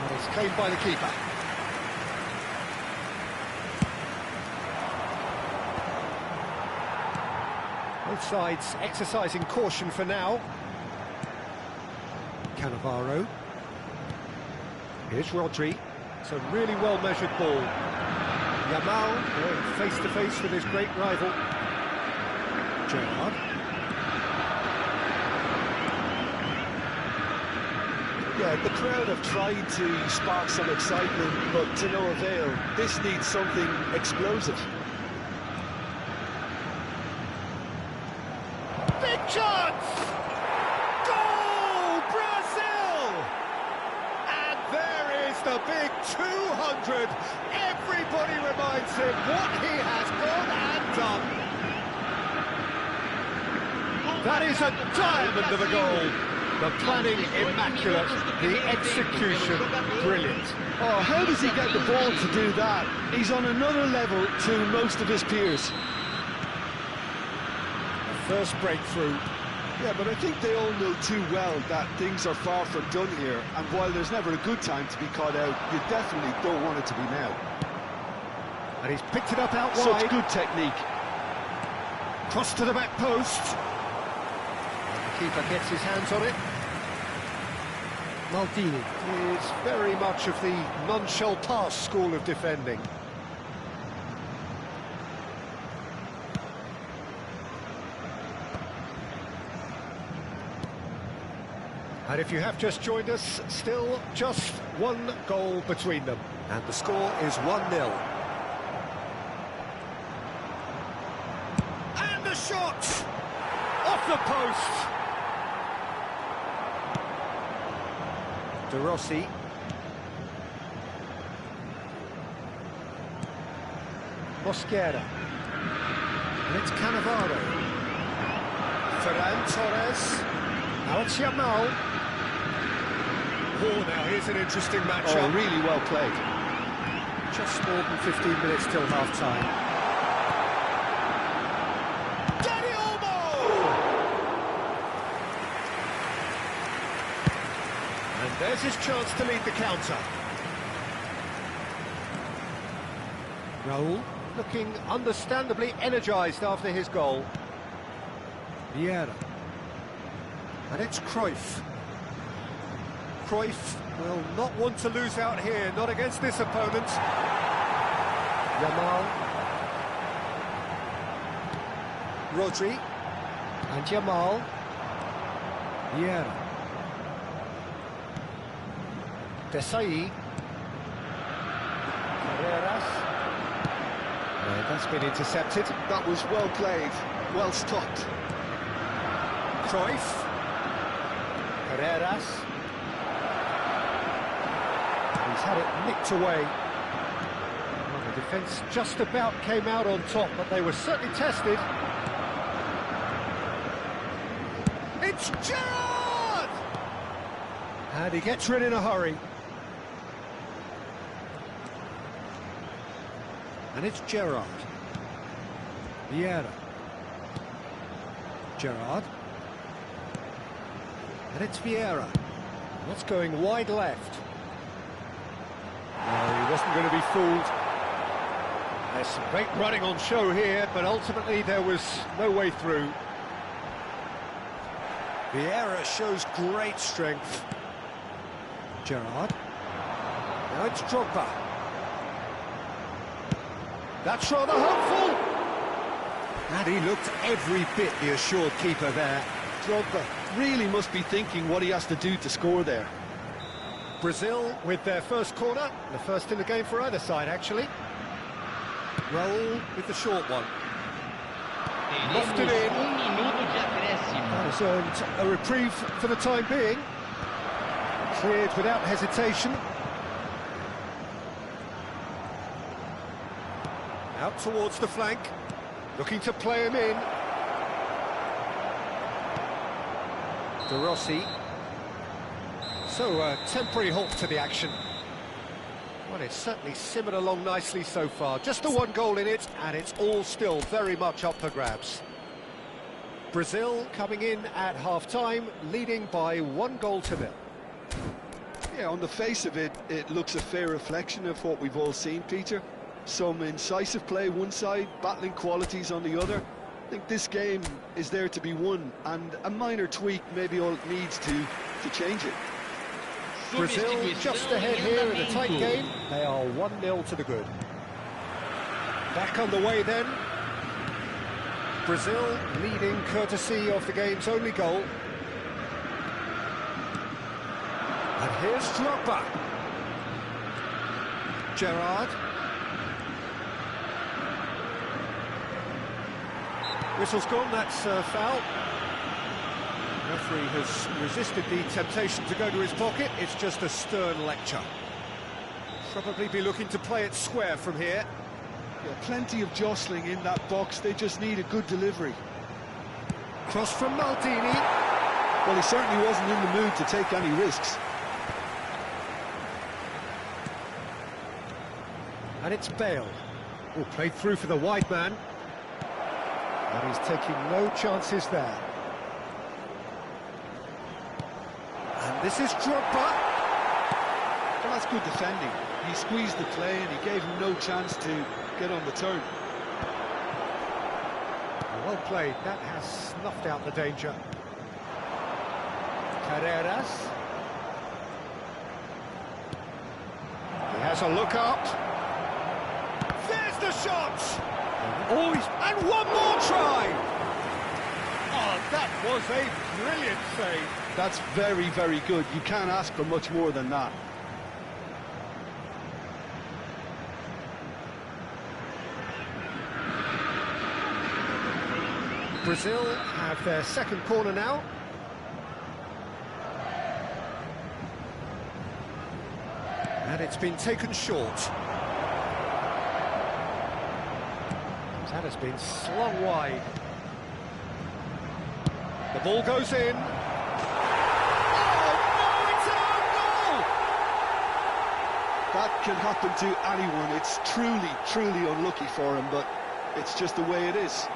It's claimed by the keeper. Both sides exercising caution for now. Cannavaro. Here's Rodri. It's a really well-measured ball. Yamal going face-to-face with his great rival. Gerrard. Yeah, the crowd have tried to spark some excitement, but to no avail. This needs something explosive. Big chance! Goal! Brazil! And there is the big 200. Everybody reminds him what he has gone and done. That is a diamond of a goal. The planning immaculate, the execution brilliant. Oh, how does he get the ball to do that? He's on another level to most of his peers. First breakthrough. Yeah, but I think they all know too well that things are far from done here, and while there's never a good time to be caught out, you definitely don't want it to be now. And he's picked it up out wide. Such good technique. Cross to the back post. Keeper gets his hands on it. Maldini is very much of the non-shall-pass school of defending. And if you have just joined us, still just one goal between them. And the score is 1-0. And the shot! Off the post! De Rossi. Mosquera. And it's Cannavaro. Ferran Torres. Now it's Yamal. Oh, now here's an interesting matchup. Oh, really well played. Just more than 15 minutes till half-time. There's his chance to lead the counter. Raul looking understandably energised after his goal. Vieira. And it's Cruyff. Cruyff will not want to lose out here, not against this opponent. Yamal. Rodri. And Yamal. Vieira. Desai. Carreras. That's been intercepted. That was well played, well stopped. Cruyff. Carreras. He's had it nicked away. Well, the defence just about came out on top, but they were certainly tested. It's Gerrard! And he gets rid in a hurry. And it's Gerrard. Vieira. Gerrard. And it's Vieira. That's going wide left. No, he wasn't going to be fooled. There's some great running on show here, but ultimately there was no way through. Vieira shows great strength. Gerrard. Now it's Drogba. That's rather hopeful. And he looked every bit the assured keeper there. Drogba really must be thinking what he has to do to score there. Brazil with their first corner, the first in the game for either side, actually. Raul with the short one. Lofted in. That has earned a reprieve for the time being. Cleared without hesitation. Out towards the flank. Looking to play him in. De Rossi. So a temporary halt to the action. Well, it's certainly simmered along nicely so far. Just the one goal in it, and it's all still very much up for grabs. Brazil coming in at half-time, leading by 1-0. Yeah, on the face of it, it looks a fair reflection of what we've all seen, Peter. Some incisive play one side, battling qualities on the other. I think this game is there to be won, and a minor tweak maybe all it needs to change it. Brazil just ahead here in a tight game. They are 1-0 to the good. Back on the way then. Brazil leading courtesy of the game's only goal. And here's Drogba. Gerrard. Whistle's gone, that's a foul. The referee has resisted the temptation to go to his pocket. It's just a stern lecture. Probably be looking to play it square from here. Yeah, plenty of jostling in that box, they just need a good delivery. Cross from Maldini. Well, he certainly wasn't in the mood to take any risks. And it's Bale. Oh, played through for the wide man. And he's taking no chances there. And this is Drogba. Well, that's good defending. He squeezed the play and he gave him no chance to get on the turn. Well played. That has snuffed out the danger. Carreras. He has a look up. There's the shot! Oh, and one more try! Oh, that was a brilliant save. That's very, very good. You can't ask for much more than that. Brazil have their second corner now. And it's been taken short. That has been slung wide. The ball goes in. Oh, no, it's a goal! That can happen to anyone. It's truly, truly unlucky for him, but it's just the way it is.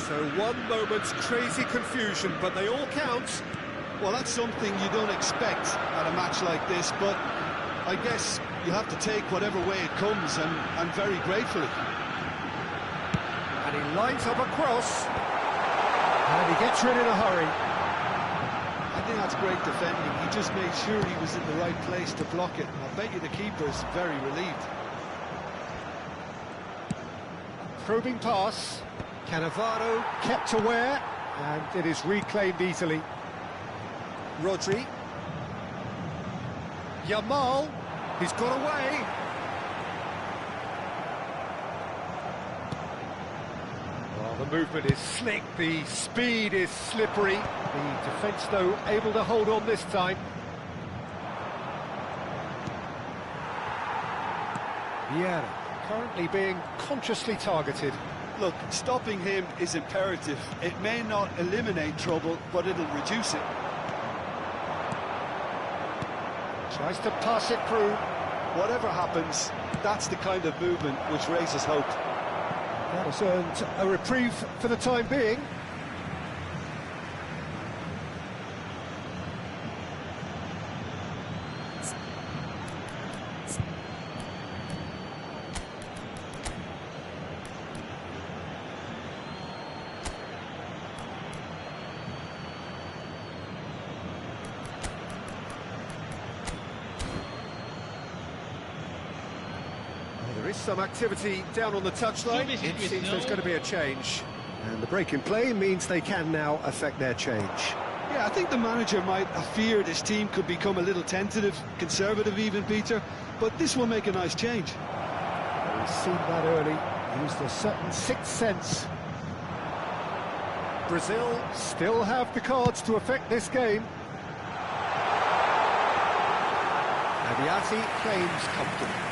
So one moment's crazy confusion, but they all count. Well, that's something you don't expect at a match like this, but I guess you have to take whatever way it comes, and very gratefully. And he lines up a cross. And he gets rid in a hurry. I think that's great defending. He just made sure he was in the right place to block it. I bet you the keeper's very relieved. Probing pass. Cannavaro kept aware, and it is reclaimed easily. Rodri. Yamal. He's got away. Well, the movement is slick, the speed is slippery. The defence, though, able to hold on this time. Vieira currently being consciously targeted. Look, stopping him is imperative. It may not eliminate trouble, but it'll reduce it. Tries to pass it through. Whatever happens, that's the kind of movement which raises hope. That has earned a reprieve for the time being. There is some activity down on the touchline. It seems there's going to be a change. And the break in play means they can now affect their change. Yeah, I think the manager might have feared his team could become a little tentative, conservative even, Peter, but this will make a nice change. We've seen that early, used a certain sixth sense. Brazil still have the cards to affect this game. Abiati claims comfortable.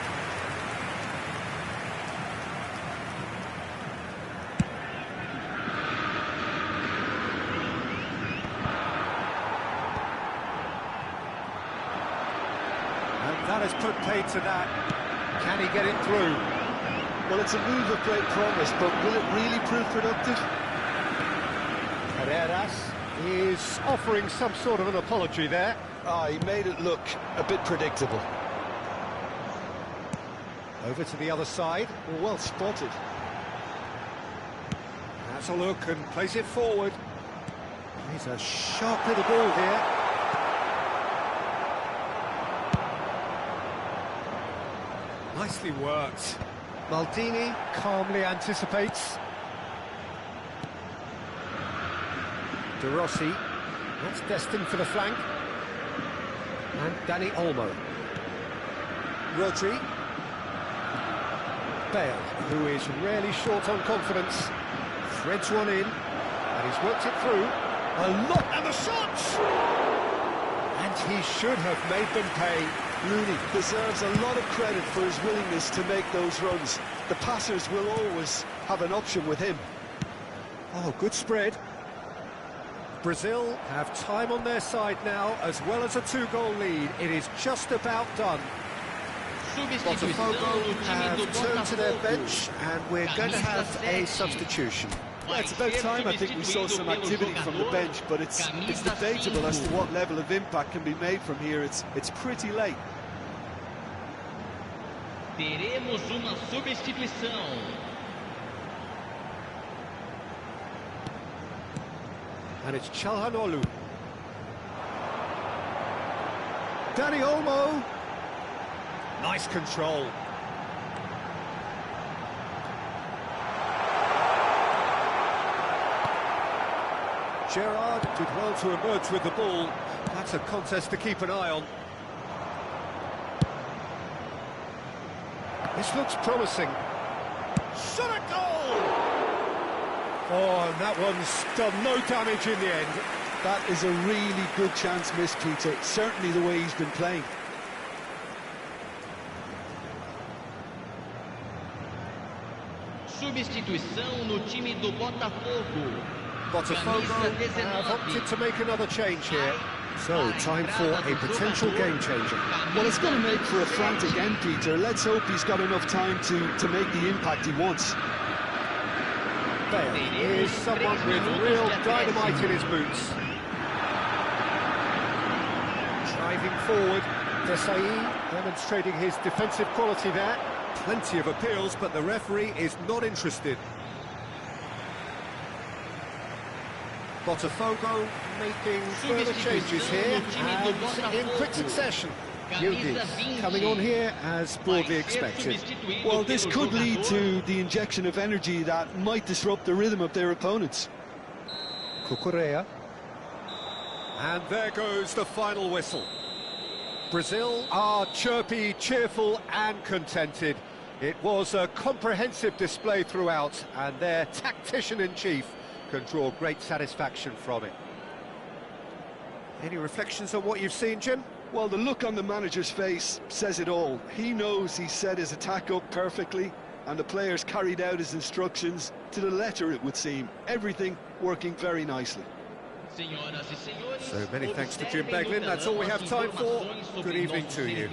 That has put paid to that. Can he get it through? Well, it's a move of great promise, but will it really prove productive? Carreras is offering some sort of an apology there. He made it look a bit predictable. Over to the other side. Well spotted. That's a look and plays it forward. He's a sharp little ball here. Nicely worked. Maldini calmly anticipates. De Rossi, that's destined for the flank. And Dani Olmo. Rodri. Bale, who is rarely short on confidence, threads one in, and he's worked it through. A lot, and the shots! And he should have made them pay. Rooney deserves a lot of credit for his willingness to make those runs. The passers will always have an option with him. Oh, good spread. Brazil have time on their side now, as well as a two-goal lead. It is just about done. Botafogo have turned to their bench, and we're going to have a substitution. Yeah, it's about time. I think we saw some activity from the bench, but it's debatable as to what level of impact can be made from here. It's pretty late. Teremos uma substituição. And it's Çalhanoğlu. Dani Olmo. Nice control. Gerrard did well to emerge with the ball. That's a contest to keep an eye on. This looks promising. Shot a goal! Oh, and that one's done no damage in the end. That is a really good chance missed, Peter. Certainly the way he's been playing. Substituição no time do Botafogo. Botafogo have opted to make another change here. So, time for a potential game changer. Well, it's going to make for a frantic end, Peter. Let's hope he's got enough time to make the impact he wants. Bale is someone with real dynamite in his boots. Driving forward, Desai demonstrating his defensive quality there. Plenty of appeals, but the referee is not interested. Botafogo making further changes here, and in quick succession. Yildiz coming on here as broadly expected. Well, this could lead to the injection of energy that might disrupt the rhythm of their opponents. Cucurella. And there goes the final whistle. Brazil are chirpy, cheerful and contented. It was a comprehensive display throughout, and their tactician-in-chief can draw great satisfaction from it. Any reflections on what you've seen, Jim? Well, the look on the manager's face says it all. He knows he set his attack up perfectly, and the players carried out his instructions to the letter, it would seem. Everything working very nicely. So many thanks to Jim Beglin. That's all we have time for. Good evening to you.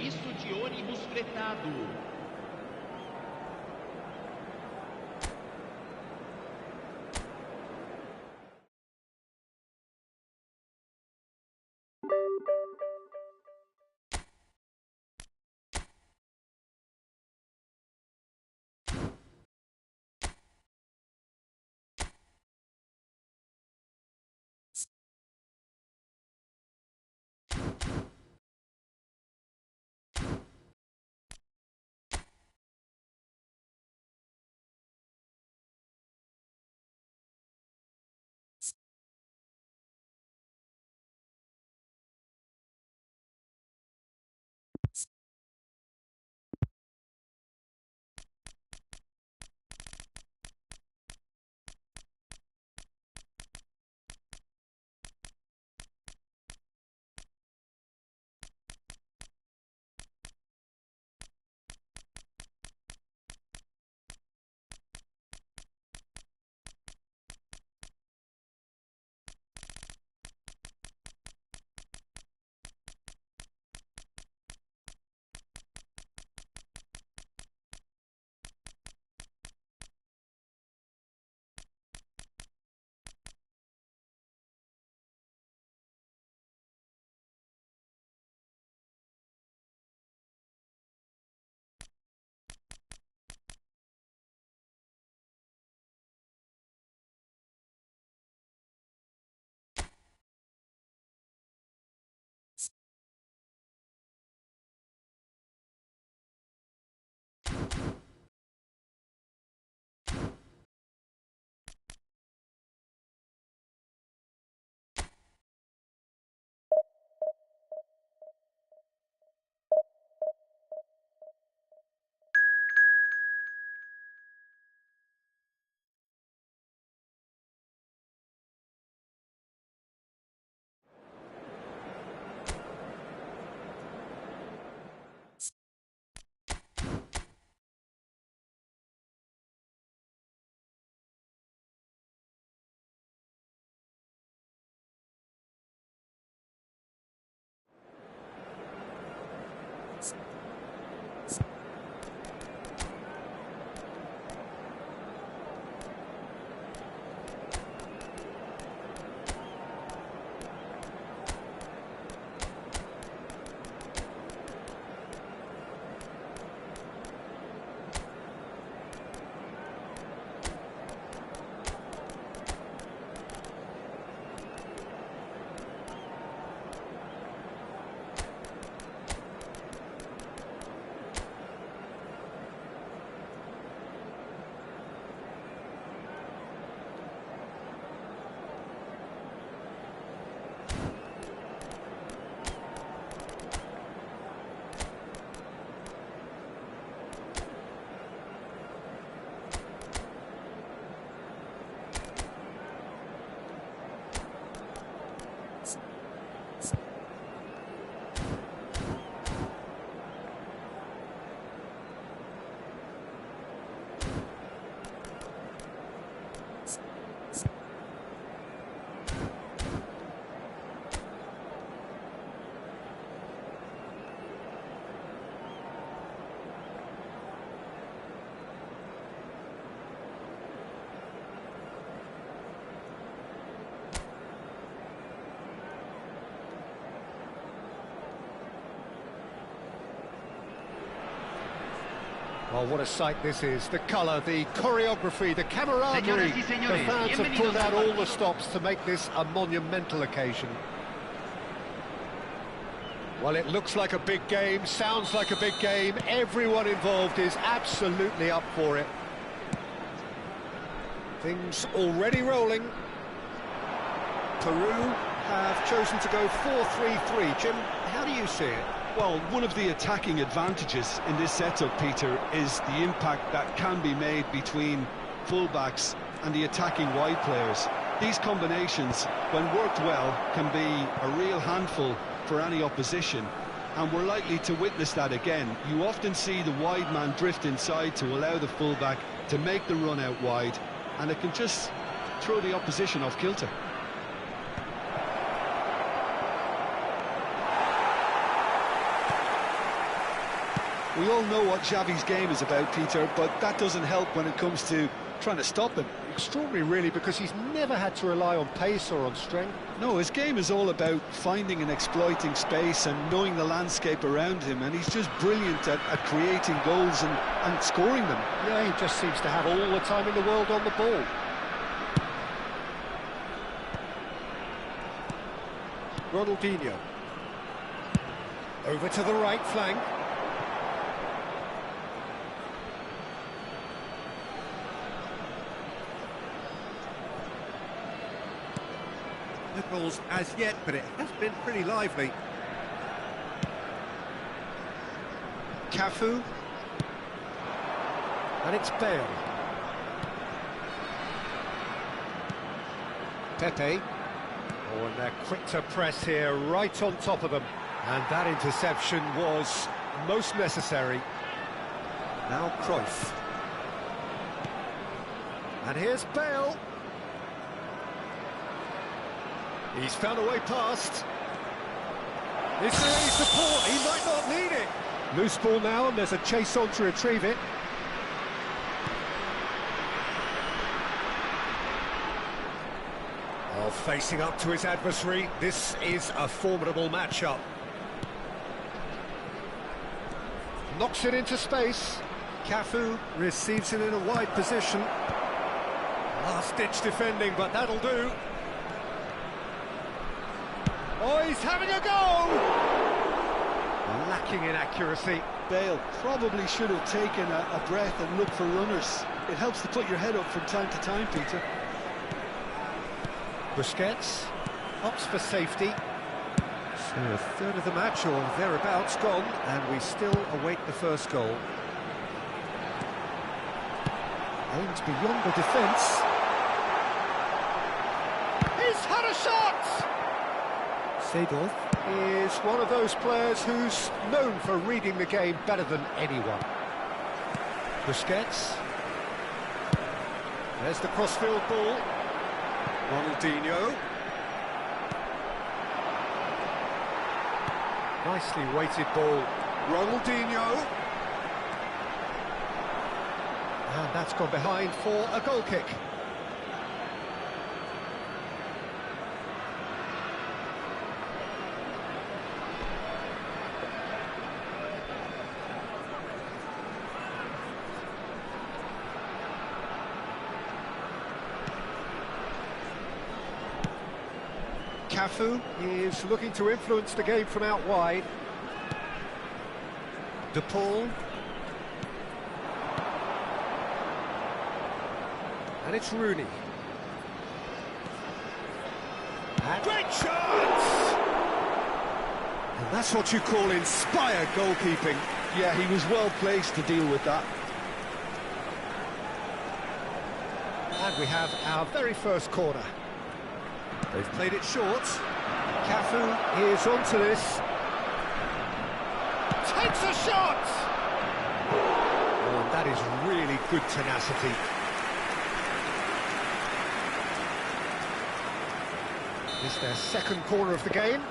Well, what a sight this is. The colour, the choreography, the camaraderie. Señoras y señores, The fans have bienvenidos pulled out al all the partido. stops to make this a monumental occasion. Well, it looks like a big game, sounds like a big game. Everyone involved is absolutely up for it. Things already rolling. Peru have chosen to go 4-3-3. Jim, how do you see it? Well, one of the attacking advantages in this setup, Peter, is the impact that can be made between fullbacks and the attacking wide players. These combinations, when worked well, can be a real handful for any opposition, and we're likely to witness that again. You often see the wide man drift inside to allow the fullback to make the run out wide, and it can just throw the opposition off kilter. We all know what Xavi's game is about, Peter, but that doesn't help when it comes to trying to stop him. Extraordinary, really, because he's never had to rely on pace or on strength. No, his game is all about finding and exploiting space and knowing the landscape around him, and he's just brilliant at creating goals and scoring them. Yeah, he just seems to have all the time in the world on the ball. Ronaldinho. Over to the right flank. No goals as yet, but it has been pretty lively. Cafu. And it's Bale. Pepe. Oh, and they're quick to press here, right on top of them. And that interception was most necessary. Now Cruyff. And here's Bale. He's found a way past. Is there any support? He might not need it. Loose ball now, and there's a chase on to retrieve it. Oh, facing up to his adversary. This is a formidable matchup. Knocks it into space. Cafu receives it in a wide position. Last-ditch defending, but that'll do. Oh, he's having a go! Lacking in accuracy. Bale probably should have taken a breath and looked for runners. It helps to put your head up from time to time, Peter. Busquets opts for safety. So a third of the match or thereabouts gone, and we still await the first goal. Aims beyond the defence. He's had a shot! Seedorf is one of those players who's known for reading the game better than anyone. Busquets. There's the crossfield ball. Ronaldinho. Nicely weighted ball. Ronaldinho. And that's gone behind for a goal kick. Cafu is looking to influence the game from out wide. De Paul. And it's Rooney. And great chance! And that's what you call inspired goalkeeping. Yeah, he was well placed to deal with that. And we have our very first corner. They've played it short. Cafu is onto this. Takes a shot! Oh, that is really good tenacity. It's their second corner of the game.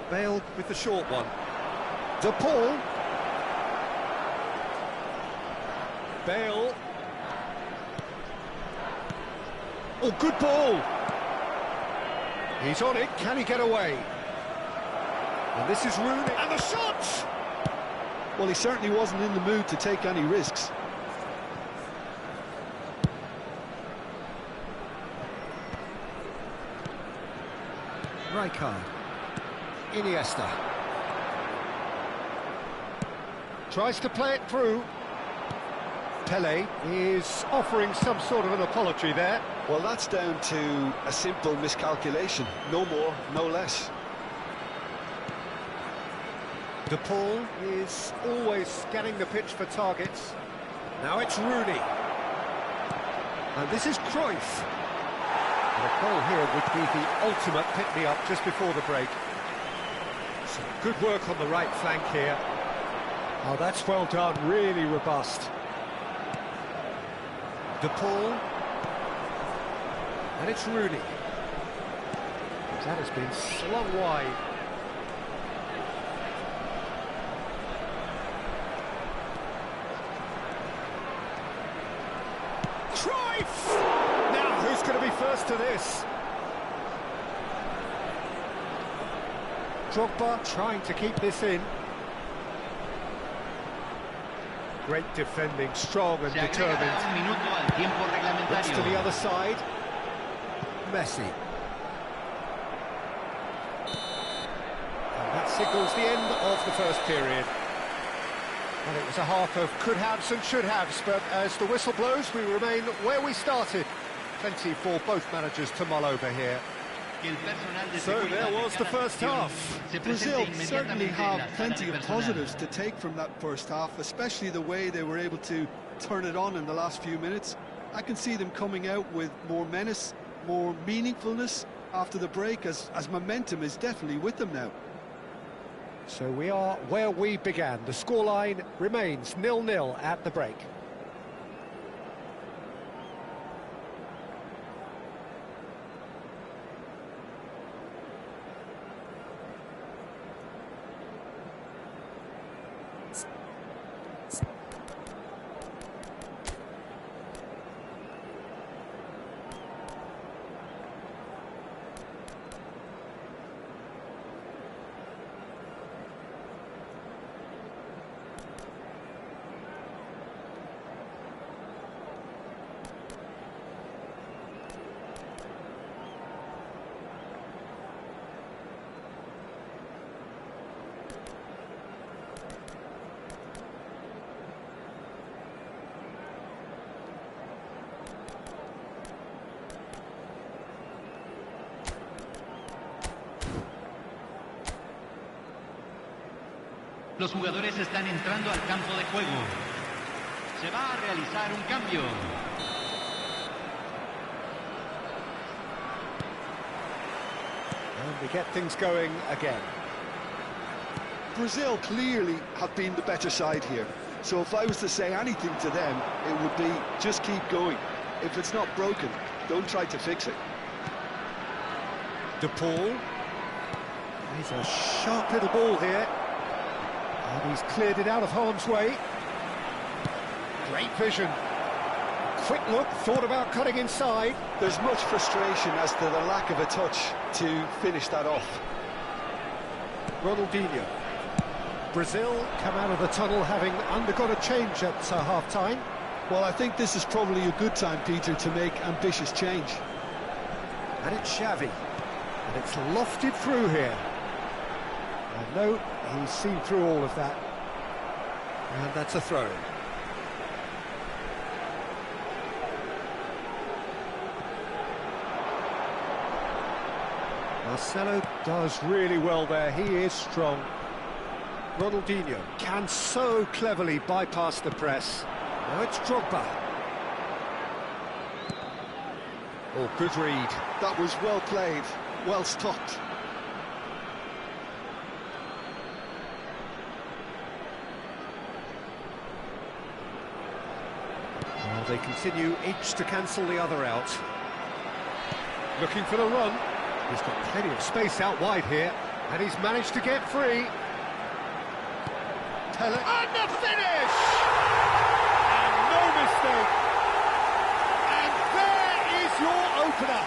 Bale with the short one. De Paul. Bale. Oh, good ball. He's on it. Can he get away? And this is Rooney, and the shot! Well, he certainly wasn't in the mood to take any risks. Rijkaard. Iniesta. Tries to play it through. Pele is offering some sort of an apology there. Well, that's down to a simple miscalculation. No more, no less. De Paul is always scanning the pitch for targets. Now it's Rooney. And this is Cruyff. And a goal here would be the ultimate pick-me-up just before the break. Some good work on the right flank here. Oh, that's well done, really robust. De Paul. And it's Rooney. That has been slung wide. Cruyff! Now, who's going to be first to this? Drogba trying to keep this in. Great defending, strong and determined. Gets to the other side. Messi. And that signals the end of the first period. And it was a half of could-haves and should-haves, but as the whistle blows, we remain where we started. Plenty for both managers to mull over here. So there was the first half. Brazil certainly have plenty of positives to take from that first half, especially the way they were able to turn it on in the last few minutes. I can see them coming out with more menace, more meaningfulness after the break, as momentum is definitely with them now. So we are where we began. The scoreline remains 0-0 at the break. Los jugadores están entrando al campo de juego. Se va a realizar un cambio. And we get things going again. Brazil clearly have been the better side here. So if I was to say anything to them, it would be just keep going. If it's not broken, don't try to fix it. De Paul. He's a sharp little ball here. And he's cleared it out of harm's way. Great vision. Quick look, thought about cutting inside. There's much frustration as to the lack of a touch to finish that off. Ronaldinho. Brazil come out of the tunnel having undergone a change at half-time. Well, I think this is probably a good time, Peter, to make ambitious change. And it's Xavi. And it's lofted through here. And no, he's seen through all of that. And that's a throw. Marcelo does really well there. He is strong. Ronaldinho can so cleverly bypass the press. Now it's Drogba. Oh, good read. That was well played, well stopped. Well, they continue each to cancel the other out. Looking for the run. He's got plenty of space out wide here, and he's managed to get free. Pele, and the finish! And no mistake. And there is your opener.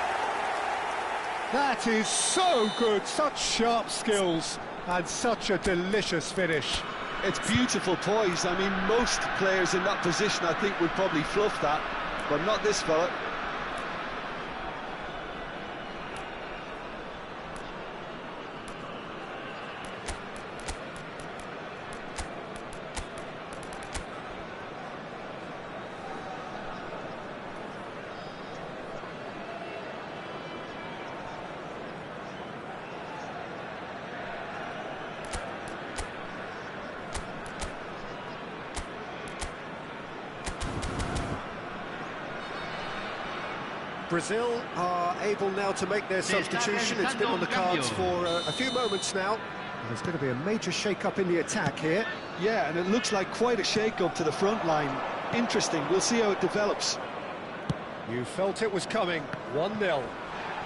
That is so good, such sharp skills. And such a delicious finish. It's beautiful poise. I mean, most players in that position, I think, would probably fluff that, but not this fella. Brazil are able now to make their substitution. It's been on the cards for a few moments now. There's going to be a major shake-up in the attack here. Yeah, and it looks like quite a shake-up to the front line. Interesting, we'll see how it develops. You felt it was coming, 1-0.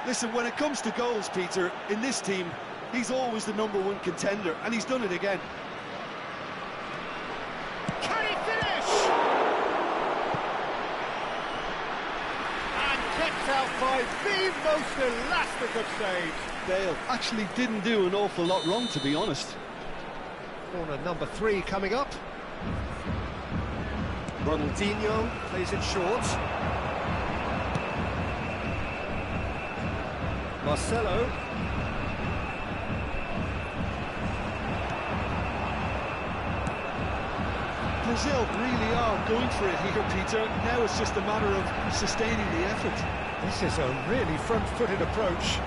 Listen, when it comes to goals, Peter, in this team, he's always the #1 contender, and he's done it again. Can he finish? And kept out by the most elastic of saves. Bale actually didn't do an awful lot wrong, to be honest. Corner number 3 coming up. Ronaldinho plays it short. Marcelo. Brazil really are going for it here, Peter. Now it's just a matter of sustaining the effort. This is a really front-footed approach.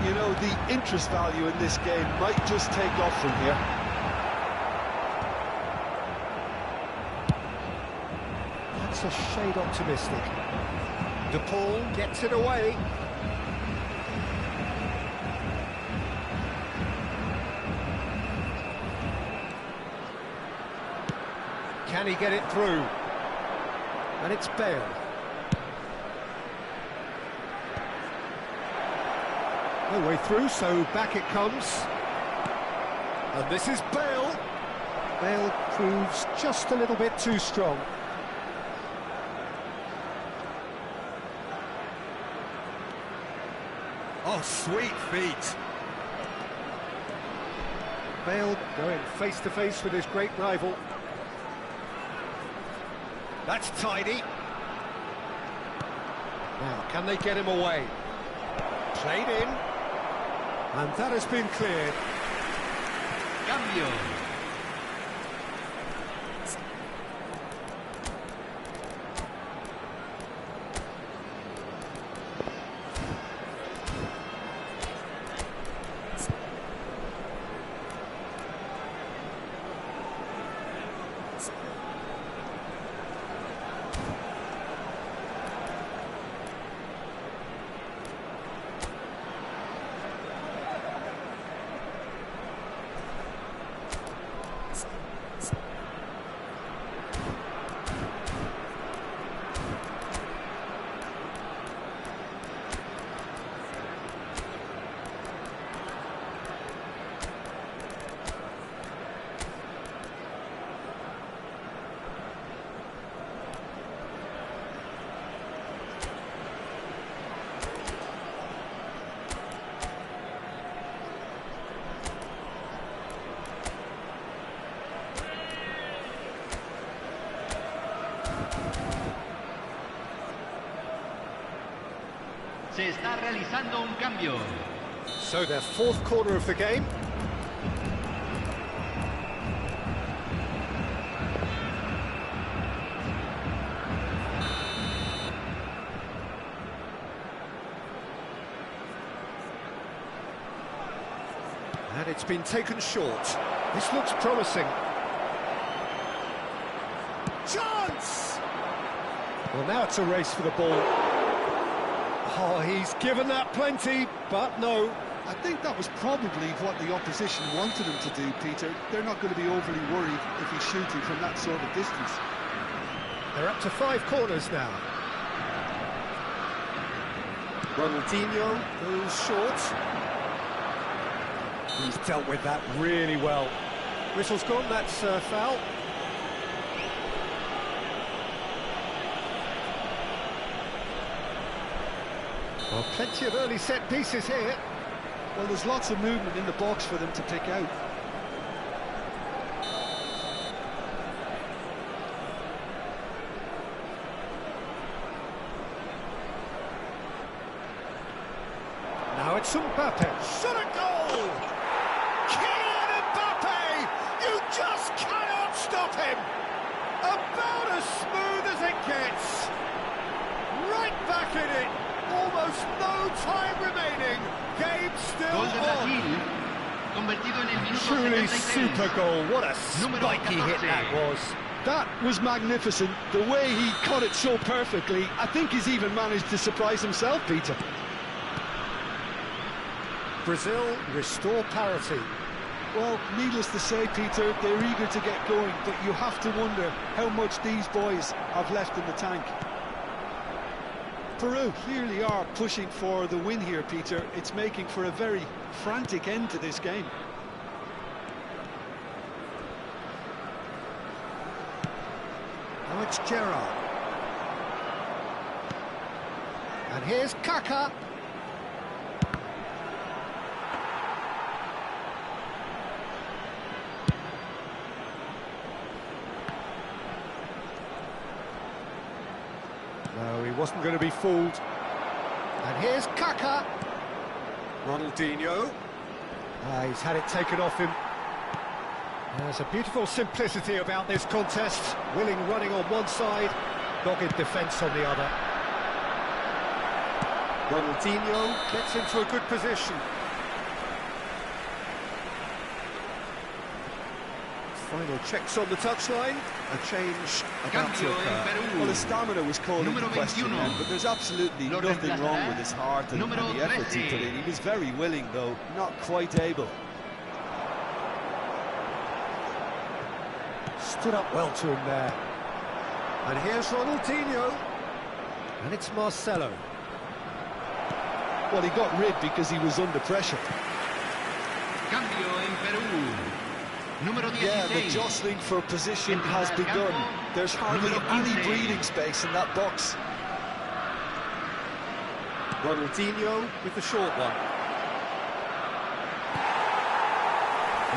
You know, the interest value in this game might just take off from here. That's a shade optimistic. De Paul gets it away. Can he get it through? And it's Bale. No way through, so back it comes. And this is Bale. Bale proves just a little bit too strong. Oh, sweet feet. Bale going face-to-face with his great rival. That's tidy. Now, can they get him away? Played in. And that has been cleared. Cambio. Se está realizando un cambio. So their 4th corner of the game. And it's been taken short. This looks promising. Chance! Well, now it's a race for the ball. Oh, he's given that plenty, but no. I think that was probably what the opposition wanted him to do, Peter. They're not going to be overly worried if he's shooting from that sort of distance. They're up to 5 corners now. Ronaldinho goes short. He's dealt with that really well. Whistle's gone, that's foul. Well, plenty of early set pieces here. Well, there's lots of movement in the box for them to pick out. Now it's Mbappe. Shot a goal! Kylian Mbappe! You just cannot stop him! About as smooth as it gets. Right back in it. Almost no time remaining. Game still Gol de on. Brasil, convertido en el minuto Truly 76. super goal. What a Número spiky hit 14. that was. That was magnificent. The way he cut it so perfectly, I think he's even managed to surprise himself, Peter. Brazil restore parity. Well, needless to say, Peter, they're eager to get going, but you have to wonder how much these boys have left in the tank. Peru clearly are pushing for the win here, Peter. It's making for a very frantic end to this game. Now it's Gerrard. And here's Kaka. No, he wasn't going to be fooled. And here's Kaka. Ronaldinho. He's had it taken off him. There's a beautiful simplicity about this contest. Willing running on one side, dogged defence on the other. Ronaldinho gets into a good position. Final checks on the touchline. A change about to Cambio en occur. Perú. Well, his stamina was called into Número question 21. then, but there's absolutely Lo nothing wrong reemplazará with his heart and número the efforts he 13. put in. He was very willing, though, not quite able. Stood up well to him there. And here's Ronaldinho. And it's Marcelo. Well, he got rid because he was under pressure. Cambio en Perú. Número 16. Yeah, the jostling for position has begun. There's hardly Número any 15. breathing space in that box. Ronaldinho with the short one.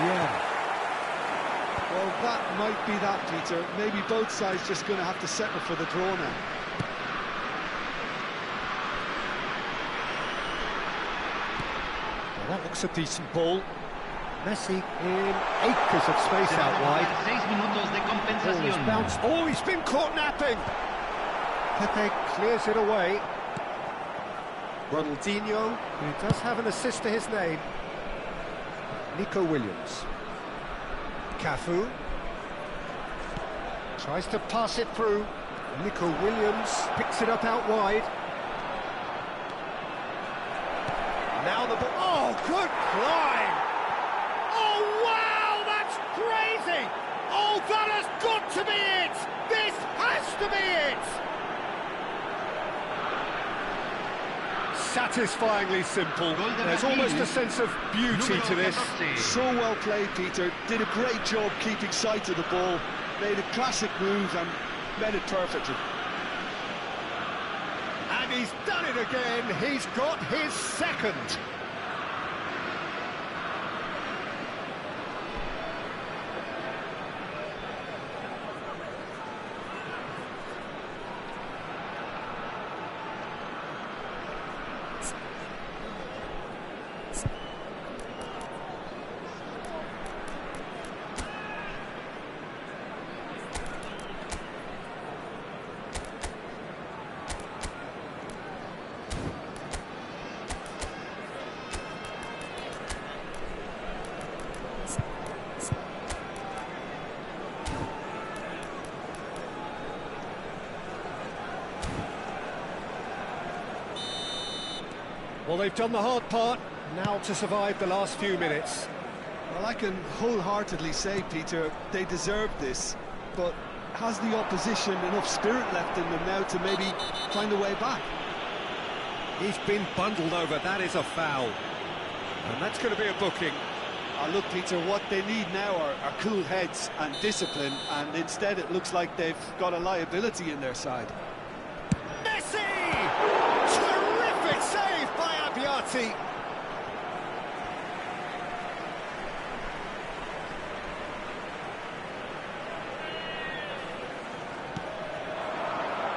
Yeah. Well, that might be that, Peter. Maybe both sides just going to have to settle for the draw now. Well, that looks a decent ball. Messi in acres of space Se van out a wide. jugar 6 minutos de Ball is compensación. bounced. Oh, he's been caught napping. Pepe clears it away. Ronaldinho, who does have an assist to his name. Nico Williams. Cafu. Tries to pass it through. Nico Williams picks it up out wide. Now the ball. Oh, good climb! Oh, wow, that's crazy! Oh, that has got to be it! This has to be it! Satisfyingly simple. There's almost a sense of beauty to this. So well played, Peter. Did a great job keeping sight of the ball. Made a classic move and made it perfectly. And he's done it again. He's got his second. Well, they've done the hard part, now to survive the last few minutes. Well, I can wholeheartedly say, Peter, they deserved this, but has the opposition enough spirit left in them now to maybe find a way back? He's been bundled over, that is a foul. And that's going to be a booking. Look, Peter, what they need now are cool heads and discipline, and instead it looks like they've got a liability in their side. Messi! Terrific save by Abbiati.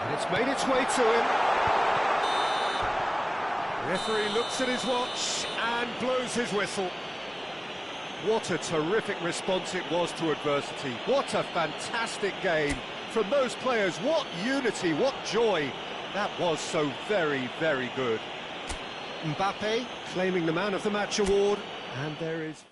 And it's made its way to him. Referee looks at his watch and blows his whistle. What a terrific response it was to adversity. What a fantastic game from those players. What unity, what joy. That was so very, very good. Mbappe claiming the Man of the Match award, and there is...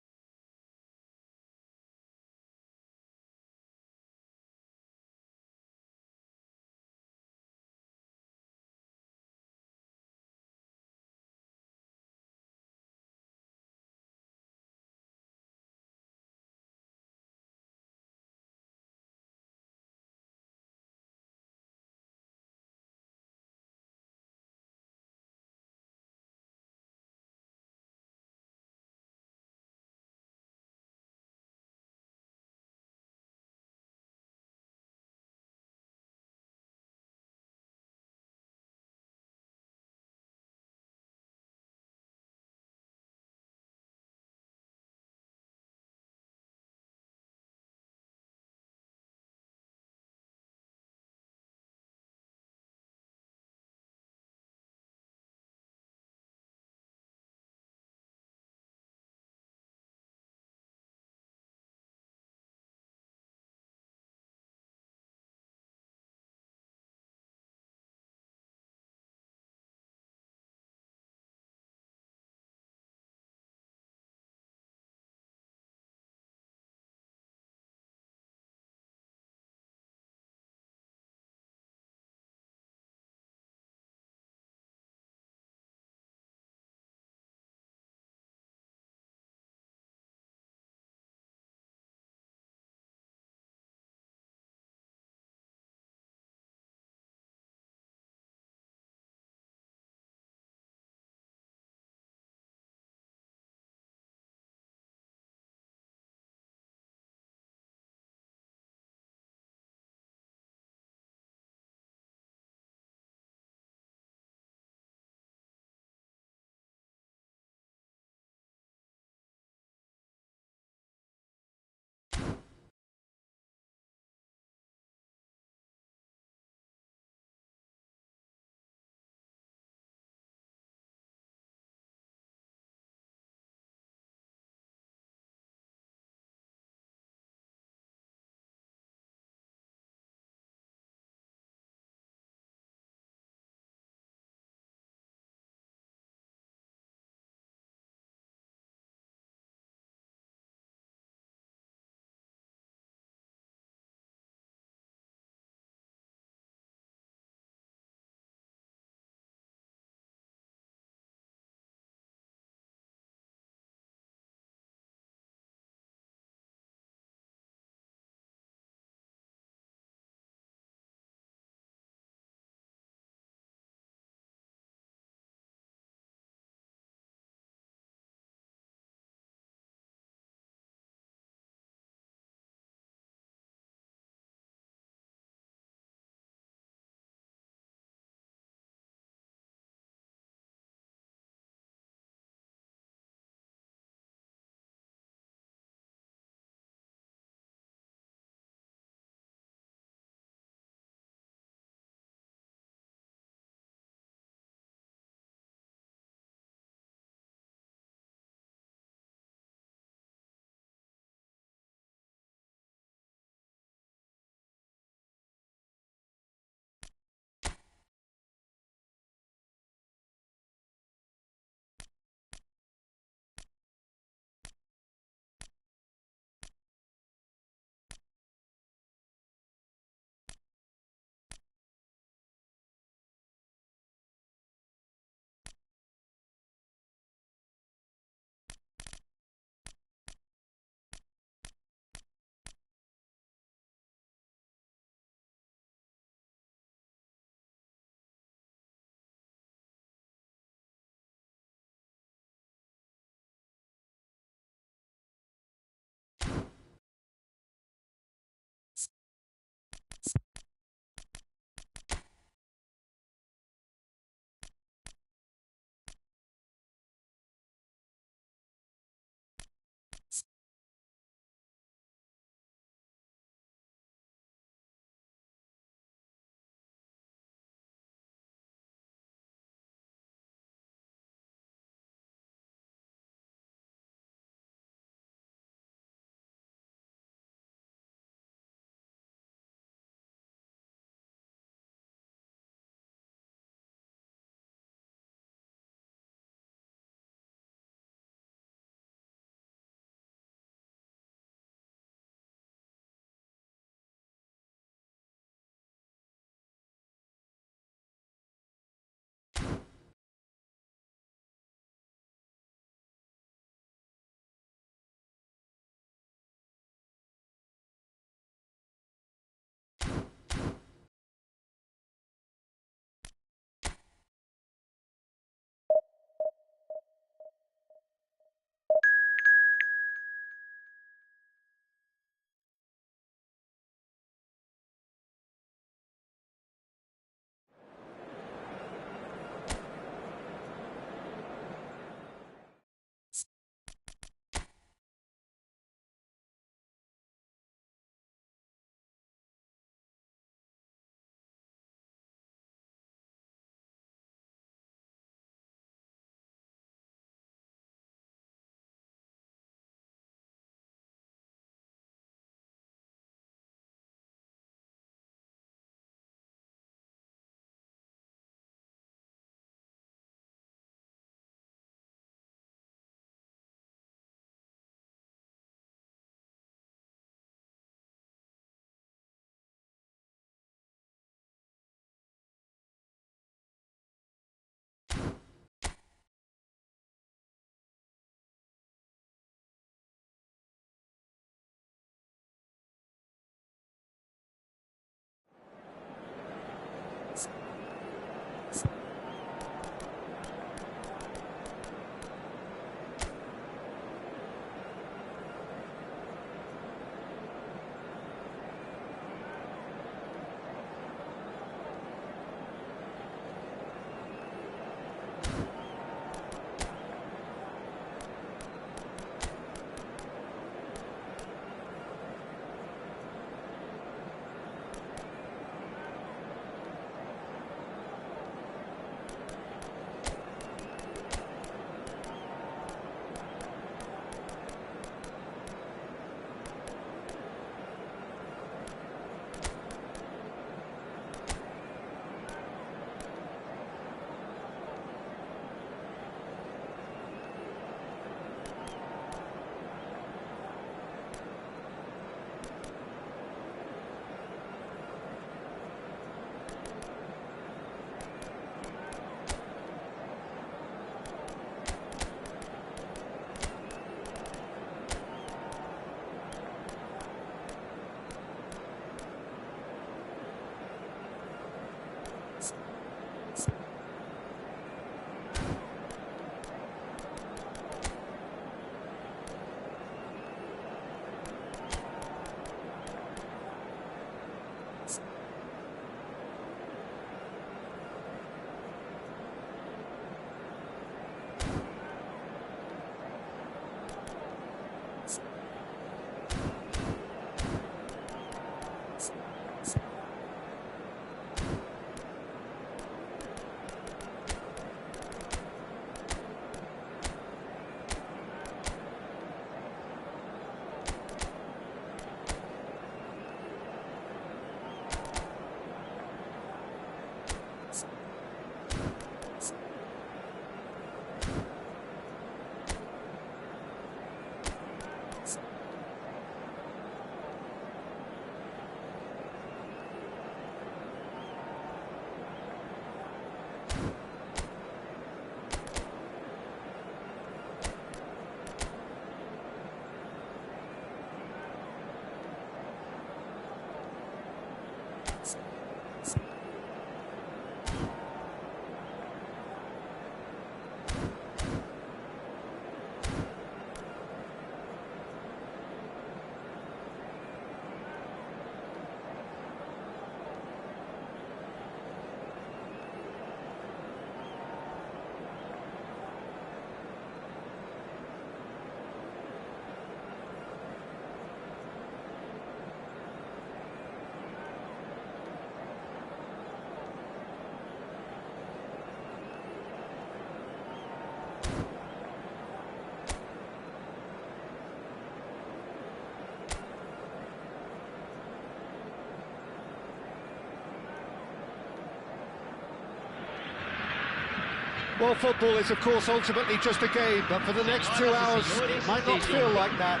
Well, football is, of course, ultimately just a game, but for the next 2 hours, it might not feel like that.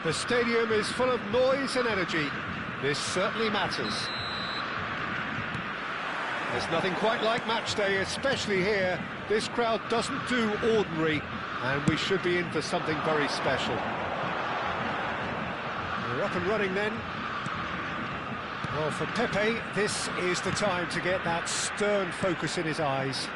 The stadium is full of noise and energy. This certainly matters. There's nothing quite like match day, especially here. This crowd doesn't do ordinary, and we should be in for something very special. We're up and running then. Well, for Pepe, this is the time to get that stern focus in his eyes.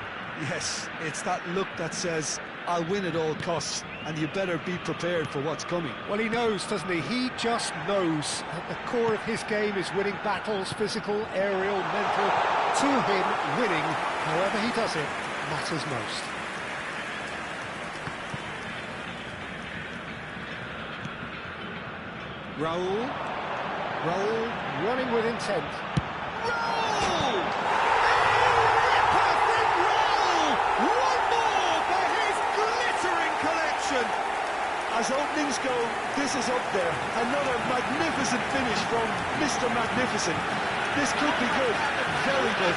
Yes, it's that look that says, I'll win at all costs, and you better be prepared for what's coming. Well, he knows, doesn't he? He just knows. At the core of his game is winning battles, physical, aerial, mental. To him, winning, however he does it, matters most. Raul, running with intent. Raul! Perfect Raul! One more for his glittering collection! As openings go, this is up there. Another magnificent finish from Mr. Magnificent. This could be good. Very good.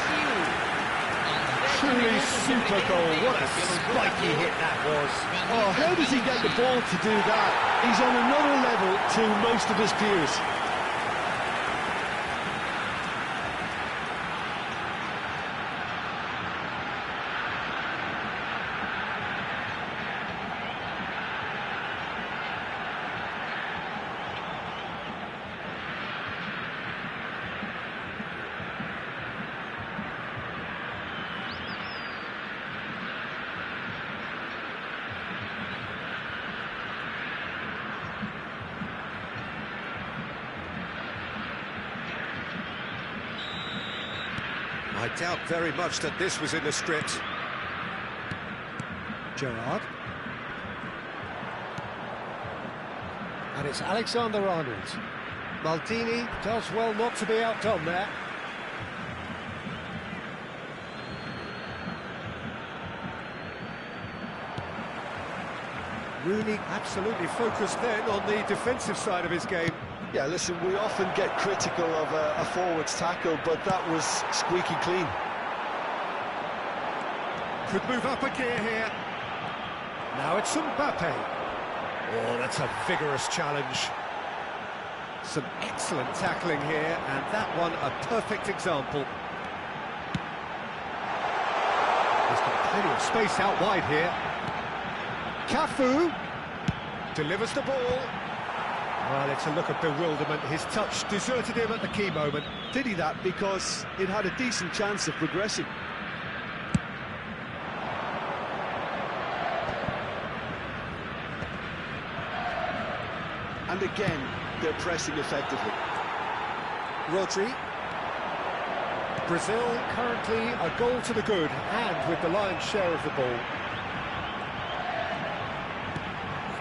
Truly super goal. What a spiky hit that was. Oh, how does he get the ball to do that? He's on another level to most of his peers. I doubt very much that this was in the script. Gerrard. And it's Alexander-Arnold. Maldini does well not to be outdone there. Rooney absolutely focused then on the defensive side of his game. Yeah, listen, we often get critical of a forward's tackle, but that was squeaky clean. Could move up a gear here. Now it's Mbappe. Oh, that's a vigorous challenge. Some excellent tackling here, and that one a perfect example. He's got plenty of space out wide here. Cafu delivers the ball. Well, it's a look of bewilderment. His touch deserted him at the key moment. Did he that? Because it had a decent chance of progressing. And again, they're pressing effectively. Rodri. Brazil currently a goal to the good, and with the lion's share of the ball.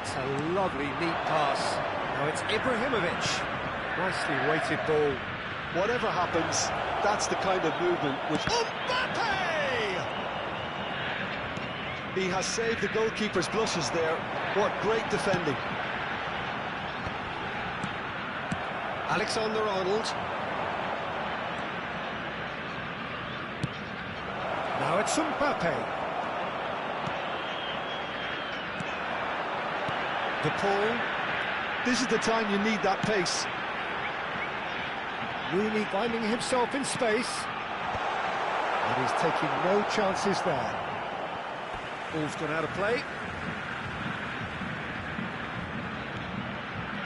It's a lovely, neat pass. Now it's Ibrahimovic. Nicely weighted ball. Whatever happens, that's the kind of movement which... Mbappe! He has saved the goalkeeper's blushes there. What great defending. Alexander-Arnold. Now it's Mbappe. De Paul. This is the time you need that pace. Rooney finding himself in space. And he's taking no chances there. Ball's gone out of play.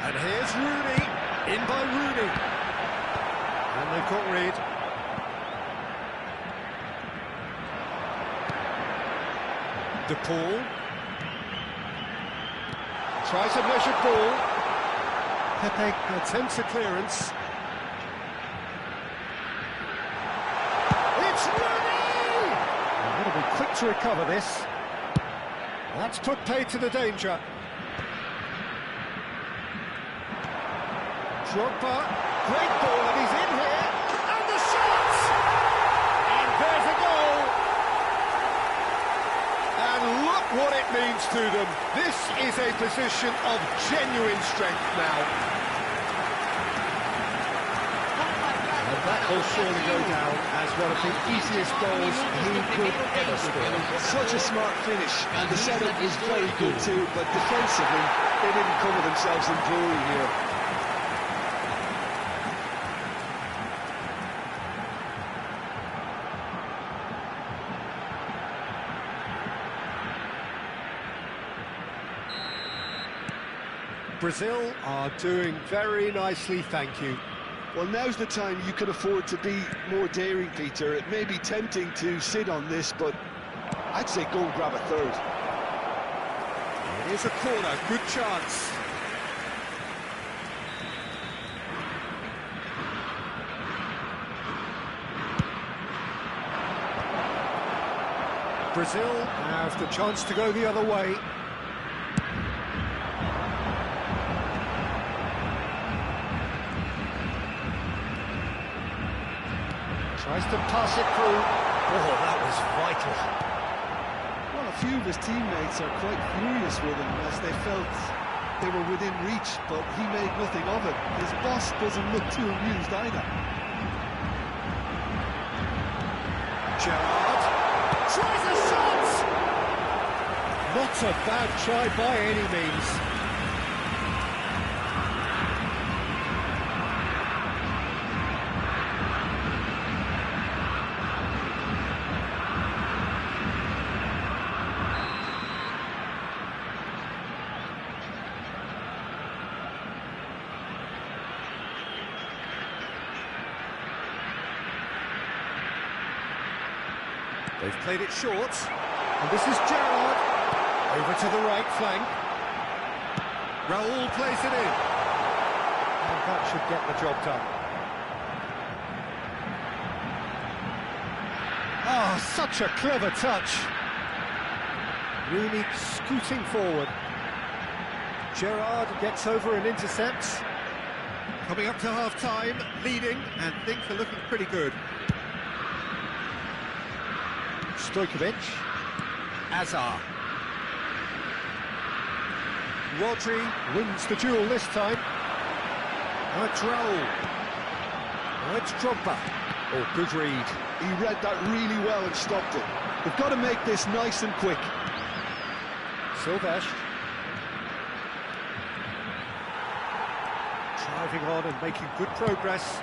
And here's Rooney. In by Rooney. And they've got Reed. De Paul. Tries a measured ball. Pepe attempts a clearance. It's Rooney! They've got to be quick to recover this. That's put paid to the danger. Drogba, great ball, and he's in here. And the shot! And there's a goal! And look what it means to them. This is a position of genuine strength now. And That will surely go down as one of the easiest goals he could ever score. Such a smart finish, and the setup was very good too, but defensively, they didn't cover themselves in glory here. Brazil are doing very nicely, thank you. Well, now's the time you can afford to be more daring, Peter. It may be tempting to sit on this, but I'd say go and grab a third. It is a corner, good chance. Brazil have the chance to go the other way. Tries to pass it through. Oh, that was vital. Well, a few of his teammates are quite furious with him as they felt they were within reach, but he made nothing of it. His boss doesn't look too amused either. Gerrard tries a shot! Not a bad try by any means. They've played it short, and this is Gerrard, over to the right flank. Raul plays it in, and that should get the job done. Ah, such a clever touch. Rooney scooting forward. Gerrard gets over and intercepts. Coming up to half-time, leading, and things are looking pretty good. Stojkovic, Azar. Rodri wins the duel this time. Now it's Raul. Now it's Drogba. Oh, good read. He read that really well and stopped it. They've got to make this nice and quick. Silvestre. Driving on and making good progress.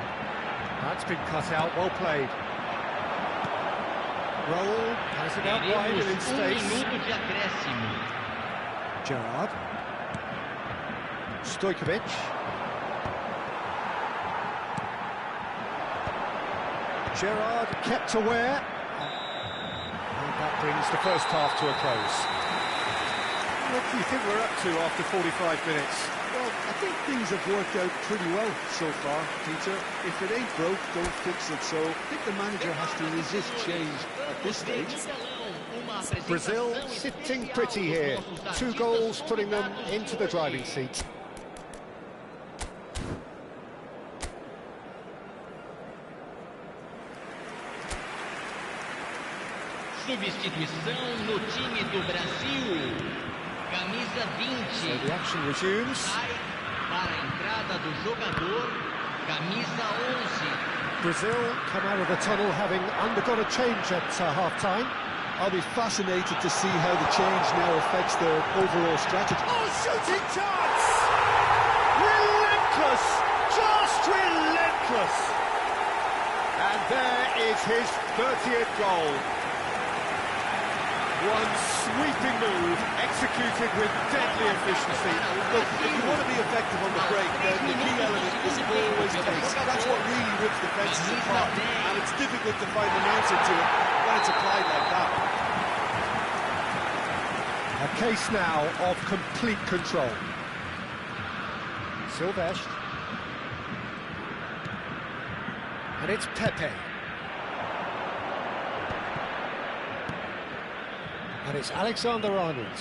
That's been cut out, well played. Raul has it out wide and in space. Gerrard. Stojkovic. Gerrard kept aware. And that brings the first half to a close. What do you think we're up to after 45 minutes? Well, I think things have worked out pretty well so far, Peter. If it ain't broke, don't fix it. So I think the manager has to resist change at this stage. Brazil sitting pretty here. 2 goals putting them into the driving seat. Substituição no time do Brasil. Camisa 20. So the action resumes. Sai para a entrada do jogador. Camisa 11. Brazil come out of the tunnel having undergone a change at half-time. I'll be fascinated to see how the change now affects their overall strategy. Oh, shooting chance! Relentless! Just relentless! And there is his 30th goal. One sweeping move, executed with deadly efficiency. Look, if you want to be effective on the break, then the key element is always pace. That's what really rips defences apart, and it's difficult to find an answer to it when it's applied like that. A case now of complete control. Silvestre. And it's Pepe. And it's Alexander-Arnold.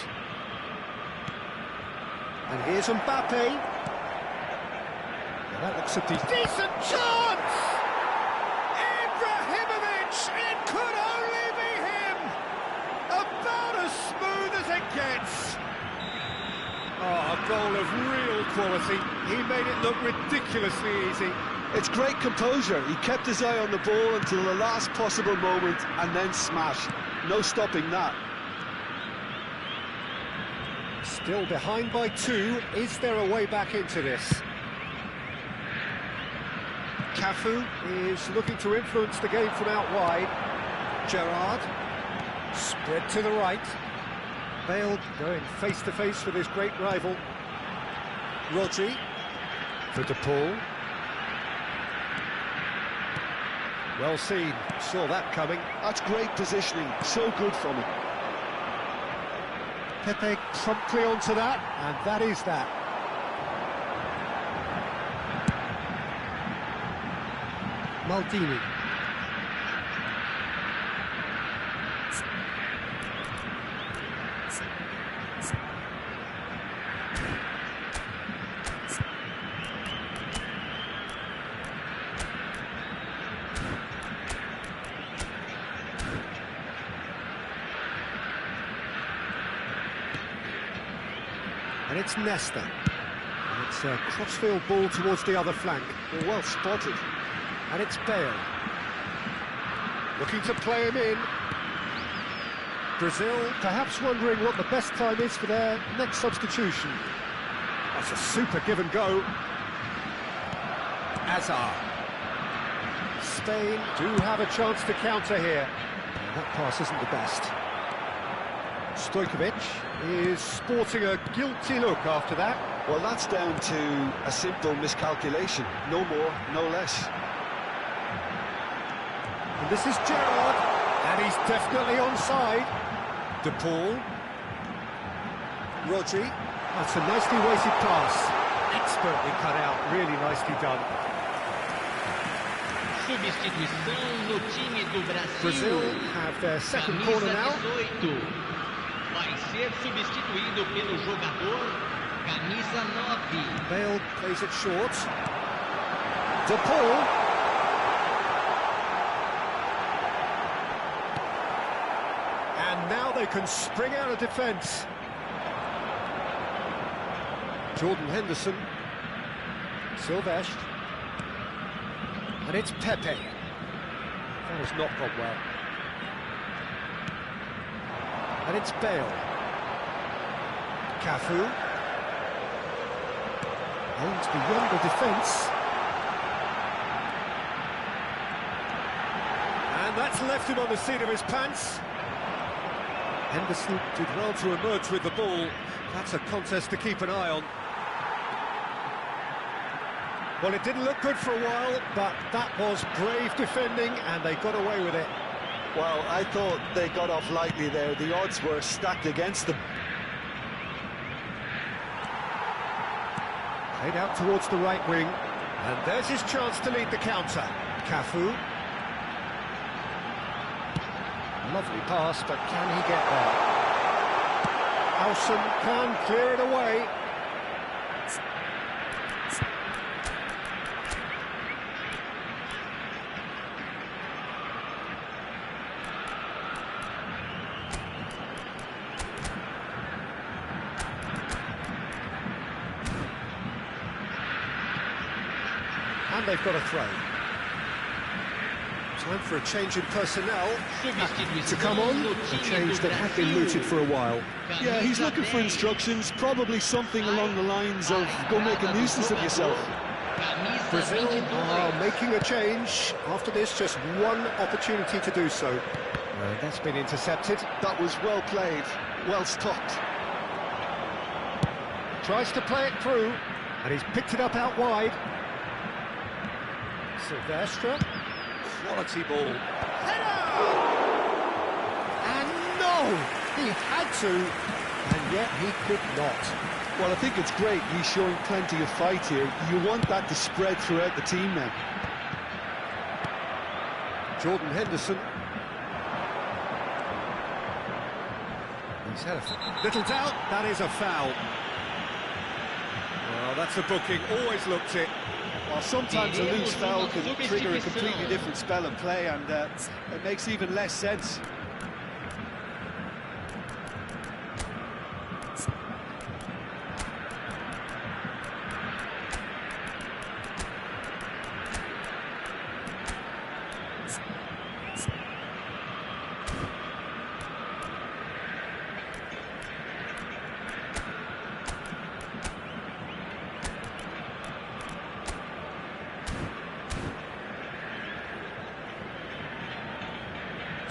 And here's Mbappe. And that looks a decent chance! Ibrahimovic! It could only be him! About as smooth as it gets! Oh, a goal of real quality. He made it look ridiculously easy. It's great composure. He kept his eye on the ball until the last possible moment and then smashed. No stopping that. Still behind by 2. Is there a way back into this? Cafu is looking to influence the game from out wide. Gerrard, spread to the right. Bale going face-to-face with his great rival. Rodri, for De Paul. Well seen, saw that coming. That's great positioning, so good from him. Pepe promptly onto that, and that is that. Maldini. And it's Nesta. And it's a crossfield ball towards the other flank. Well spotted. And it's Bale. Looking to play him in. Brazil perhaps wondering what the best time is for their next substitution. That's a super give and go. Azar. Spain do have a chance to counter here. And that pass isn't the best. Stojkovic is sporting a guilty look after that. Well, that's down to a simple miscalculation. No more, no less. And this is Gerrard, and he's definitely onside. De Paul. Rodri. That's a nicely weighted pass. Expertly cut out, really nicely done. Substituição no time do Brasil. Brazil have their second corner now. Camisa 18. Vai ser substituído pelo jogador camisa 9. Bale plays it short. De Paul. And now they can spring out of defence. Jordan Henderson. Silvestre. And it's Pepe. That has not gone well. And it's Bale. Cafu. Aims beyond the defence. And that's left him on the seat of his pants. Henderson did well to emerge with the ball. That's a contest to keep an eye on. Well, it didn't look good for a while, but that was brave defending, and they got away with it. Well, I thought they got off lightly there. The odds were stacked against them. Played out towards the right wing, and there's his chance to lead the counter. Cafu. Lovely pass, but can he get there? Howson can clear it away. And they've got a throw. Time for a change in personnel to come on. A change that had been mooted for a while. Yeah, he's looking for instructions, probably something along the lines of go make a nuisance of yourself. Brazil are making a change. After this, just one opportunity to do so. That's been intercepted. That was well played, well stopped. Tries to play it through, and he's picked it up out wide. Silvestre. Quality ball. Header! And no! He had to, and yet he could not. Well, I think it's great. He's showing plenty of fight here. You want that to spread throughout the team now. Jordan Henderson. He's had a little doubt. That is a foul. Well, that's a booking. Always looked it. Well, sometimes a loose foul can trigger a completely different spell of play, and it makes even less sense.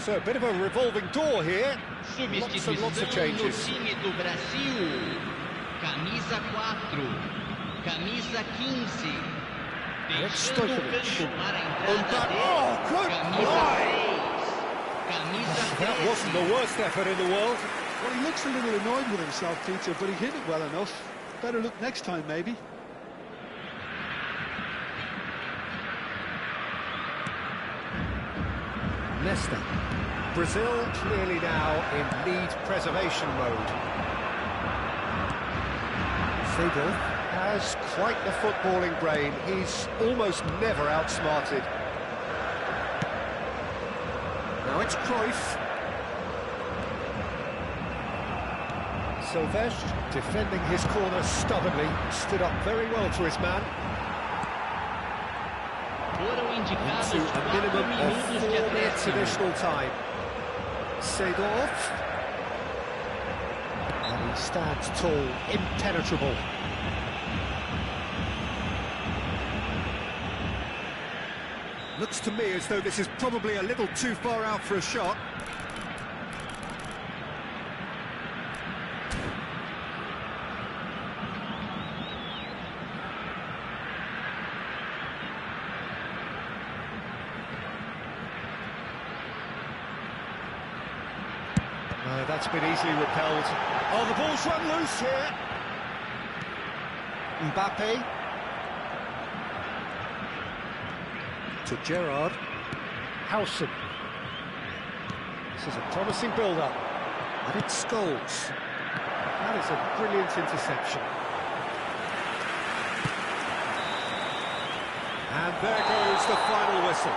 So a bit of a revolving door here. Lots and lots of Substituição no changes. time do Brasil. Camisa 4, camisa 15. Deixando o campo para a entrada dele. Oh, good Camisa line! 6. Camisa That 13. wasn't the worst effort in the world. Well, he looks a little annoyed with himself, Peter, but he hit it well enough. Better look next time, maybe. Leicester. Brazil clearly now in lead preservation mode. Seedorf has quite the footballing brain. He's almost never outsmarted. Now it's Cruyff. Silvestre defending his corner stubbornly, stood up very well to his man. Foram indicados To a 4 minimum of minutos de 4 minutes acréscimo. additional time. Seedorf. And he stands tall, impenetrable. Looks to me as though this is probably a little too far out for a shot. That's been easily repelled. Oh, the ball's run loose here. Mbappe. To Gerrard. Howson. This is a promising build-up. And it Scholes. That is a brilliant interception. And there goes the final whistle.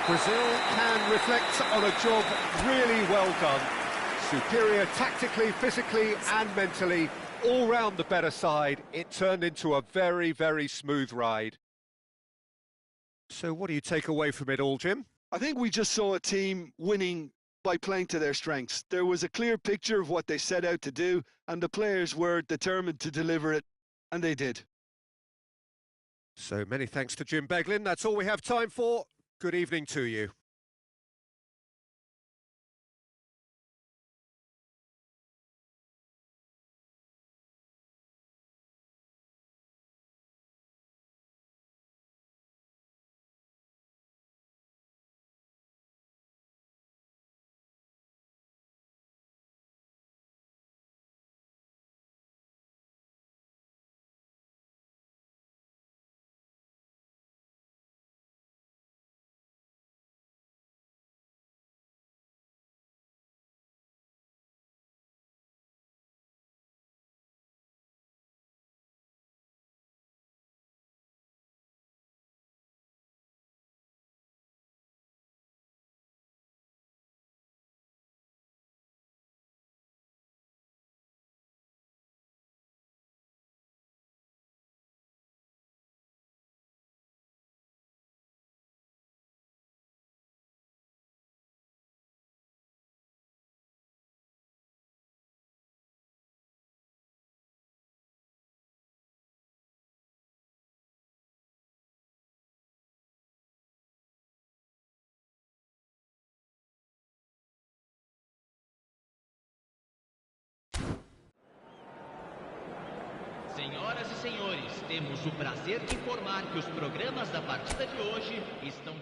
Brazil can reflect on a job really well done. Superior tactically, physically and mentally, all round the better side. It turned into a very, very smooth ride. So what do you take away from it all, Jim? I think we just saw a team winning by playing to their strengths. There was a clear picture of what they set out to do, and the players were determined to deliver it, and they did. So many thanks to Jim Beglin. That's all we have time for. Good evening to you. Senhoras e senhores, temos o prazer de informar que os programas da partida de hoje estão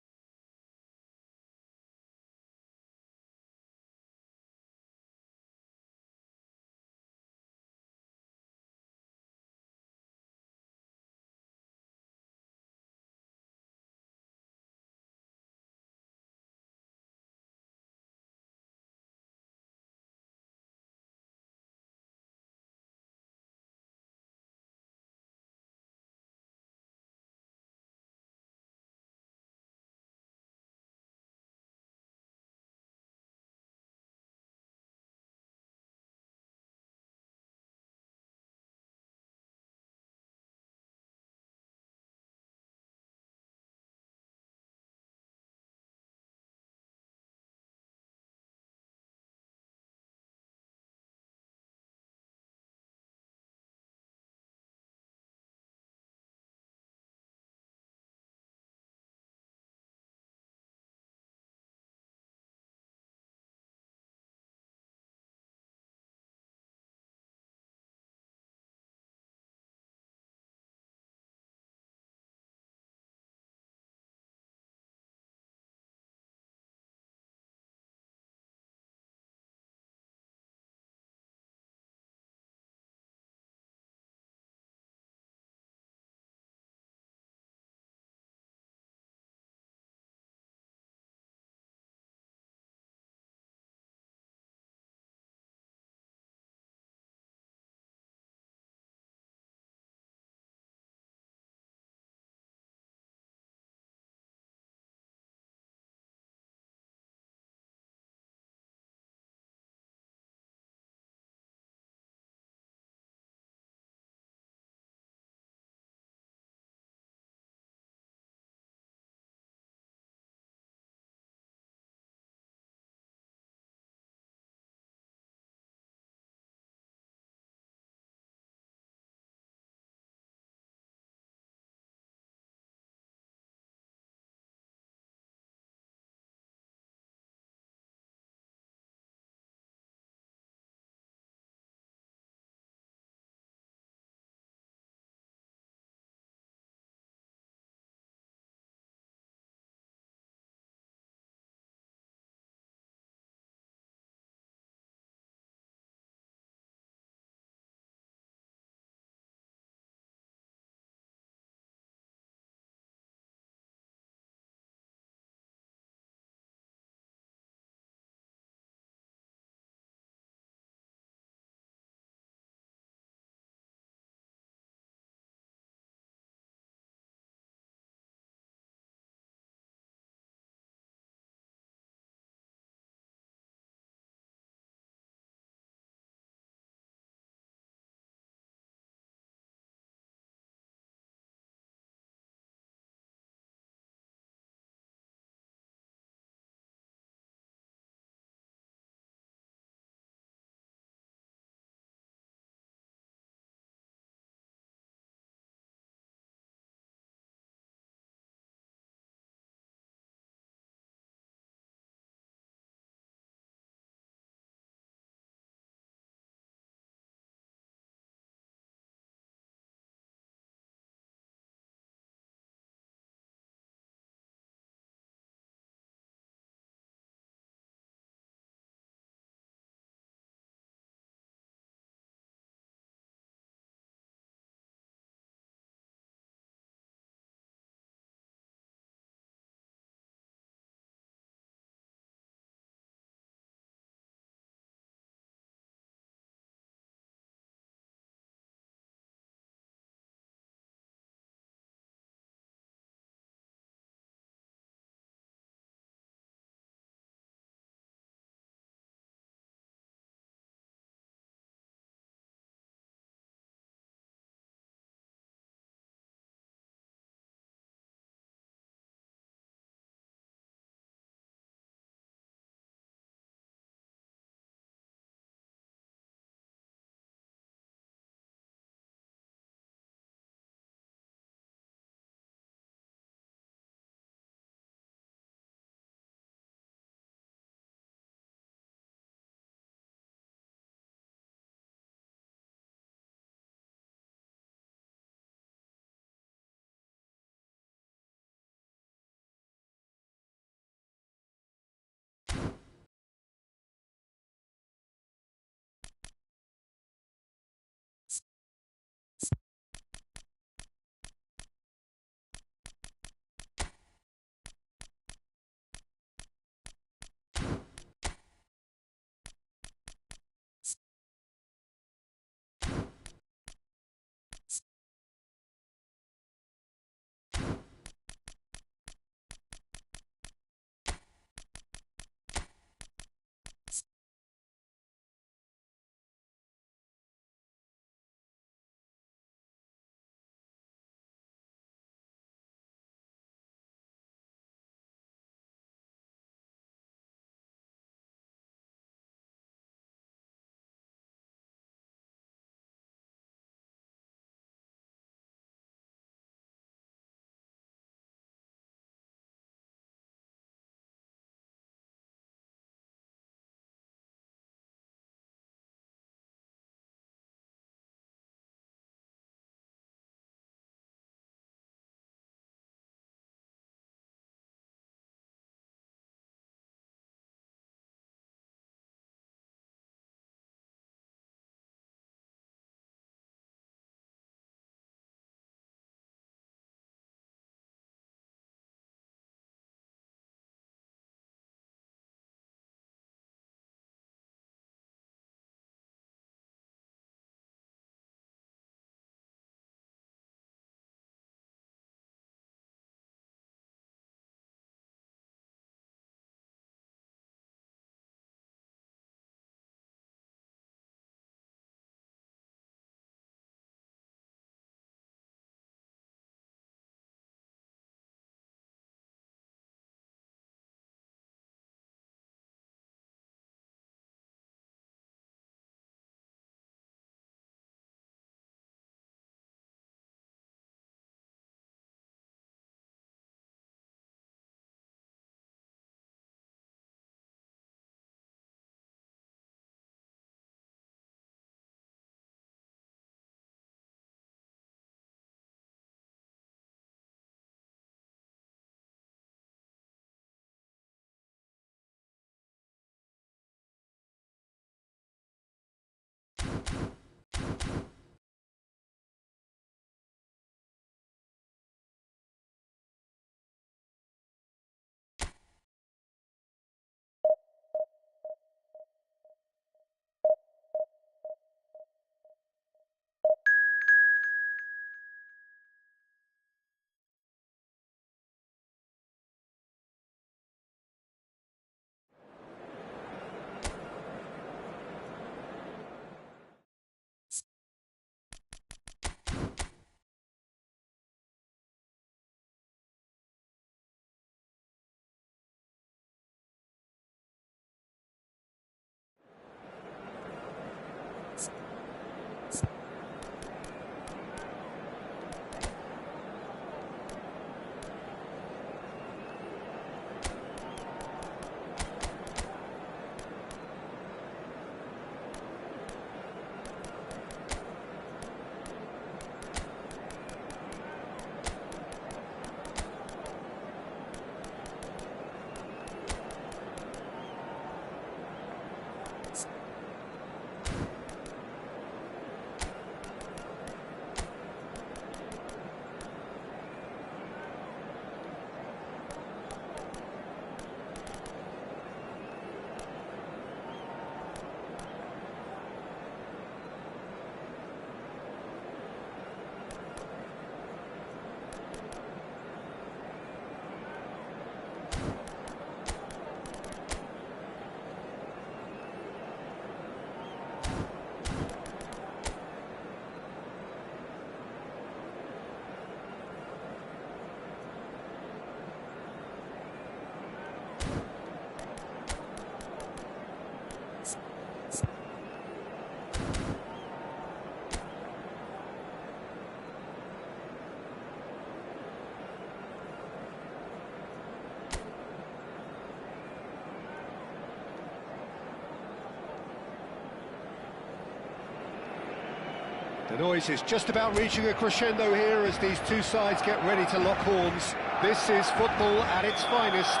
The noise is just about reaching a crescendo here as these two sides get ready to lock horns. This is football at its finest.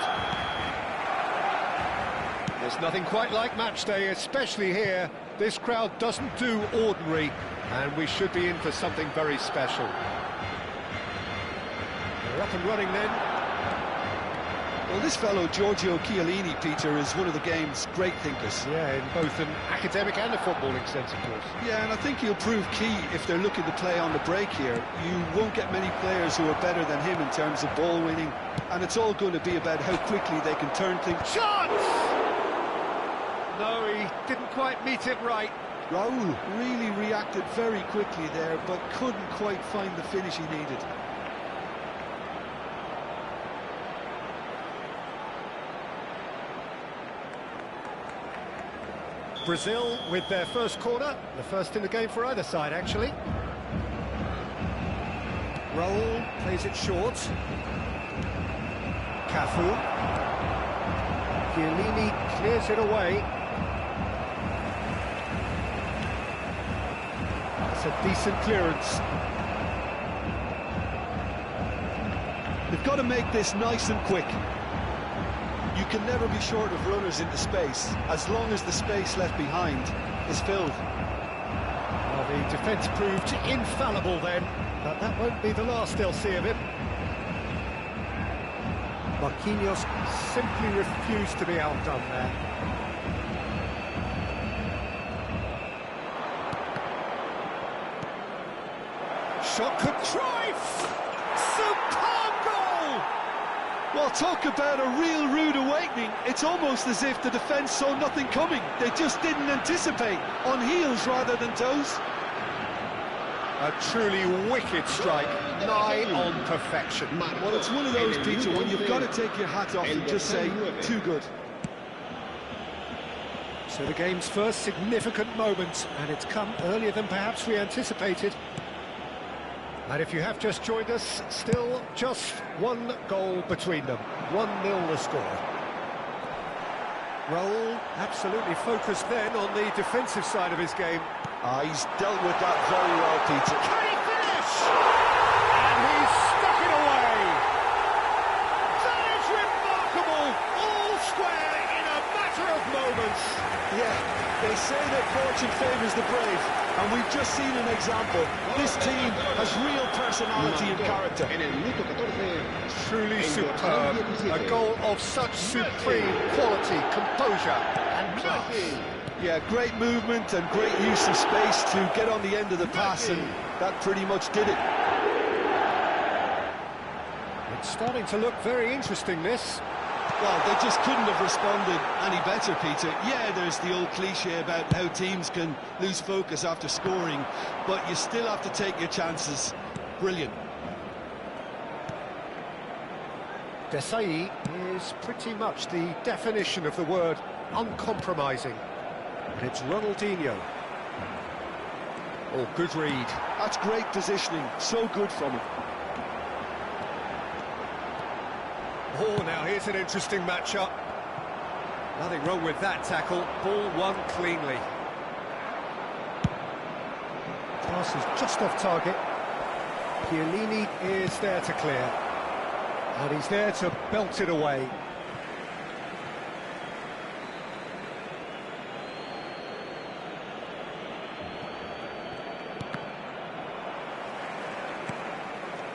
There's nothing quite like match day, especially here. This crowd doesn't do ordinary, and we should be in for something very special. They're up and running then. Well, this fellow, Giorgio Chiellini, Peter, is one of the game's great thinkers. Yeah, in both an academic and a footballing sense, of course. Yeah, and I think he'll prove key if they're looking to play on the break here. You won't get many players who are better than him in terms of ball winning, and it's all going to be about how quickly they can turn things. Chance! No, he didn't quite meet it right. Raul really reacted very quickly there, but couldn't quite find the finish he needed. Brazil with their first corner, the first in the game for either side, actually. Raul plays it short. Cafu. Chiellini clears it away. That's a decent clearance. They've got to make this nice and quick. You can never be short of runners into space, as long as the space left behind is filled. Well, the defence proved infallible then, but that won't be the last they'll see of him. Marquinhos simply refused to be outdone there. Shot could Cruyff! Superb goal! Well, talk about a real rude awakening. It's almost as if the defence saw nothing coming. They just didn't anticipate, on heels rather than toes. A truly wicked strike, nigh on perfection. Well, it's one of those, Peter, when you've got to take your hat off and just say, too good. So the game's first significant moment, and it's come earlier than perhaps we anticipated. And if you have just joined us, still just one goal between them. 1-0 the score. Raul absolutely focused then on the defensive side of his game. He's dealt with that very well, Peter. Can he finish? And he's stuck it away. That is remarkable. All square in a match matter of moments. Yeah, they say that fortune favours the brave, and we've just seen an example. This team has real personality and character. En el minuto 14, Truly superb. A goal of such supreme quality, composure and class. Yeah, great movement and great use of space to get on the end of the pass, and that pretty much did it. It's starting to look very interesting, this. Well, they just couldn't have responded any better, Peter. Yeah, there's the old cliche about how teams can lose focus after scoring, but you still have to take your chances. Brilliant. Desai is pretty much the definition of the word uncompromising. And it's Ronaldinho. Oh, good read. That's great positioning, so good from him. Oh, now here's an interesting matchup. Nothing wrong with that tackle. Ball won cleanly. Pass is just off target. Chiellini is there to clear. And he's there to belt it away.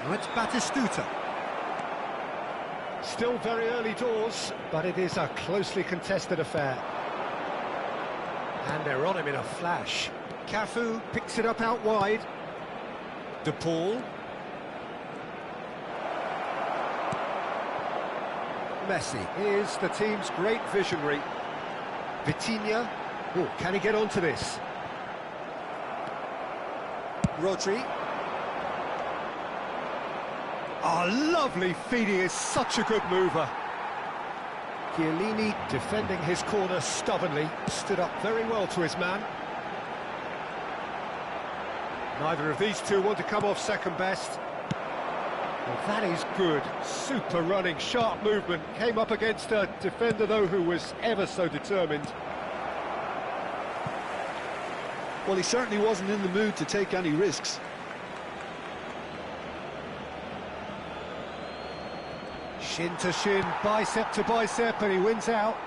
Now it's Batistuta. Still very early doors, but it is a closely contested affair. And they're on him in a flash. Cafu picks it up out wide. De Paul. Messi is the team's great visionary. Vitinha. Oh, can he get onto this? Rodri. Oh, lovely feed, he is such a good mover. Chiellini defending his corner stubbornly, stood up very well to his man. Neither of these two want to come off second best. Well, that is good, super running, sharp movement, came up against a defender though who was ever so determined. Well, he certainly wasn't in the mood to take any risks. Shin to shin, bicep to bicep, and he wins out.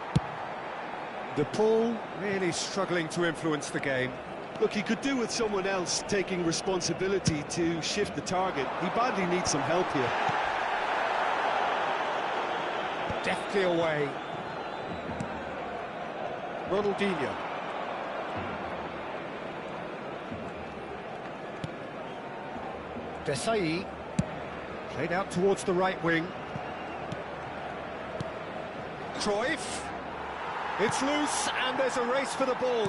De Paul really struggling to influence the game. Look, he could do with someone else taking responsibility to shift the target. He badly needs some help here. Deftly away. Ronaldinho. Desai. Played out towards the right wing. Cruyff. It's loose, and there's a race for the ball.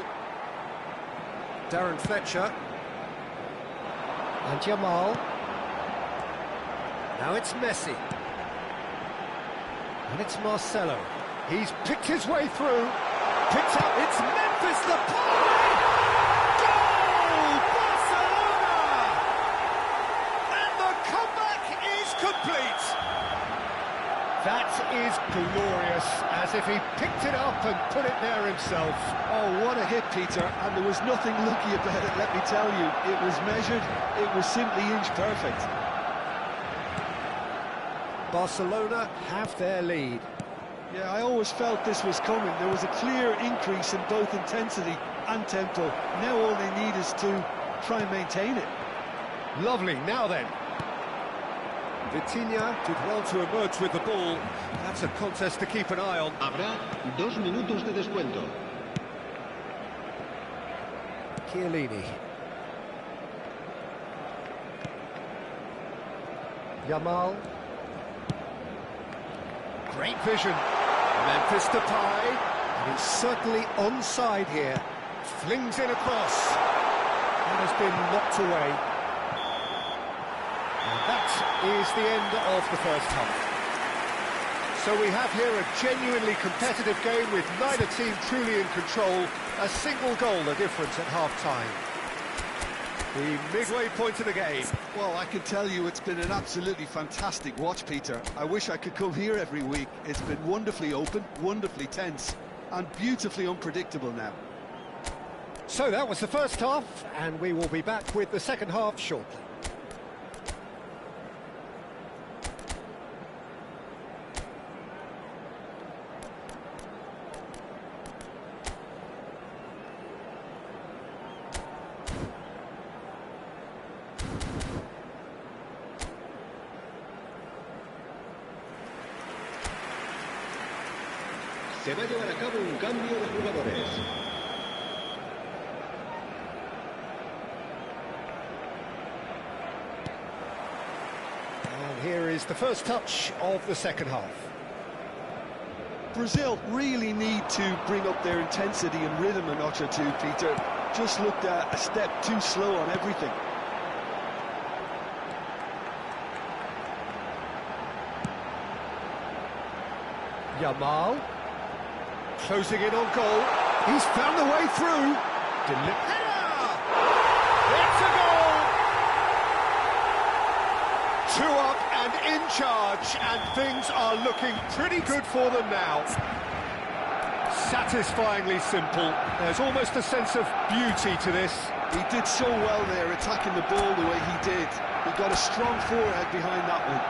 Darren Fletcher. And Jamal. Now it's Messi. And it's Marcelo. He's picked his way through. Picked out, it's Memphis Depay! Goal! Barcelona! And the comeback is complete. That is glorious, as if he picked it up and put it there himself. Oh, what a hit, Peter, and there was nothing lucky about it, let me tell you. It was measured, it was simply inch perfect. Barcelona have their lead. Yeah, I always felt this was coming. There was a clear increase in both intensity and tempo. Now all they need is to try and maintain it. Lovely, now then. Vitinha did well to emerge with the ball. That's a contest to keep an eye on. Habrá 2 minutos de descuento. Chiellini. Jamal. Great vision. Memphis Depay. And he's certainly onside here. Flings it across. And has been knocked away. And that is the end of the first half. So we have here a genuinely competitive game with neither team truly in control. A single goal the difference at half-time. The midway point of the game. Well, I can tell you it's been an absolutely fantastic watch, Peter. I wish I could come here every week. It's been wonderfully open, wonderfully tense, and beautifully unpredictable now. So that was the first half, and we will be back with the second half shortly. Se va a llevar a cabo un cambio de jugadores. And here is the first touch of the second half. Brazil really need to bring up their intensity and rhythm a notch or two, Peter. Just looked a step too slow on everything. Yamal, closing in on goal. He's found a way through. It's a goal! 2 up and in charge, and things are looking pretty good for them now. Satisfyingly simple. There's almost a sense of beauty to this. He did so well there, attacking the ball the way he did. He got a strong forehead behind that one.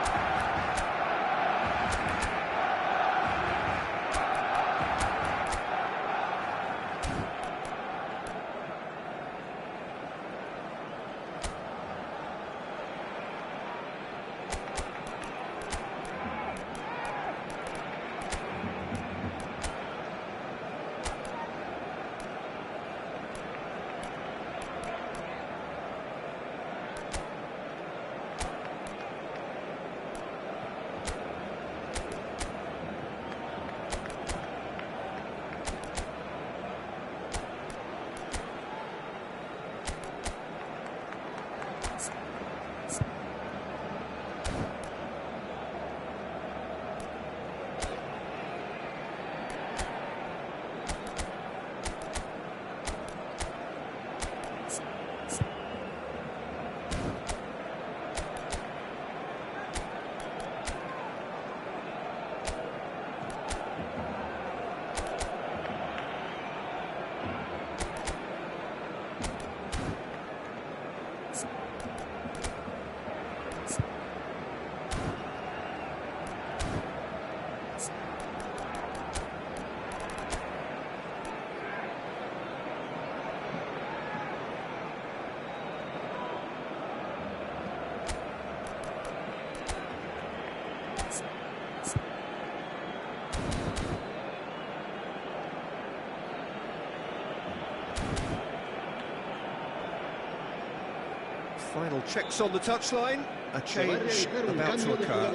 Final checks on the touchline. A change about to occur.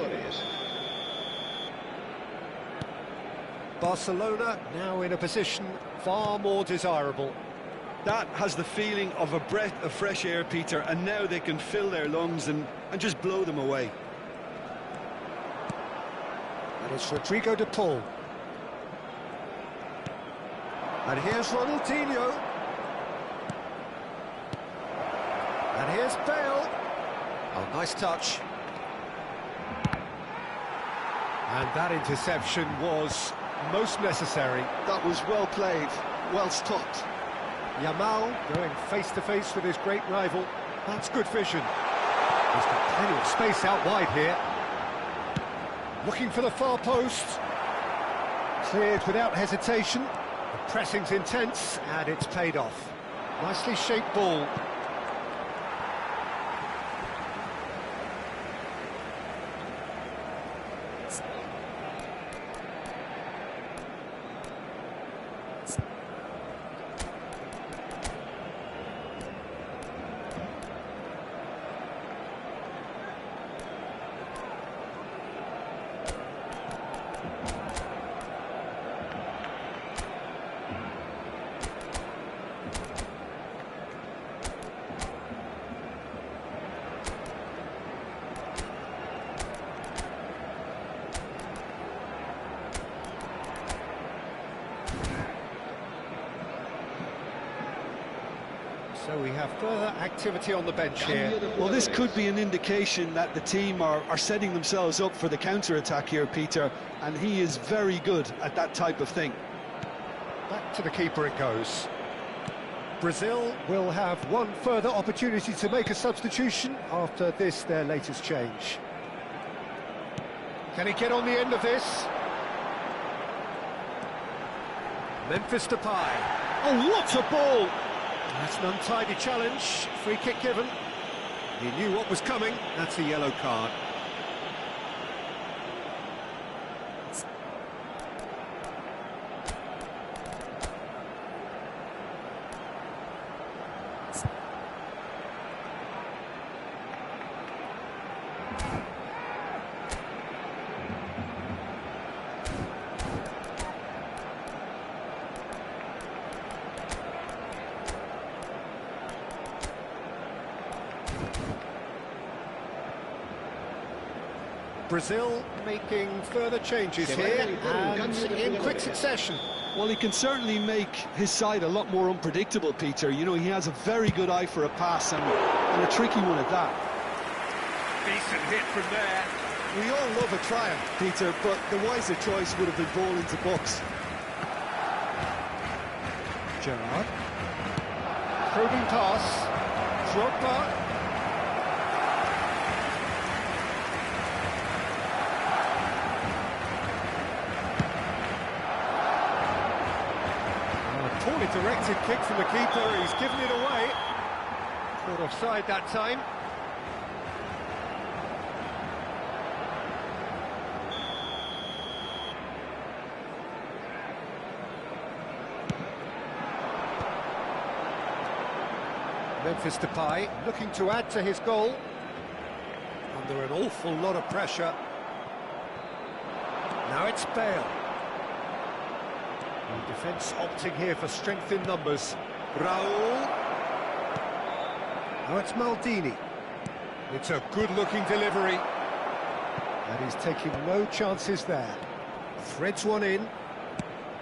Barcelona now in a position far more desirable. That has the feeling of a breath of fresh air, Peter, and now they can fill their lungs and just blow them away. And it's Rodrigo de Paul. And here's Ronaldinho. And here's Bale. Oh, nice touch. And that interception was most necessary. That was well played, well stopped. Yamal going face-to-face with his great rival. That's good vision. He's got plenty of space out wide here. Looking for the far post. Cleared without hesitation. The pressing's intense, and it's paid off. Nicely shaped ball. So we have further activity on the bench here. Well, this could be an indication that the team are setting themselves up for the counter-attack here, Peter, and he is very good at that type of thing. Back to the keeper it goes. Brazil will have one further opportunity to make a substitution after this, their latest change. Can he get on the end of this? Memphis Depay. Oh, what a ball! That's an untidy challenge. Free kick given. He knew what was coming. That's a yellow card. Brazil making further changes here, and in quick succession. Well, he can certainly make his side a lot more unpredictable, Peter. You know, he has a very good eye for a pass, and a tricky one at that. Decent hit from there. We all love a triumph, Peter, but the wiser choice would have been ball into box. Gerrard. Probing pass. Drogba. Poorly directed kick from the keeper, he's given it away. Caught offside that time. Memphis Depay looking to add to his goal. Under an awful lot of pressure. Now it's Bale. The defence opting here for strength in numbers. Raul. Now it's Maldini. It's a good-looking delivery. And he's taking no chances there. Threads one in.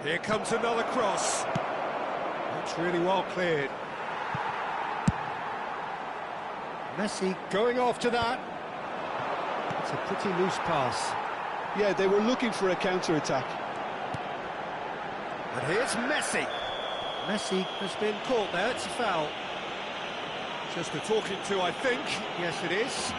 Here comes another cross. That's really well cleared. Messi going after that. It's a pretty loose pass. Yeah, they were looking for a counter-attack. And here's Messi. Messi has been caught there, it's a foul. Just a talking to, I think. Yes, it is.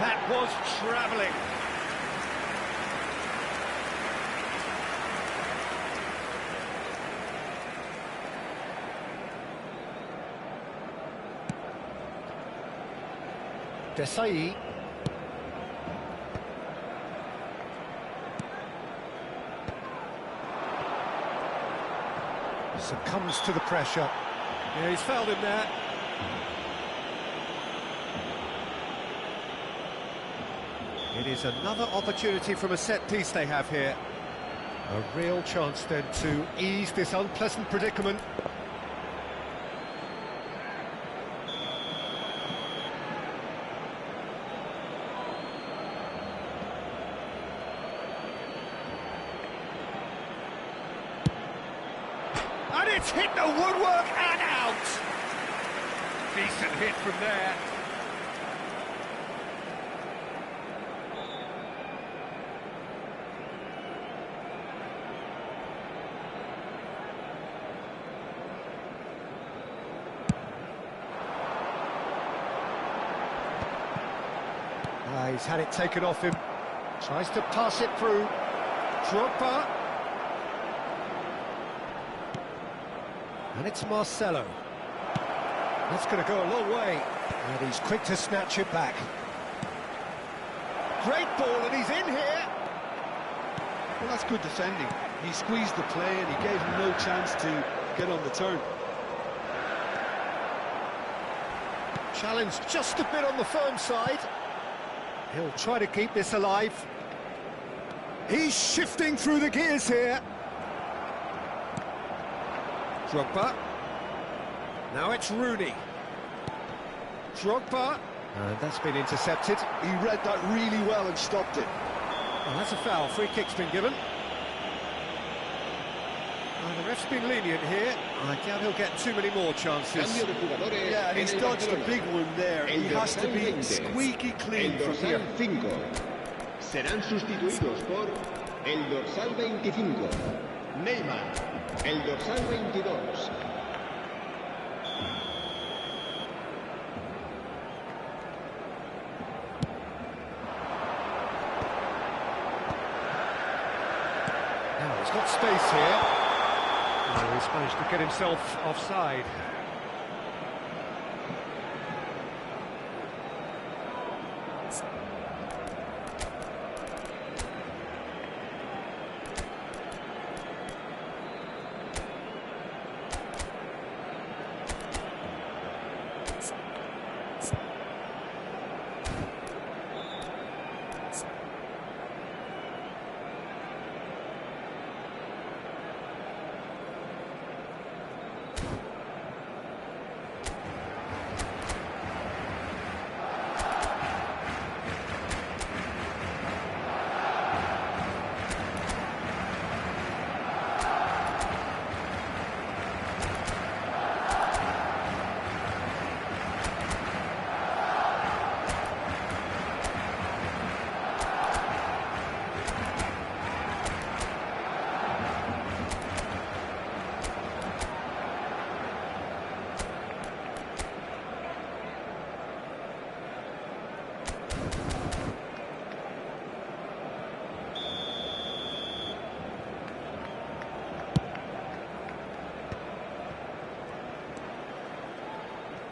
That was travelling. Desai. Succumbs to the pressure. Yeah, he's fouled him there. It is another opportunity from a set piece they have here. A real chance then to ease this unpleasant predicament. And it's hit the woodwork and out! Decent hit from there. He's had it taken off him. Tries to pass it through. Drogba. And it's Marcelo. That's going to go a long way. And he's quick to snatch it back. Great ball, and he's in here. Well, that's good defending. He squeezed the play and he gave him no chance to get on the turn. Challenged just a bit on the firm side. He'll try to keep this alive. He's shifting through the gears here. Drogba. Now it's Rooney. Drogba. And that's been intercepted. He read that really well and stopped it. Well, that's a foul. Free kick's been given. Well, the ref's been lenient here. I doubt he'll get too many more chances. Yeah, and he's dodged a big one there. He has to be squeaky clean from here. Serán sustituidos por el dorsal 25, Neymar, el dorsal 22. Now he's got space here. Oh, he's managed to get himself offside.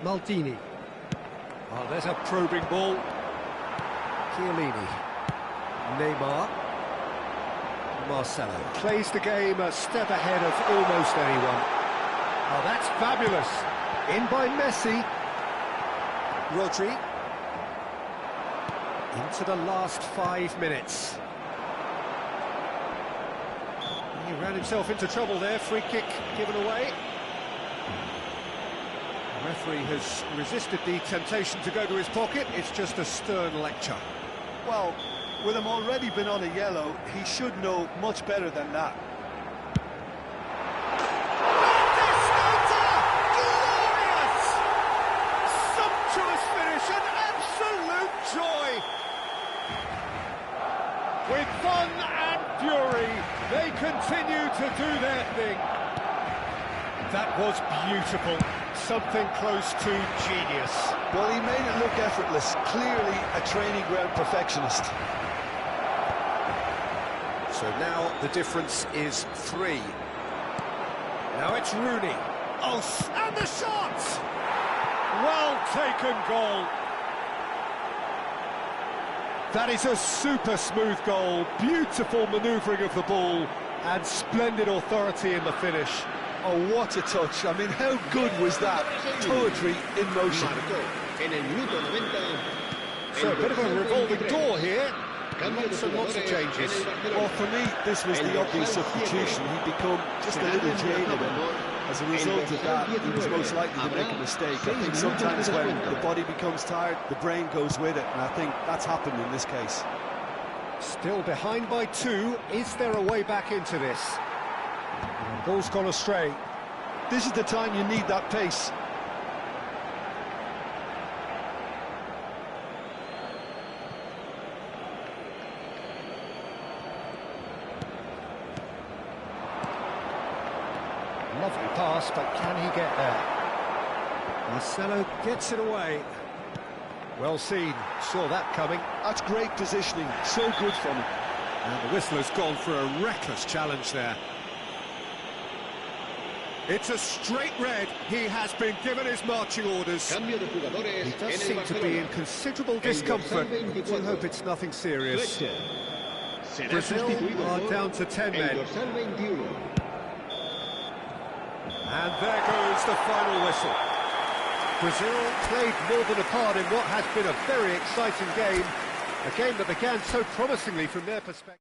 Maldini. Oh, there's a probing ball. Chiellini. Neymar. Marcelo. Plays the game a step ahead of almost anyone. Oh, that's fabulous. In by Messi. Rodri. Into the last 5 minutes. He ran himself into trouble there. Free kick given away. The referee has resisted the temptation to go to his pocket. It's just a stern lecture. Well, with him already been on a yellow, he should know much better than that. Glorious! Sumptuous finish, an absolute joy! With fun and fury, they continue to do their thing. That was beautiful, something close to genius. Well, he made it look effortless, clearly a training ground perfectionist. So now the difference is 3. Now it's Rooney. Oh, and the shot! Well taken goal. That is a super smooth goal, beautiful manoeuvring of the ball, and splendid authority in the finish. Oh, what a touch. I mean, how good was that? Poetry in motion. So a bit of a revolving door here. Lots and lots of changes. Well, for me, this was the obvious substitution. He'd become just a little jaded, and as a result of that, he was most likely to make a mistake. I think sometimes when the body becomes tired, the brain goes with it, and I think that's happened in this case. Still behind by 2. Is there a way back into this? Ball's gone astray. This is the time you need that pace. Lovely pass, but can he get there? Marcelo gets it away. Well seen, saw that coming. That's great positioning, so good from him. And the whistle has gone for a reckless challenge there. It's a straight red. He has been given his marching orders. He does seem to be in considerable discomfort. I do hope it's nothing serious. Brazil are down to 10 men. And there goes the final whistle. Brazil played more than a part in what has been a very exciting game. A game that began so promisingly from their perspective.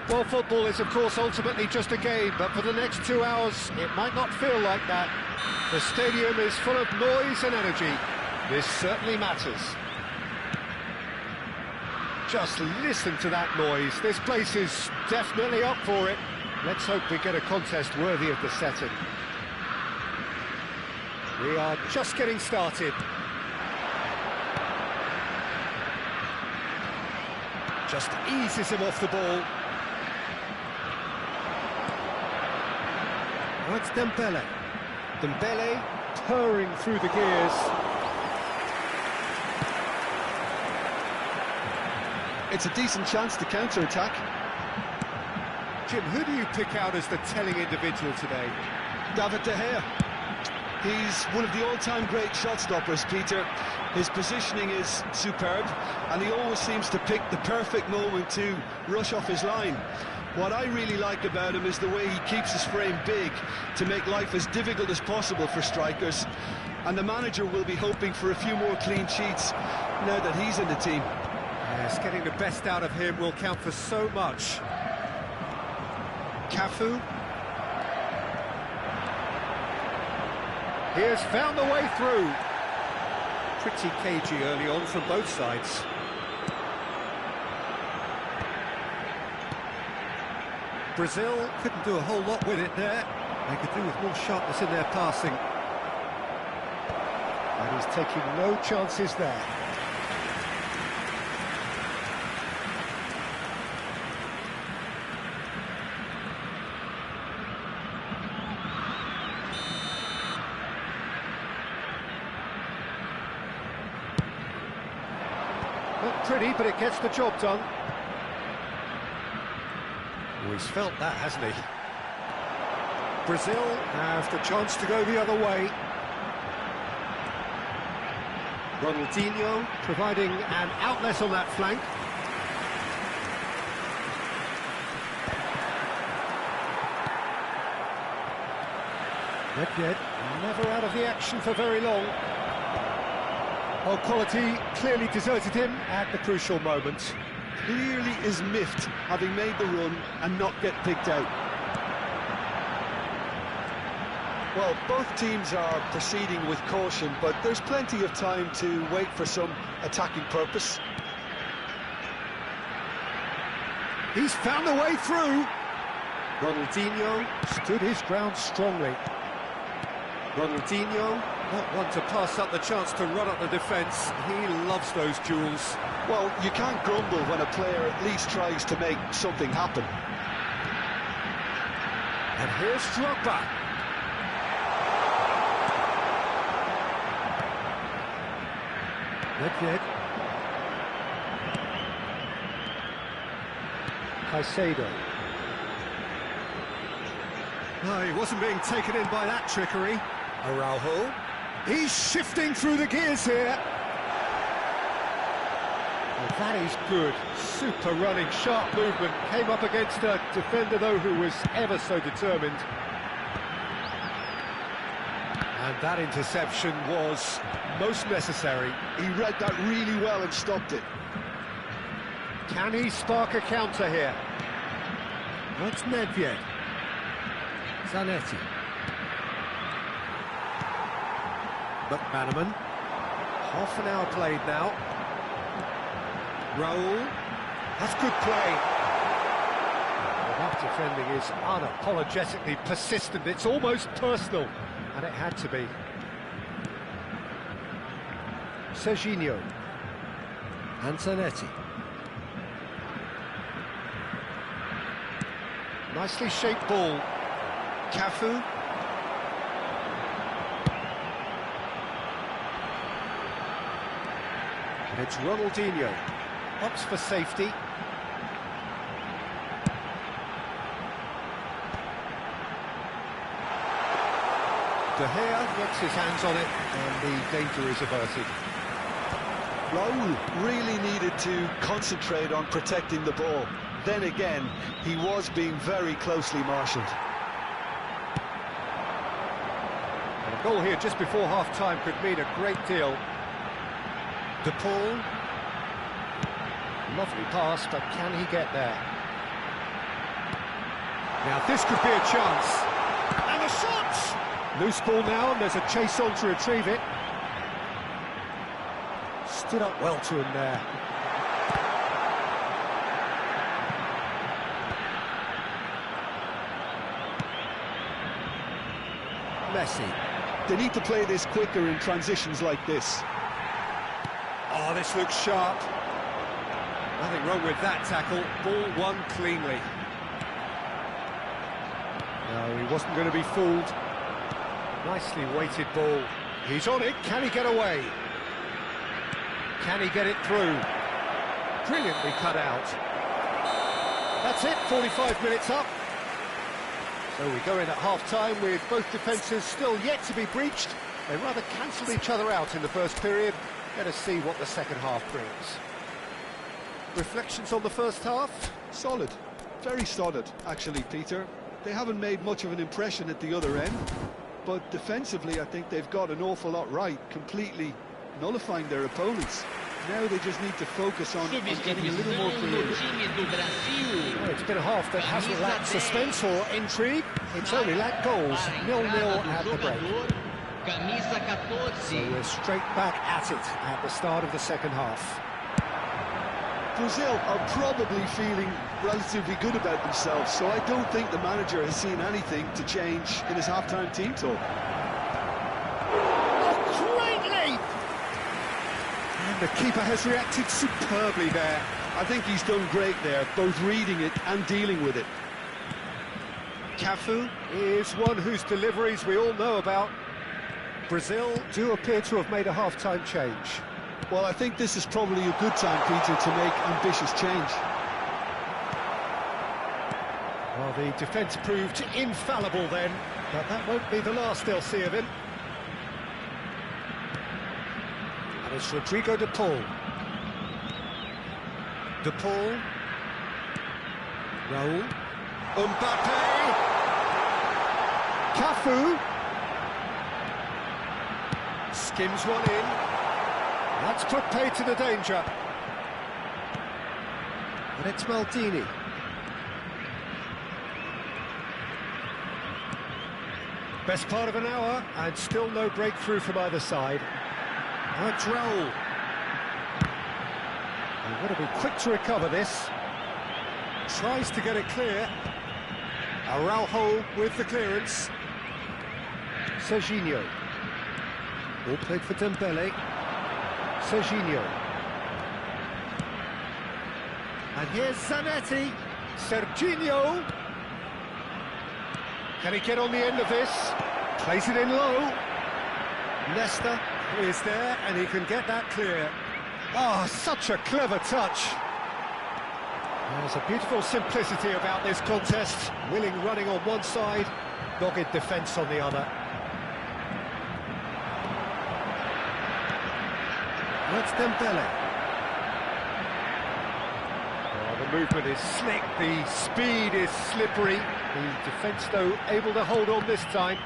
Well, football is, of course, ultimately just a game, but for the next 2 hours, it might not feel like that. The stadium is full of noise and energy. This certainly matters. Just listen to that noise. This place is definitely up for it. Let's hope we get a contest worthy of the setting. We are just getting started. Just eases him off the ball. That's Dembele. Dembele purring through the gears. It's a decent chance to counter-attack. Jim, who do you pick out as the telling individual today? David De Gea. He's one of the all-time great shot-stoppers, Peter. His positioning is superb, and he always seems to pick the perfect moment to rush off his line. What I really like about him is the way he keeps his frame big to make life as difficult as possible for strikers. And the manager will be hoping for a few more clean sheets now that he's in the team. Yes, getting the best out of him will count for so much. Cafu. He has found the way through. Pretty cagey early on from both sides. Brazil couldn't do a whole lot with it there. They could do with more sharpness in their passing. And he's taking no chances there. Not pretty, but it gets the job done. Oh, he's felt that, hasn't he? Brazil have the chance to go the other way. Ronaldinho providing an outlet on that flank. Nedved never out of the action for very long. Well, quality clearly deserted him at the crucial moment. Clearly is miffed, having made the run and not get picked out. Well, both teams are proceeding with caution, but there's plenty of time to wait for some attacking purpose. He's found a way through. Ronaldinho stood his ground strongly. Ronaldinho, not one to pass up the chance to run up the defence. He loves those duels. Well, you can't grumble when a player at least tries to make something happen. And here's Drogba. Nedved. Caicedo. No, he wasn't being taken in by that trickery. Araujo. He's shifting through the gears here. Well, that is good. Super running, sharp movement. Came up against a defender, though, who was ever so determined. And that interception was most necessary. He read that really well and stopped it. Can he spark a counter here? That's Nedved. Zanetti. McManaman. Half an hour played now. Raul. That's good play. Well, that defending is unapologetically persistent. It's almost personal. And it had to be. Serginho. Antonetti. Nicely shaped ball. Cafu. And it's Ronaldinho. Opts for safety. De Gea gets his hands on it, and the danger is averted. Raul really needed to concentrate on protecting the ball. Then again, he was being very closely marshalled. And a goal here just before half-time could mean a great deal. De Paul. Lovely pass, but can he get there? Now this could be a chance. And the shot! Loose ball now, and there's a chase on to retrieve it. Stood up well to him there. Messi. They need to play this quicker in transitions like this. Oh, this looks sharp. Nothing wrong with that tackle. Ball won cleanly. No, he wasn't going to be fooled. Nicely weighted ball. He's on it. Can he get away? Can he get it through? Brilliantly cut out. That's it, 45 minutes up. So we go in at half-time with both defences still yet to be breached. They rather cancelled each other out in the first period. Let us see what the second half brings. Reflections on the first half? Solid. Very solid, actually, Peter. They haven't made much of an impression at the other end, but defensively I think they've got an awful lot right, completely nullifying their opponents. Now they just need to focus on getting a little more creative. Well, it's been a half that hasn't lacked suspense or intrigue. It's only lacked goals. 0-0 at the break. So we're straight back at it at the start of the second half. Brazil are probably feeling relatively good about themselves, so I don't think the manager has seen anything to change in his half-time team talk. And the keeper has reacted superbly there. I think he's done great there, both reading it and dealing with it. Cafu is one whose deliveries we all know about. Brazil do appear to have made a half-time change. Well, I think this is probably a good time, Peter, to make ambitious change. Well, the defence proved infallible then, but that won't be the last they'll see of him. And it's Rodrigo de Paul. De Paul. Raul. Mbappe. Cafu. Skims one in. That's put paid to the danger. And it's Maldini. Best part of an hour, and still no breakthrough from either side. Now it's Raul. They've got to be quick to recover this. Tries to get it clear. Araujo with the clearance. Serginho. All played for Dembele. Serginho. And here's Zanetti. Serginho. Can he get on the end of this? Plays it in low. Nesta is there, and he can get that clear. Oh, such a clever touch. There's a beautiful simplicity about this contest. Willing running on one side, dogged defence on the other. That's Dembele. Oh, the movement is slick, the speed is slippery. The defence, though, able to hold on this time.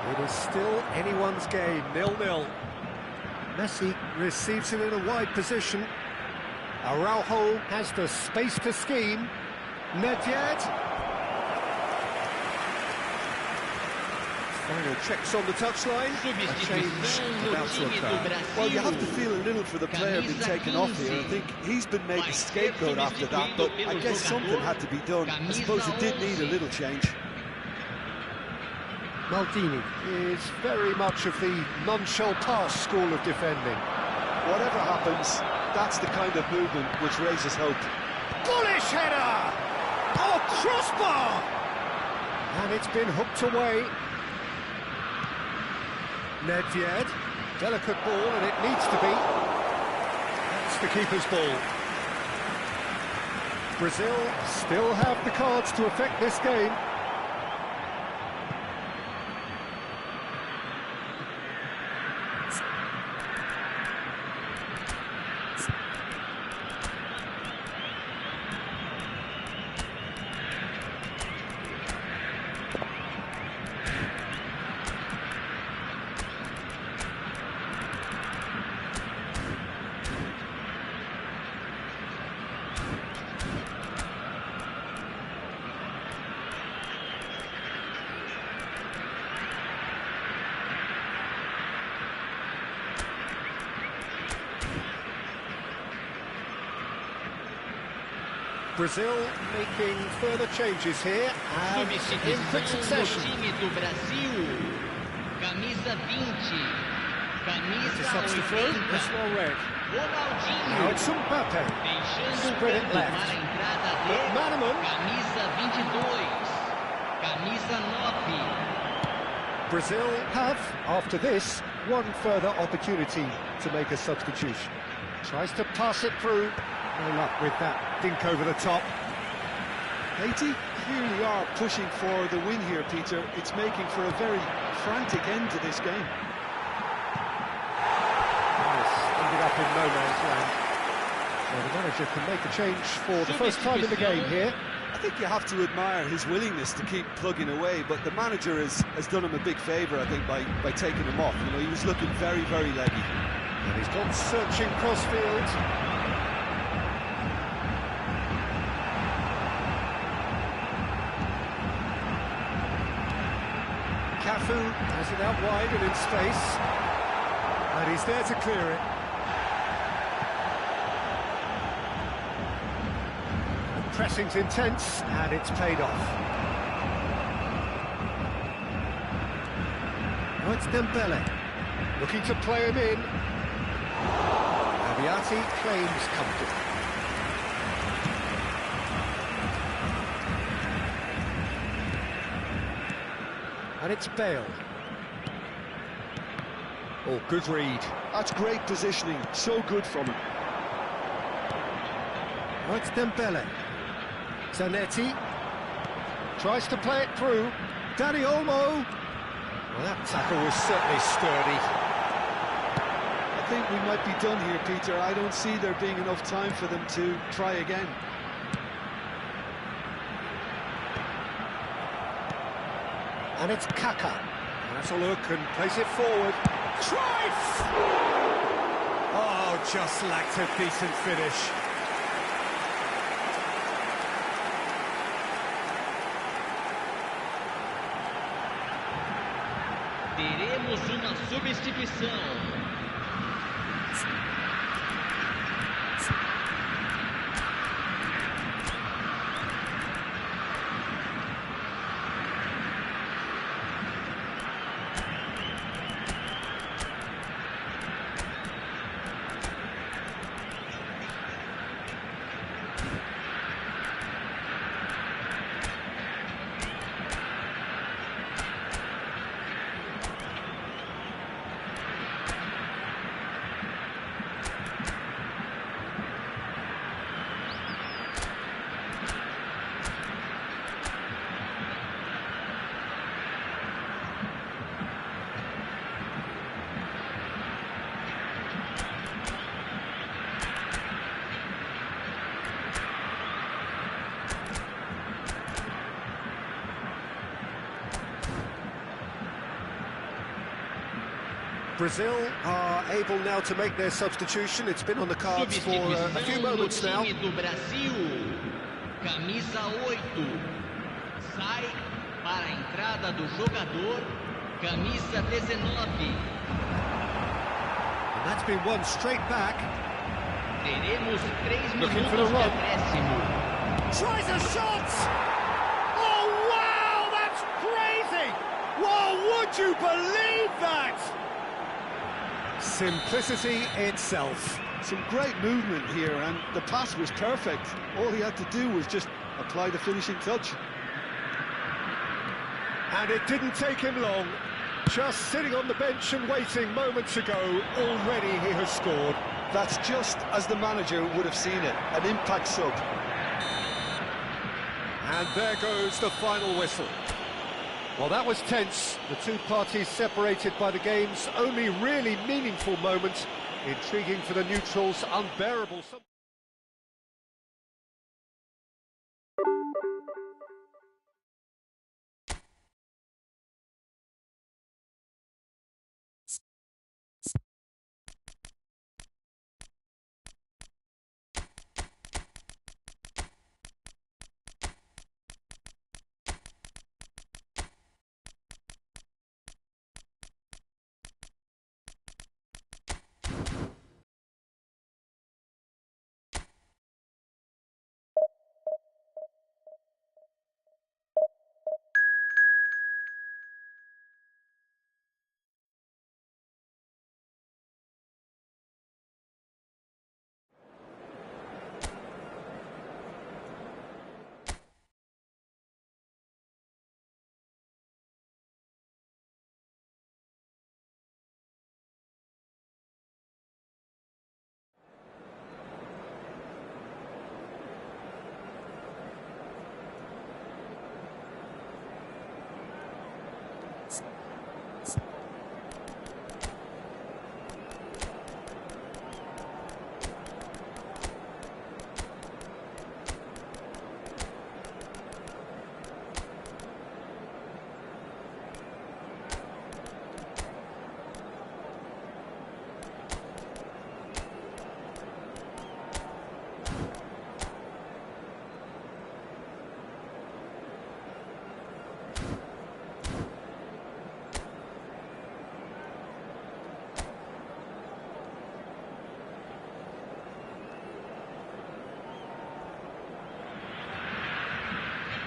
It is still anyone's game, 0-0. Messi receives it in a wide position. Araujo has the space to scheme. Nedved. Final checks on the touchline. A change about to occur. Well, you have to feel a little for the player being taken off here. I think he's been made the scapegoat after that, but I guess something had to be done. I suppose it did need a little change. Maldini is very much of the non-shall-pass school of defending. Whatever happens, that's the kind of movement which raises hope. Bullish header! Oh, crossbar! And it's been hooked away. Nedved, delicate ball, and it needs to be. That's the keeper's ball. Brazil still have the cards to affect this game. Brazil making further changes here, and in quick succession. Time do Brasil, camisa 20, camisa Stops the throw, 80, that's well read. Ronaldinho, Now it's Mbappe. deixando o Spread it campo left. para a entrada de McManaman. camisa 22, camisa 9. Brazil have, after this, one further opportunity to make a substitution. Tries to pass it through. No luck with that dink over the top. Haiti clearly are pushing for the win here, Peter. It's making for a very frantic end to this game. Yes, ended up in no man's land. So the manager can make a change for the first time in the game here. I think you have to admire his willingness to keep plugging away, but the manager has done him a big favour, I think, by taking him off. You know, he was looking very, very leggy. And he's gone searching crossfield. Cafu has it out wide and in space, and he's there to clear it. The pressing's intense, and it's paid off. Now it's Dembele, looking to play him in. Abiati claims comfort. And it's Bale. Oh, good read. That's great positioning, so good from him. Now it's Dembele. Zanetti tries to play it through. Dani Olmo. Well, that tackle was certainly sturdy. I think we might be done here, Peter. I don't see there being enough time for them to try again. And it's Kaka. That's a look and plays it forward. Cruyff! Oh, just lacked a decent finish. Teremos uma substituição. Brazil are able now to make their substitution. It's been on the cards for a few moments now. Time do Brasil, camisa 8, sai para a entrada do jogador, camisa 19. And that's been won straight back. Teremos 3 Looking for minutos the de run. acréscimo. Tries a shot! Oh, wow, that's crazy! Whoa, Would you believe that? Simplicity itself. Some great movement here, and the pass was perfect. All he had to do was just apply the finishing touch. And it didn't take him long. Just sitting on the bench and waiting moments ago, already he has scored. That's just as the manager would have seen it, an impact sub. And there goes the final whistle. Well, that was tense. The two parties separated by the game's only really meaningful moment. Intriguing for the neutrals, unbearable.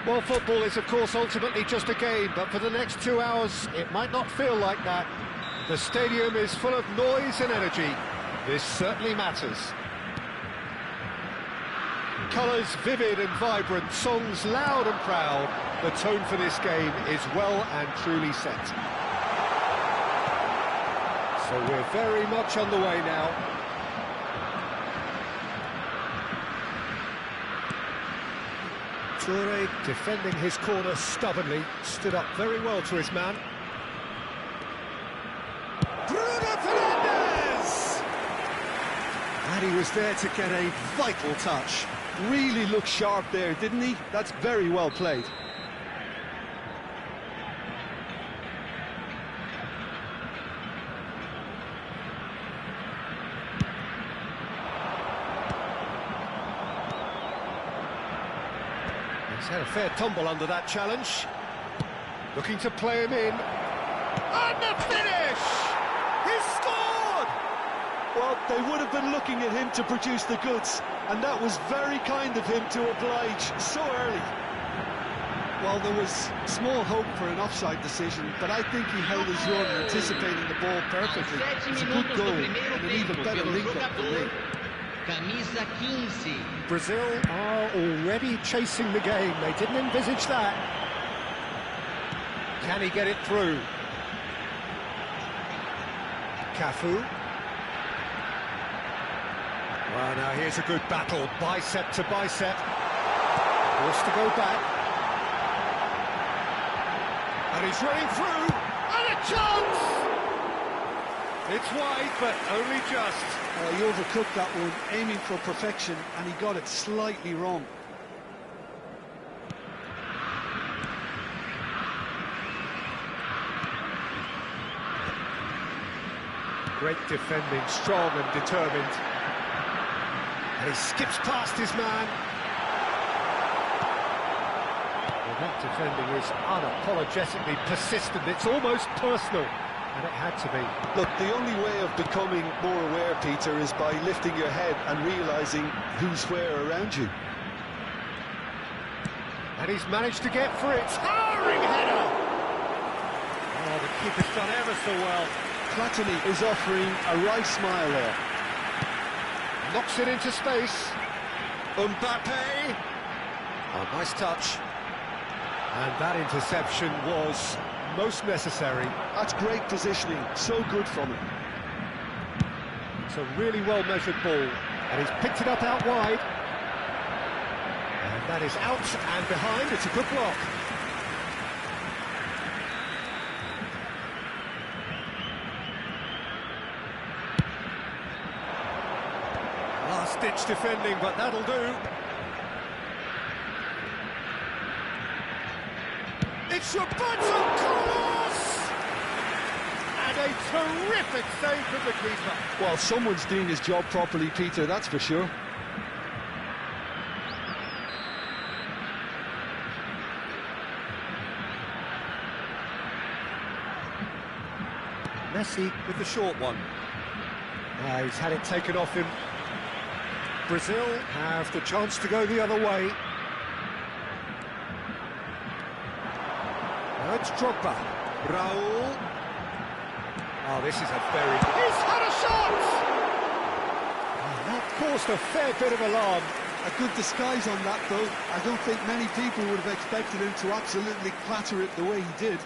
Well, football is, of course, ultimately just a game, but for the next 2 hours, it might not feel like that. The stadium is full of noise and energy. This certainly matters. Colours vivid and vibrant, songs loud and proud. The tone for this game is well and truly set. So we're very much on the way now. Toure defending his corner stubbornly, stood up very well to his man. Bruno Fernandes! And he was there to get a vital touch. Really looked sharp there, didn't he? That's very well played. He's had a fair tumble under that challenge. Looking to play him in. And the finish! He's scored! Well, they would have been looking at him to produce the goods, and that was very kind of him to oblige so early. Well, there was small hope for an offside decision, but I think he held his run, anticipating the ball perfectly. It's a good goal, and an even better link-up for me. Camisa 15. Brazil are already chasing the game. They didn't envisage that. Can he get it through? Cafu. Well, now here's a good battle, bicep to bicep. Forced to go back. And he's running through, and a chance! It's wide, but only just. He overcooked that one, aiming for perfection, and he got it slightly wrong. Great defending, strong and determined. And he skips past his man. Well, that defending is unapologetically persistent. It's almost personal, and it had to be. Look, the only way of becoming more aware, Peter, is by lifting your head and realising who's where around you. And he's managed to get for it. Towering header! Oh, the keeper's done ever so well. Platini is offering a right smile there. Knocks it into space. Mbappe. Oh, nice touch. And that interception was most necessary. That's great positioning, so good from him. It's a really well-measured ball, and he's picked it up out wide. And that is out and behind. It's a good block. Last-ditch defending, but that'll do. It's Roberto Carlos! And a terrific save from the keeper. Well, someone's doing his job properly, Peter, that's for sure. Messi with the short one. He's had it taken off him. Brazil have the chance to go the other way. Now it's Drogba. Raul. Oh, this is a very... He's had a shot! Oh, that caused a fair bit of alarm. A good disguise on that, though. I don't think many people would have expected him to absolutely clatter it the way he did.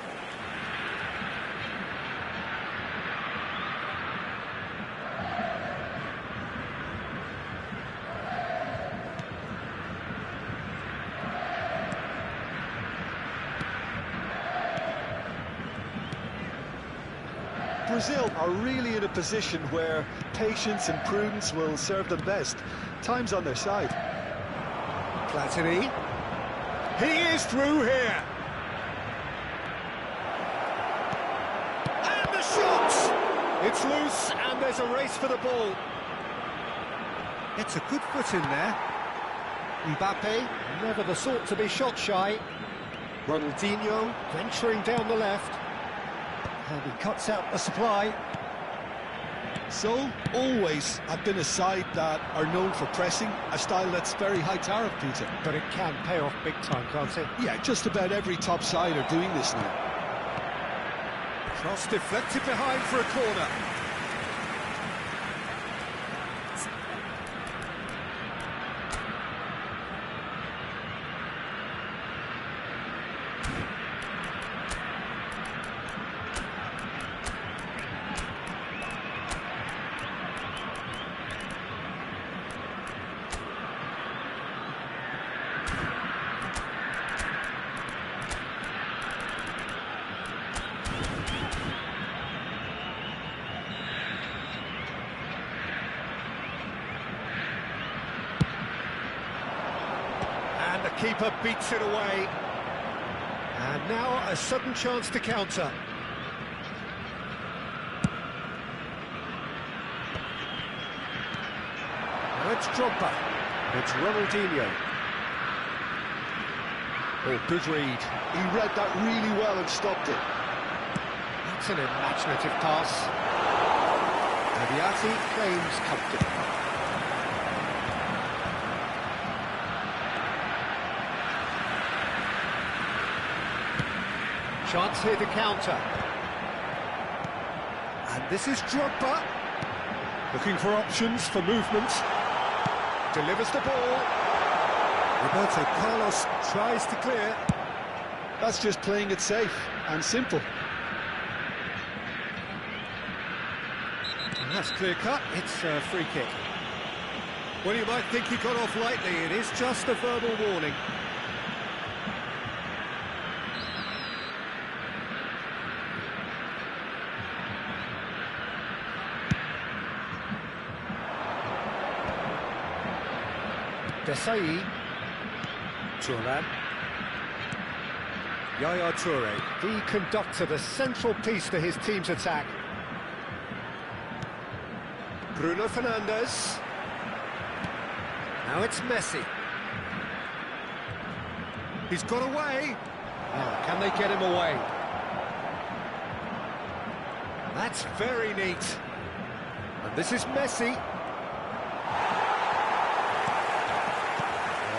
Brazil are really in a position where patience and prudence will serve them best. Time's on their side. Platini. He is through here. And the shot! It's loose, and there's a race for the ball. It's a good foot in there. Mbappe, never the sort to be shot shy. Ronaldinho venturing down the left. And he cuts out the supply. So, always have been a side that are known for pressing, a style that's very high tariff, Peter. But it can pay off big time, can't it? Yeah, just about every top side are doing this now. Cross deflected behind for a corner. The keeper beats it away. And now a sudden chance to counter. Now it's Drogba. It's Ronaldinho. Oh, good read. He read that really well and stopped it. That's an imaginative pass. Aviati claims comfortably. Chance here to counter. And this is Drogba. Looking for options for movement. Delivers the ball. Roberto Carlos tries to clear. That's just playing it safe and simple. And that's clear cut. It's a free kick. Well, you might think he got off lightly. It is just a verbal warning. Desai, Thuram, Yaya Toure, the conductor, the central piece to his team's attack. Bruno Fernandes. Now it's Messi. He's got away. Now, can they get him away? That's very neat. And this is Messi.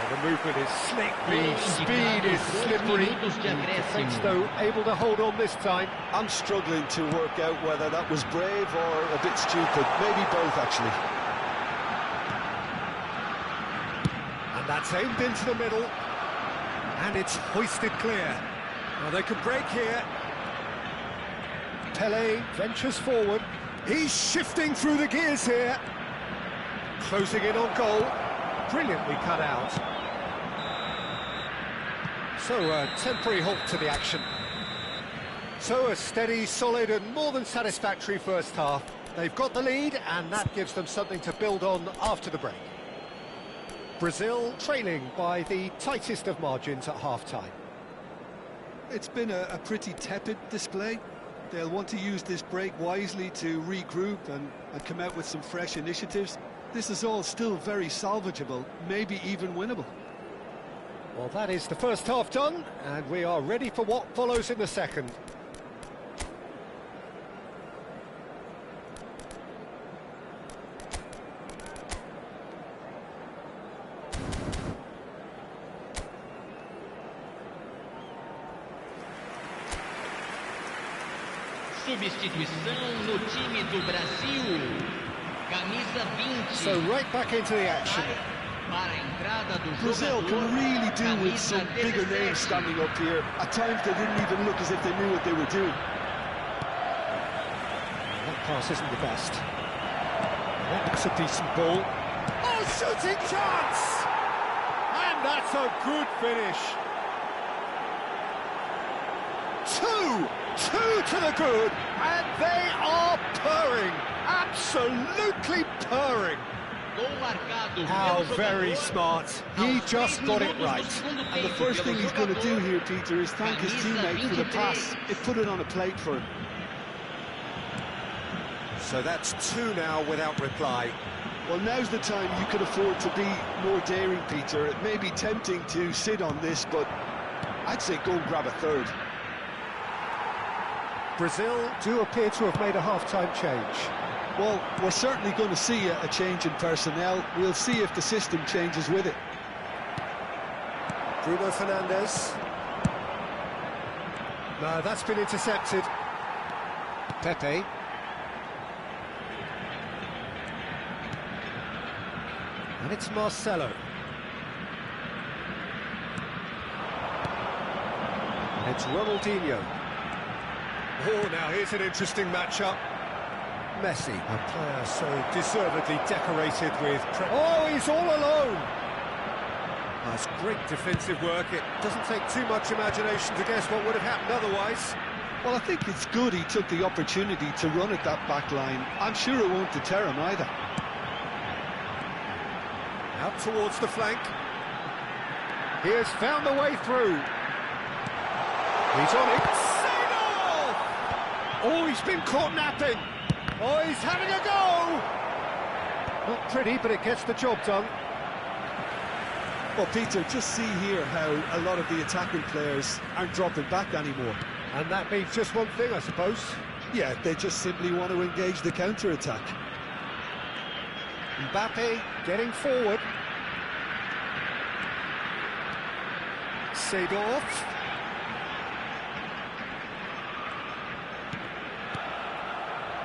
The movement is slick, the speed is slippery. Defence, though, able to hold on this time. I'm struggling to work out whether that was brave or a bit stupid. Maybe both, actually. And that's aimed into the middle. And it's hoisted clear. Well, they can break here. Pelé ventures forward. He's shifting through the gears here. Closing in on goal. Brilliantly cut out. So a temporary halt to the action. So a steady, solid and more than satisfactory first half. They've got the lead and that gives them something to build on after the break. Brazil trailing by the tightest of margins at half-time. It's been a pretty tepid display. They'll want to use this break wisely to regroup and come out with some fresh initiatives. This is all still very salvageable, maybe even winnable. Well, that is the first half done, and we are ready for what follows in the second. Substituição no time do Brasil. Camisa 20. So right back into the action. Para a entrada do Brazil jogador, can really do with some camisa bigger 17. names standing up here. At times they didn't even look as if they knew what they were doing. That pass isn't the best. That looks a decent ball. Oh, shooting chance! And that's a good finish. Two to the good, and they are purring, absolutely purring. How very smart, he just got it right. And the first thing he's going to do here, Peter, is thank his teammate for the pass. It put it on a plate for him. So that's two now without reply. Well, now's the time you can afford to be more daring, Peter. It may be tempting to sit on this, but I'd say go and grab a third. Brazil do appear to have made a half-time change. Well, we're certainly going to see a change in personnel. We'll see if the system changes with it. Bruno Fernandes. No, that's been intercepted. Pepe. And it's Marcelo. And it's Ronaldinho. Oh, now here's an interesting matchup. Messi, a player so deservedly decorated with... Oh, he's all alone! That's great defensive work. It doesn't take too much imagination to guess what would have happened otherwise. Well, I think it's good he took the opportunity to run at that back line. I'm sure it won't deter him either. Out towards the flank. He has found the way through. He's on it. Oh, he's been caught napping. Oh, he's having a go. Not pretty, but it gets the job done. Well, Peter, just see here how a lot of the attacking players aren't dropping back anymore. And that means just one thing, I suppose. Yeah, they just simply want to engage the counter-attack. Mbappe getting forward. Seedorf.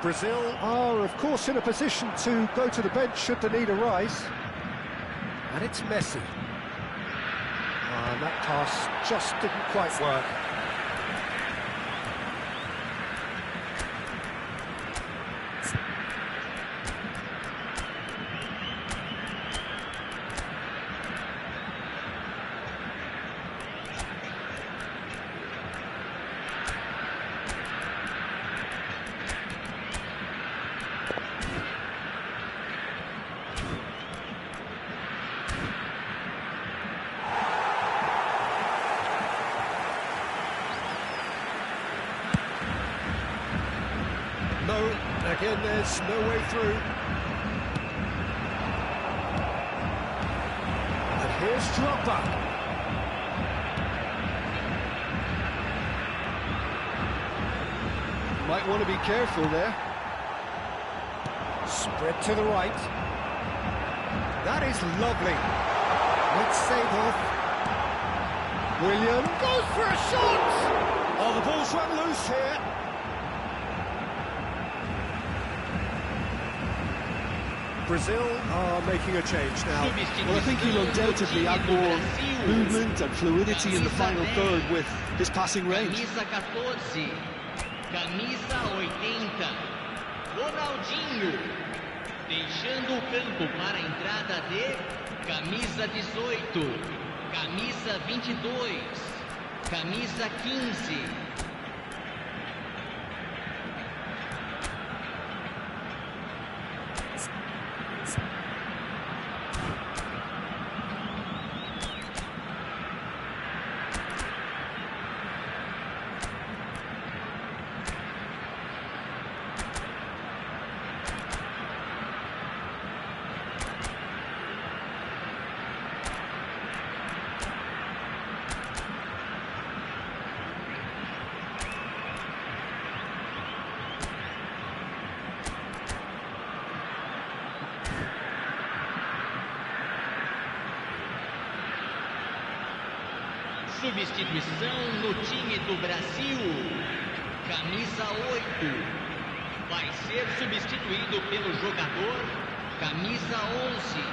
Brazil are, of course, in a position to go to the bench should the need arise. And it's Messi. And that pass just didn't quite work. No, again, there's no way through. And here's Drogba. Might want to be careful there. Spread to the right. That is lovely. It's Seedorf. William goes for a shot! Oh, the ball's run loose here. Brazil are making a change now. Well, I think he'll undoubtedly add more movement and fluidity in the final third with his passing range. Camisa 14, camisa 80, Ronaldinho, deixando o campo para a entrada de camisa 18, camisa 22, camisa 15. Substituição no time do Brasil. Camisa 8. Vai ser substituído pelo jogador camisa 11.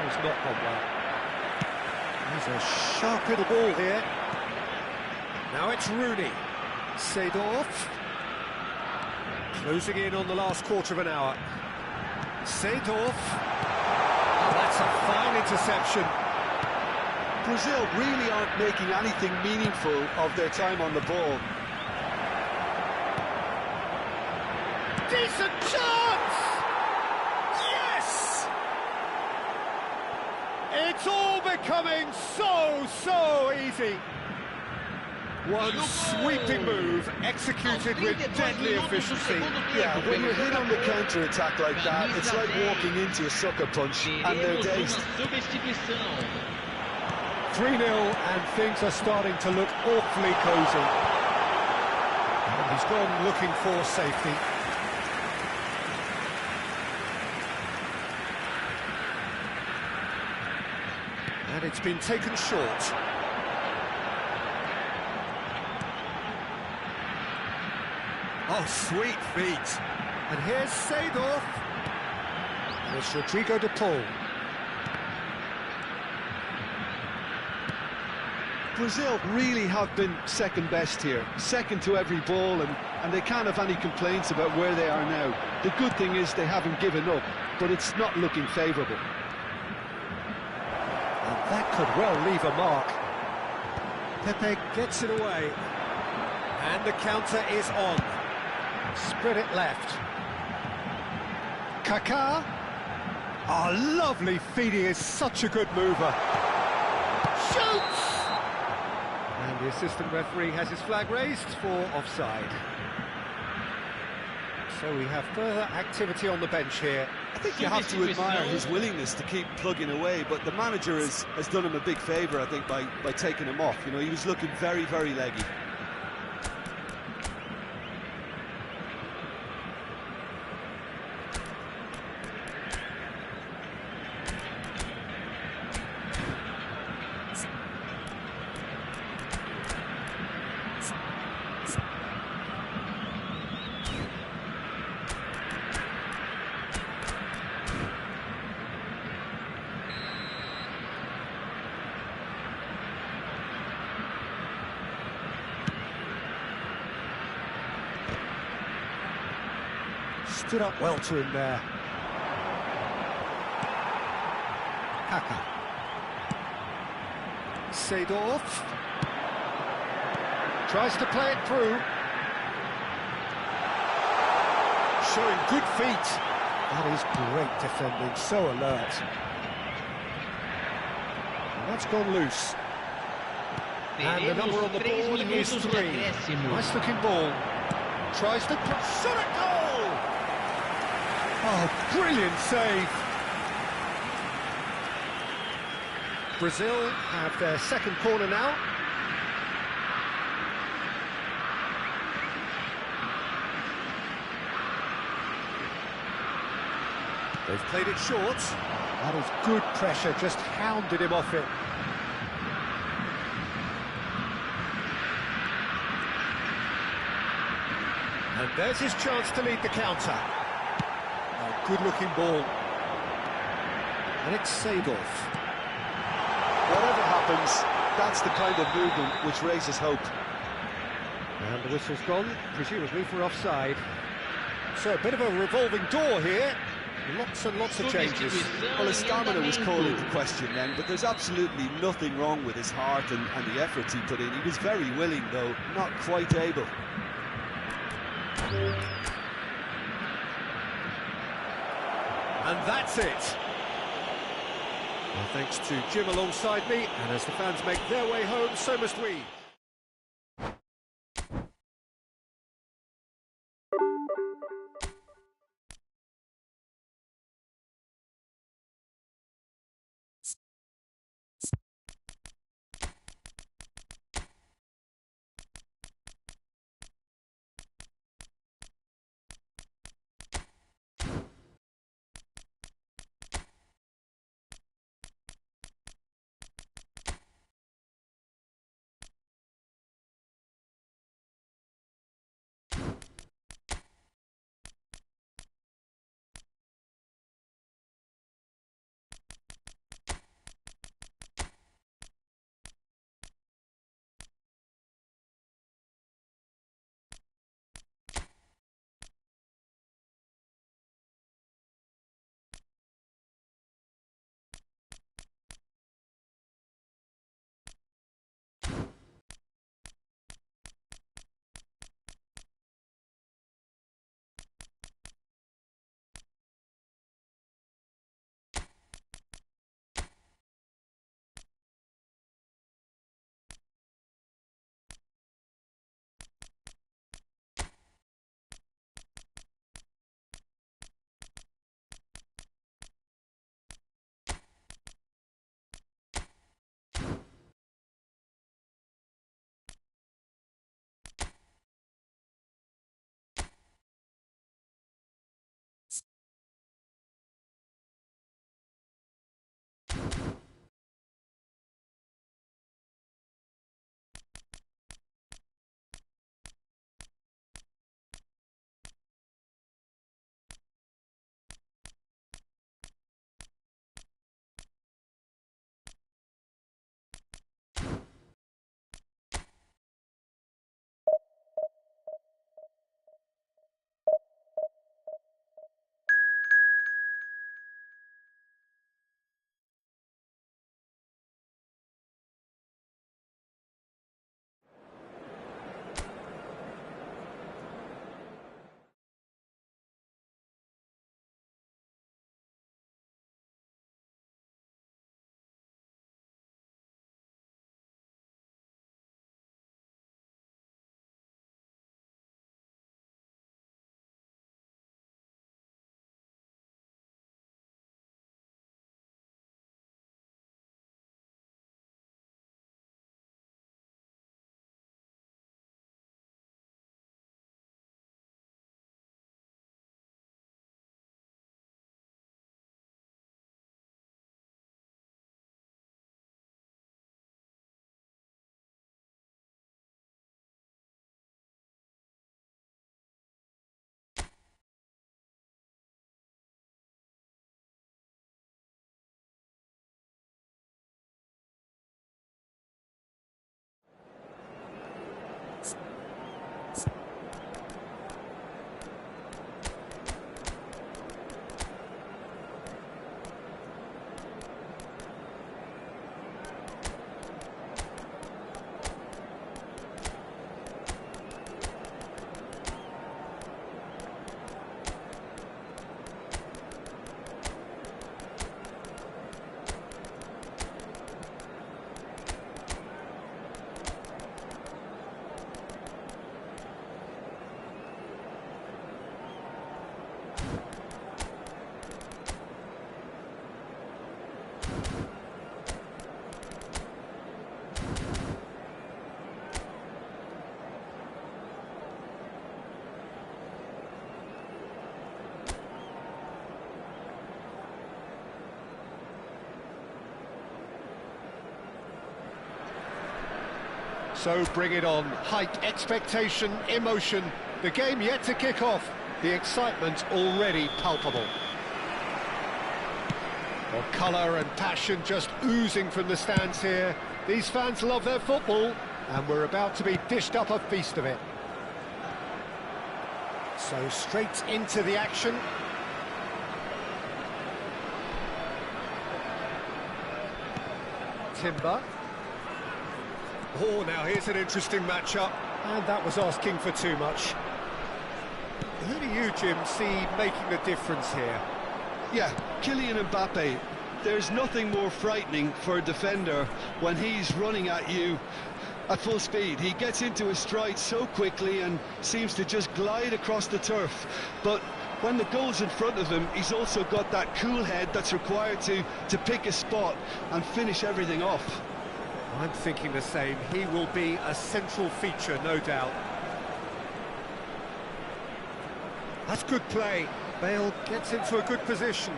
It's not gone well. There's a sharp little ball here. Now it's Rooney. Seedorf. Closing in on the last quarter of an hour. Seedorf. Oh, that's a fine interception. Brazil really aren't making anything meaningful of their time on the ball. Decent chance! Yes! It's all becoming so easy. One sweeping move, executed with deadly efficiency. Yeah, when you're hit on the counter-attack like that, it's like walking into a sucker punch, and they're dazed. 3-0, and things are starting to look awfully cosy. And he's gone looking for safety. And it's been taken short. Oh, sweet feet. And here's Seedorf. It's Rodrigo de Paul. Brazil really have been second best here, second to every ball, and they can't have any complaints about where they are now. The good thing is they haven't given up, but it's not looking favourable. And that could well leave a mark. Pepe gets it away. And the counter is on. Spread it left. Kaká. Oh, lovely feet. He is such a good mover. Shoots! And the assistant referee has his flag raised for offside. So we have further activity on the bench here. I think you have to admire his willingness to keep plugging away, but the manager has done him a big favour, I think, by taking him off. You know, he was looking very, very leggy. Stood up well to him there. Kaká. Seedorf. Tries to play it through. Showing good feet. That is great defending, so alert. And that's gone loose. And the number on the board is 3. Nice looking ball. Tries to shot at goal! Oh, brilliant save. Brazil have their second corner now. They've played it short. That was good pressure, just hounded him off it. And there's his chance to lead the counter. Oh, good-looking ball. And it's Seedorf. Whatever happens, that's the kind of movement which raises hope. And the whistle's gone, presumably for offside. So a bit of a revolving door here. Lots and lots of changes. Well, his stamina was called into question then, but there's absolutely nothing wrong with his heart and the efforts he put in. He was very willing, though, not quite able. And that's it. Well, thanks to Jim alongside me, and as the fans make their way home, so must we. So bring it on. Hype, expectation, emotion. The game yet to kick off. The excitement already palpable. Well, colour and passion just oozing from the stands here. These fans love their football, and we're about to be dished up a feast of it. So straight into the action. Timber. Oh, now here's an interesting matchup, and that was asking for too much. Who do you, Jim, see making the difference here? Yeah, Kylian Mbappe. There's nothing more frightening for a defender when he's running at you at full speed. He gets into his stride so quickly and seems to just glide across the turf. But when the goal's in front of him, he's also got that cool head that's required to pick a spot and finish everything off. I'm thinking the same. He will be a central feature, no doubt. That's good play. Bale gets into a good position.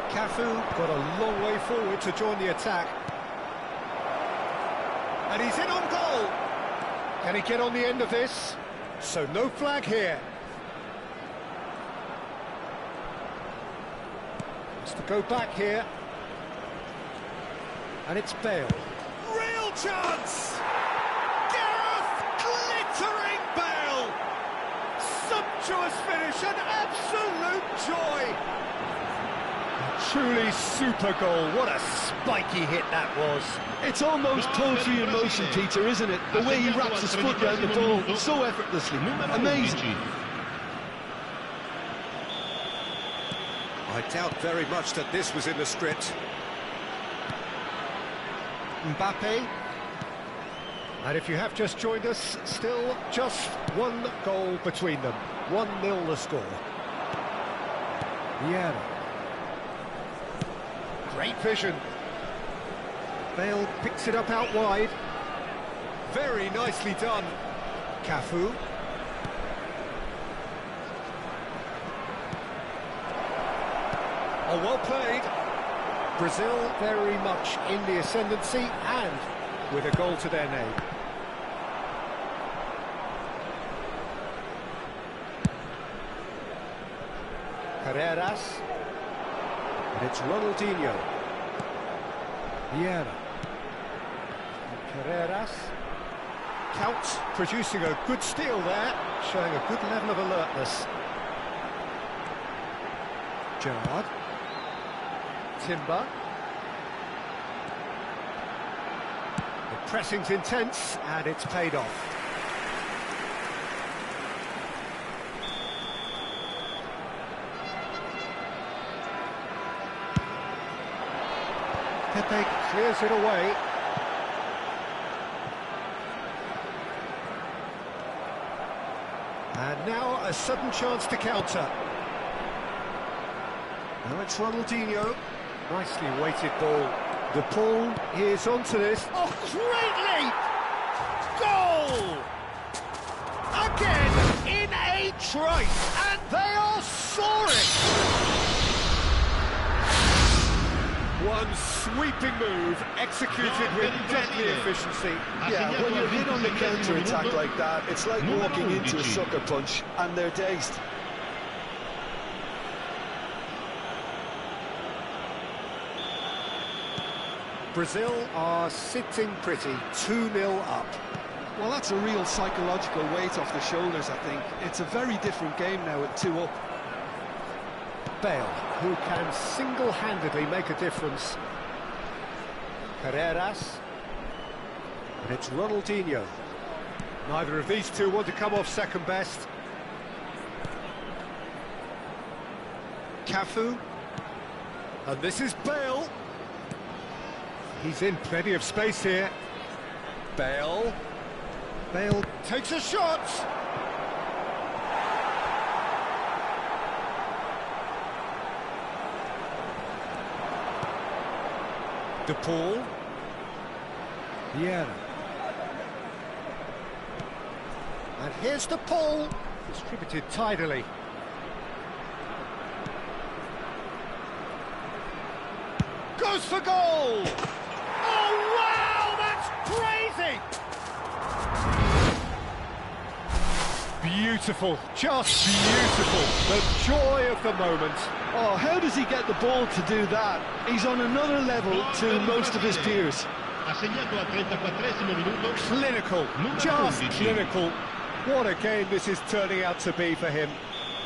Cafu got a long way forward to join the attack. And he's in on goal. Can he get on the end of this? So no flag here. Has to go back here. And it's Bale. Real chance! Gareth glittering Bale! Sumptuous finish, an absolute joy! A truly super goal. What a spiky hit that was. It's almost poetry in motion, Peter, isn't it? The way he wraps his foot around the ball so effortlessly. Amazing. I doubt very much that this was in the script. Mbappe. And if you have just joined us, still just one goal between them. 1-0 the score. Vieira. Great vision. Bale picks it up out wide. Very nicely done. Cafu. Oh, well played. Brazil very much in the ascendancy and with a goal to their name. Carreras. And it's Ronaldinho. Vieira. Carreras. Count producing a good steal there, showing a good level of alertness. Gerrard. Timber. The pressing's intense and it's paid off. Pepe clears it away. And now a sudden chance to counter. Now it's Ronaldinho. Nicely weighted ball. De Paul is onto this. Oh, great leap! Goal! Again in a trice, and they are soaring! One sweeping move, executed with deadly efficiency. Yeah, when you're hit on the counter-attack like that, it's like walking into a sucker punch, and they're dazed. Brazil are sitting pretty, 2-0 up. Well, that's a real psychological weight off the shoulders, I think. It's a very different game now at 2 up. Bale, who can single-handedly make a difference. Carreras. And it's Ronaldinho. Neither of these two want to come off second best. Cafu. And this is Bale. He's in plenty of space here. Bale. Bale takes a shot. De Paul. Vieira. And here's De Paul. Distributed tidily. goes for goal! Oh, wow, that's crazy! Beautiful, just beautiful. The joy of the moment. Oh, how does he get the ball to do that? He's on another level to most of his peers. Ha segnato al 34esimo minuto. Clinical, just clinical. What a game this is turning out to be for him.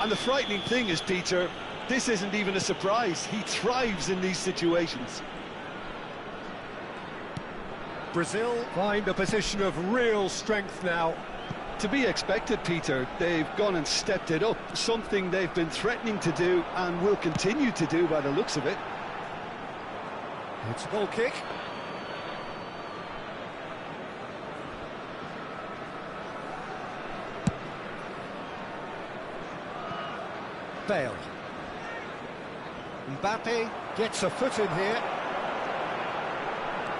And the frightening thing is, Peter, this isn't even a surprise. He thrives in these situations. Brazil find a position of real strength now. To be expected, Peter. They've gone and stepped it up, something they've been threatening to do and will continue to do by the looks of it. It's a goal kick. Bale. Mbappe gets a foot in here.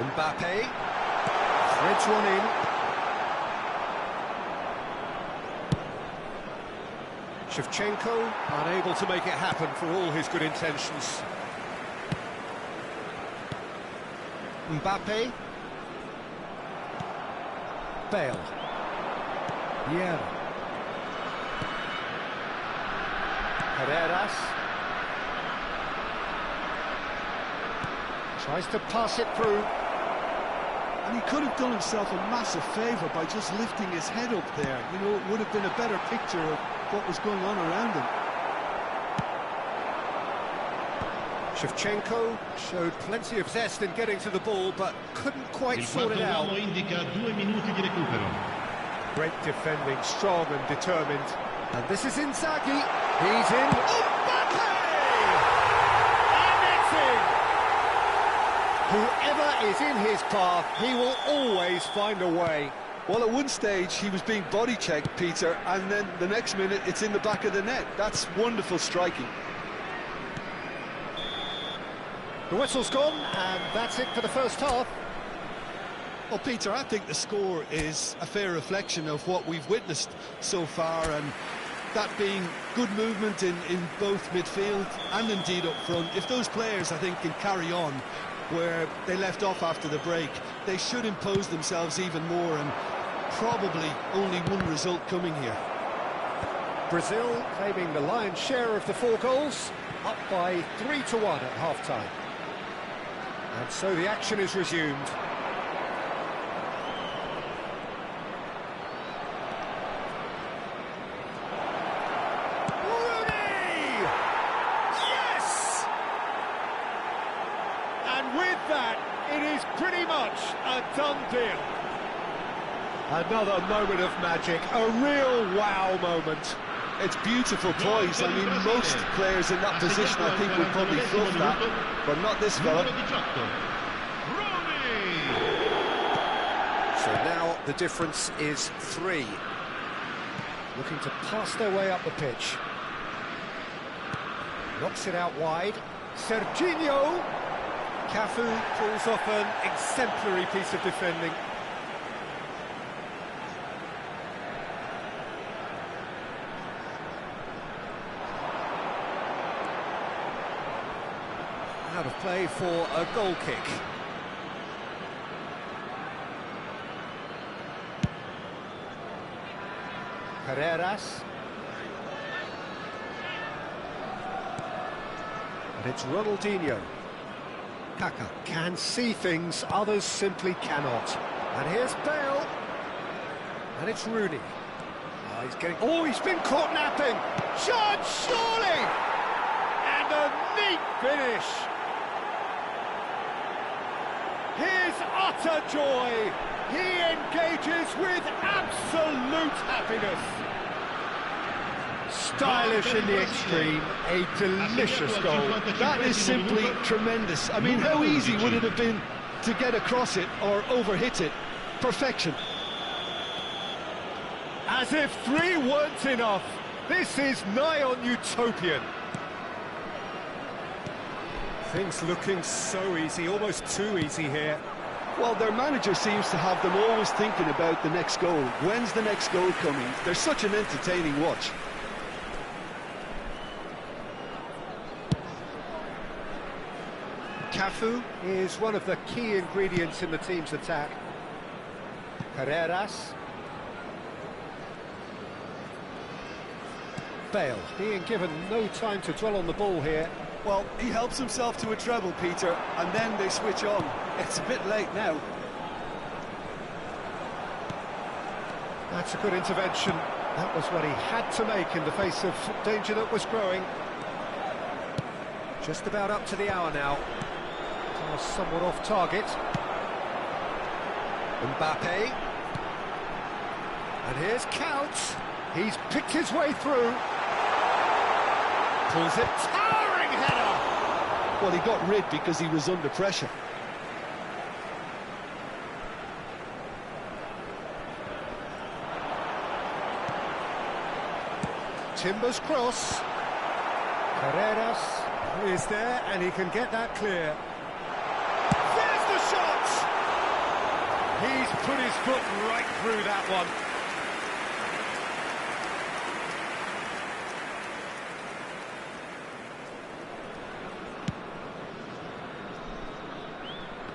Mbappe threads one in. Shevchenko unable to make it happen for all his good intentions. Mbappe. Bale. Vieira. Carreras. Tries to pass it through. And he could have done himself a massive favour by just lifting his head up there. You know, it would have been a better picture of what was going on around him. Shevchenko showed plenty of zest in getting to the ball, but couldn't quite sort it out. Indica 2 minuti di recupero. Great defending, strong and determined. And this is Inzaghi. He's in. Mbappe! And it's in! Whoever is in his path, he will always find a way. Well, at one stage, he was being body-checked, Peter, and then the next minute, it's in the back of the net. That's wonderful striking. The whistle's gone, and that's it for the first half. Well, Peter, I think the score is a fair reflection of what we've witnessed so far, and that being good movement in both midfield and indeed up front. If those players, I think, can carry on where they left off after the break, they should impose themselves even more, and probably only one result coming here. Brazil claiming the lion's share of the 4 goals, up by 3-1 at half-time. And so the action is resumed. Rooney! Yes! And with that, it is pretty much a done deal. Another moment of magic, a real wow moment. It's beautiful poise. I mean, most players in that position, I think, would probably fluff that, but not this fella. So now the difference is 3. Looking to pass their way up the pitch. Knocks it out wide. Serginho. Cafu pulls off an exemplary piece of defending. Out of play for a goal kick. Carreras. And it's Ronaldinho. Kaká can see things others simply cannot. And here's Bale. And it's Rooney. Oh, he's getting... Oh, he's been caught napping! Shot, surely! And a neat finish! His utter joy! He engages with absolute happiness! Stylish in the extreme, a delicious goal. That is simply tremendous. I mean, how easy would it have been to get across it or overhit it? Perfection. As if 3 weren't enough, this is nigh on utopian. Things looking so easy, almost too easy here. Well, their manager seems to have them always thinking about the next goal. When's the next goal coming? They're such an entertaining watch. Cafu Cafu is one of the key ingredients in the team's attack. Carreras. Bale being given no time to dwell on the ball here. Well, he helps himself to a treble, Peter, and then they switch on. It's a bit late now. That's a good intervention. That was what he had to make in the face of danger that was growing. Just about up to the hour now. Somewhat off target. Mbappe. And here's Count. He's picked his way through. Pulls it. Towering header! Well, he got rid because he was under pressure. Timber's cross. Carreras is there, and he can get that clear. There's the shot! He's put his foot right through that one.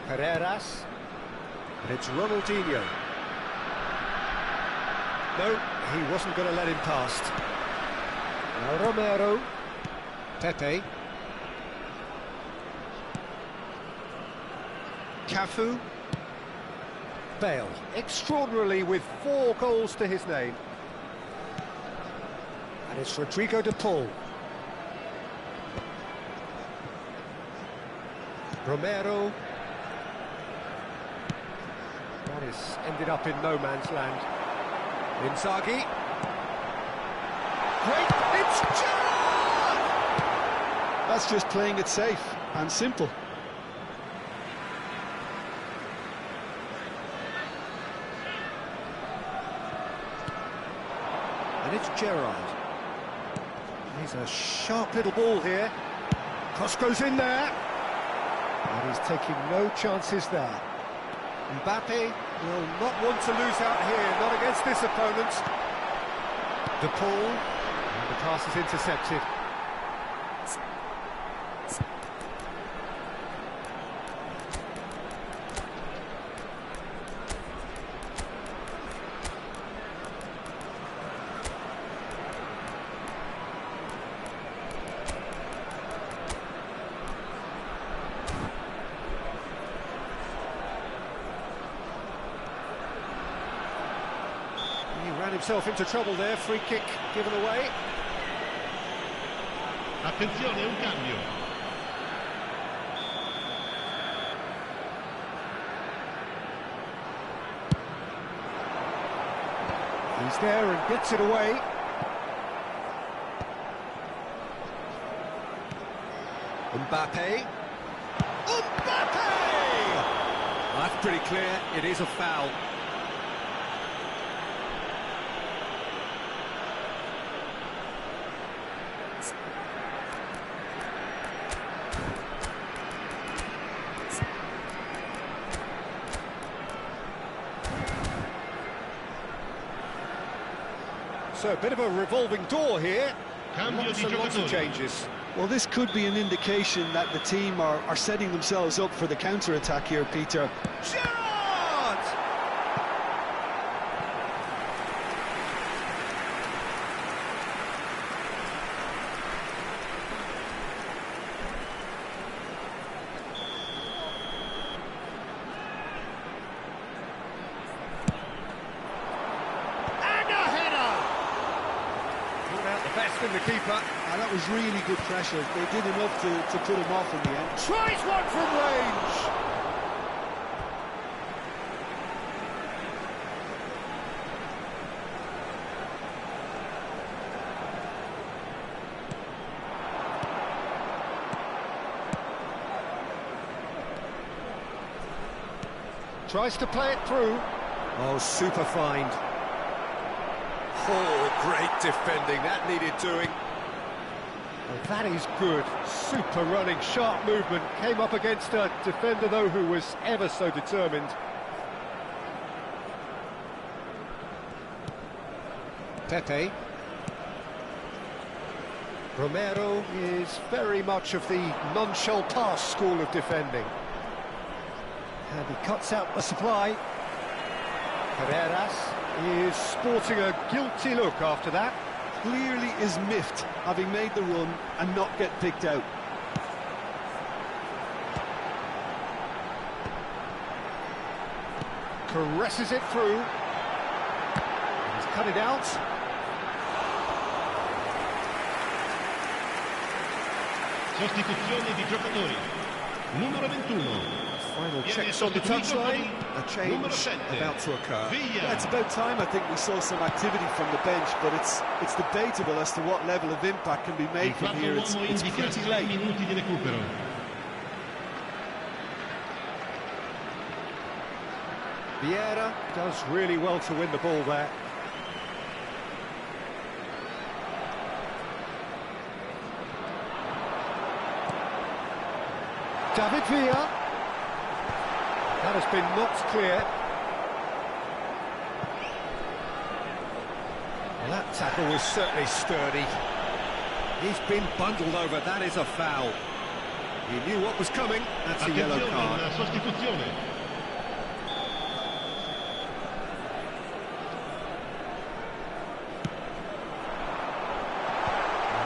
Carreras. And it's Ronaldinho. No, he wasn't going to let him past. Now Romero. Pepe. Cafu. Bale, extraordinarily with 4 goals to his name. And it's Rodrigo de Paul. Romero. That is ended up in no man's land. Inzaghi. Great, it's Gerrard! That's just playing it safe and simple. And it's Gerrard. He's a sharp little ball here. Cross goes in there. And he's taking no chances there. Mbappe will not want to lose out here, not against this opponent. De Paul, and the pass is intercepted. Ran himself into trouble there, free kick given away. Attenzione, un cambio. He's there and gets it away. Mbappe. Mbappe! That's pretty clear, it is a foul. So a bit of a revolving door here. Lots and lots of changes. Well, this could be an indication that the team are setting themselves up for the counter-attack here, Peter. Gerrard! In the keeper. And that was really good pressure. They did enough to put him off in the end. Tries one from range. Tries to play it through. Oh, super find. Oh, great defending, that needed doing. Well, that is good, super running, sharp movement. Came up against a defender, though, who was ever so determined. Pepe. Romero is very much of the non-shall-pass school of defending. And he cuts out the supply. Carreras is sporting a guilty look after that. Clearly is miffed, having made the run and not get picked out. Caresses it through. He's cut it out. Sostituzione di giocatori. Numero 21. Final checks on the touchline. A change about to occur. Yeah, it's about time I think we saw some activity from the bench, but it's debatable as to what level of impact can be made from here. It's pretty late. Minuti di recupero. Vieira does really well to win the ball there. David Villa. That has been knocked clear. Well, that tackle was certainly sturdy. He's been bundled over. That is a foul. He knew what was coming. That's a yellow card. Una sostituzione.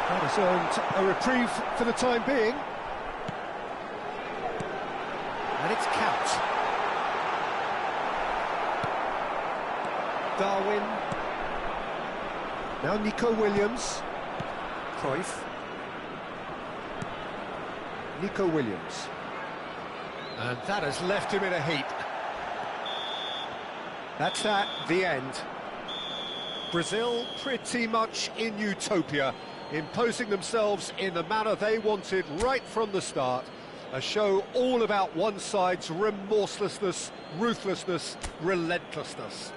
That has earned a reprieve for the time being. And it's Count. Darwin. Now Nico Williams. Cruyff. Nico Williams. And that has left him in a heap. That's that, the end. Brazil pretty much in utopia, imposing themselves in the manner they wanted right from the start. A show all about one side's remorselessness, ruthlessness, relentlessness.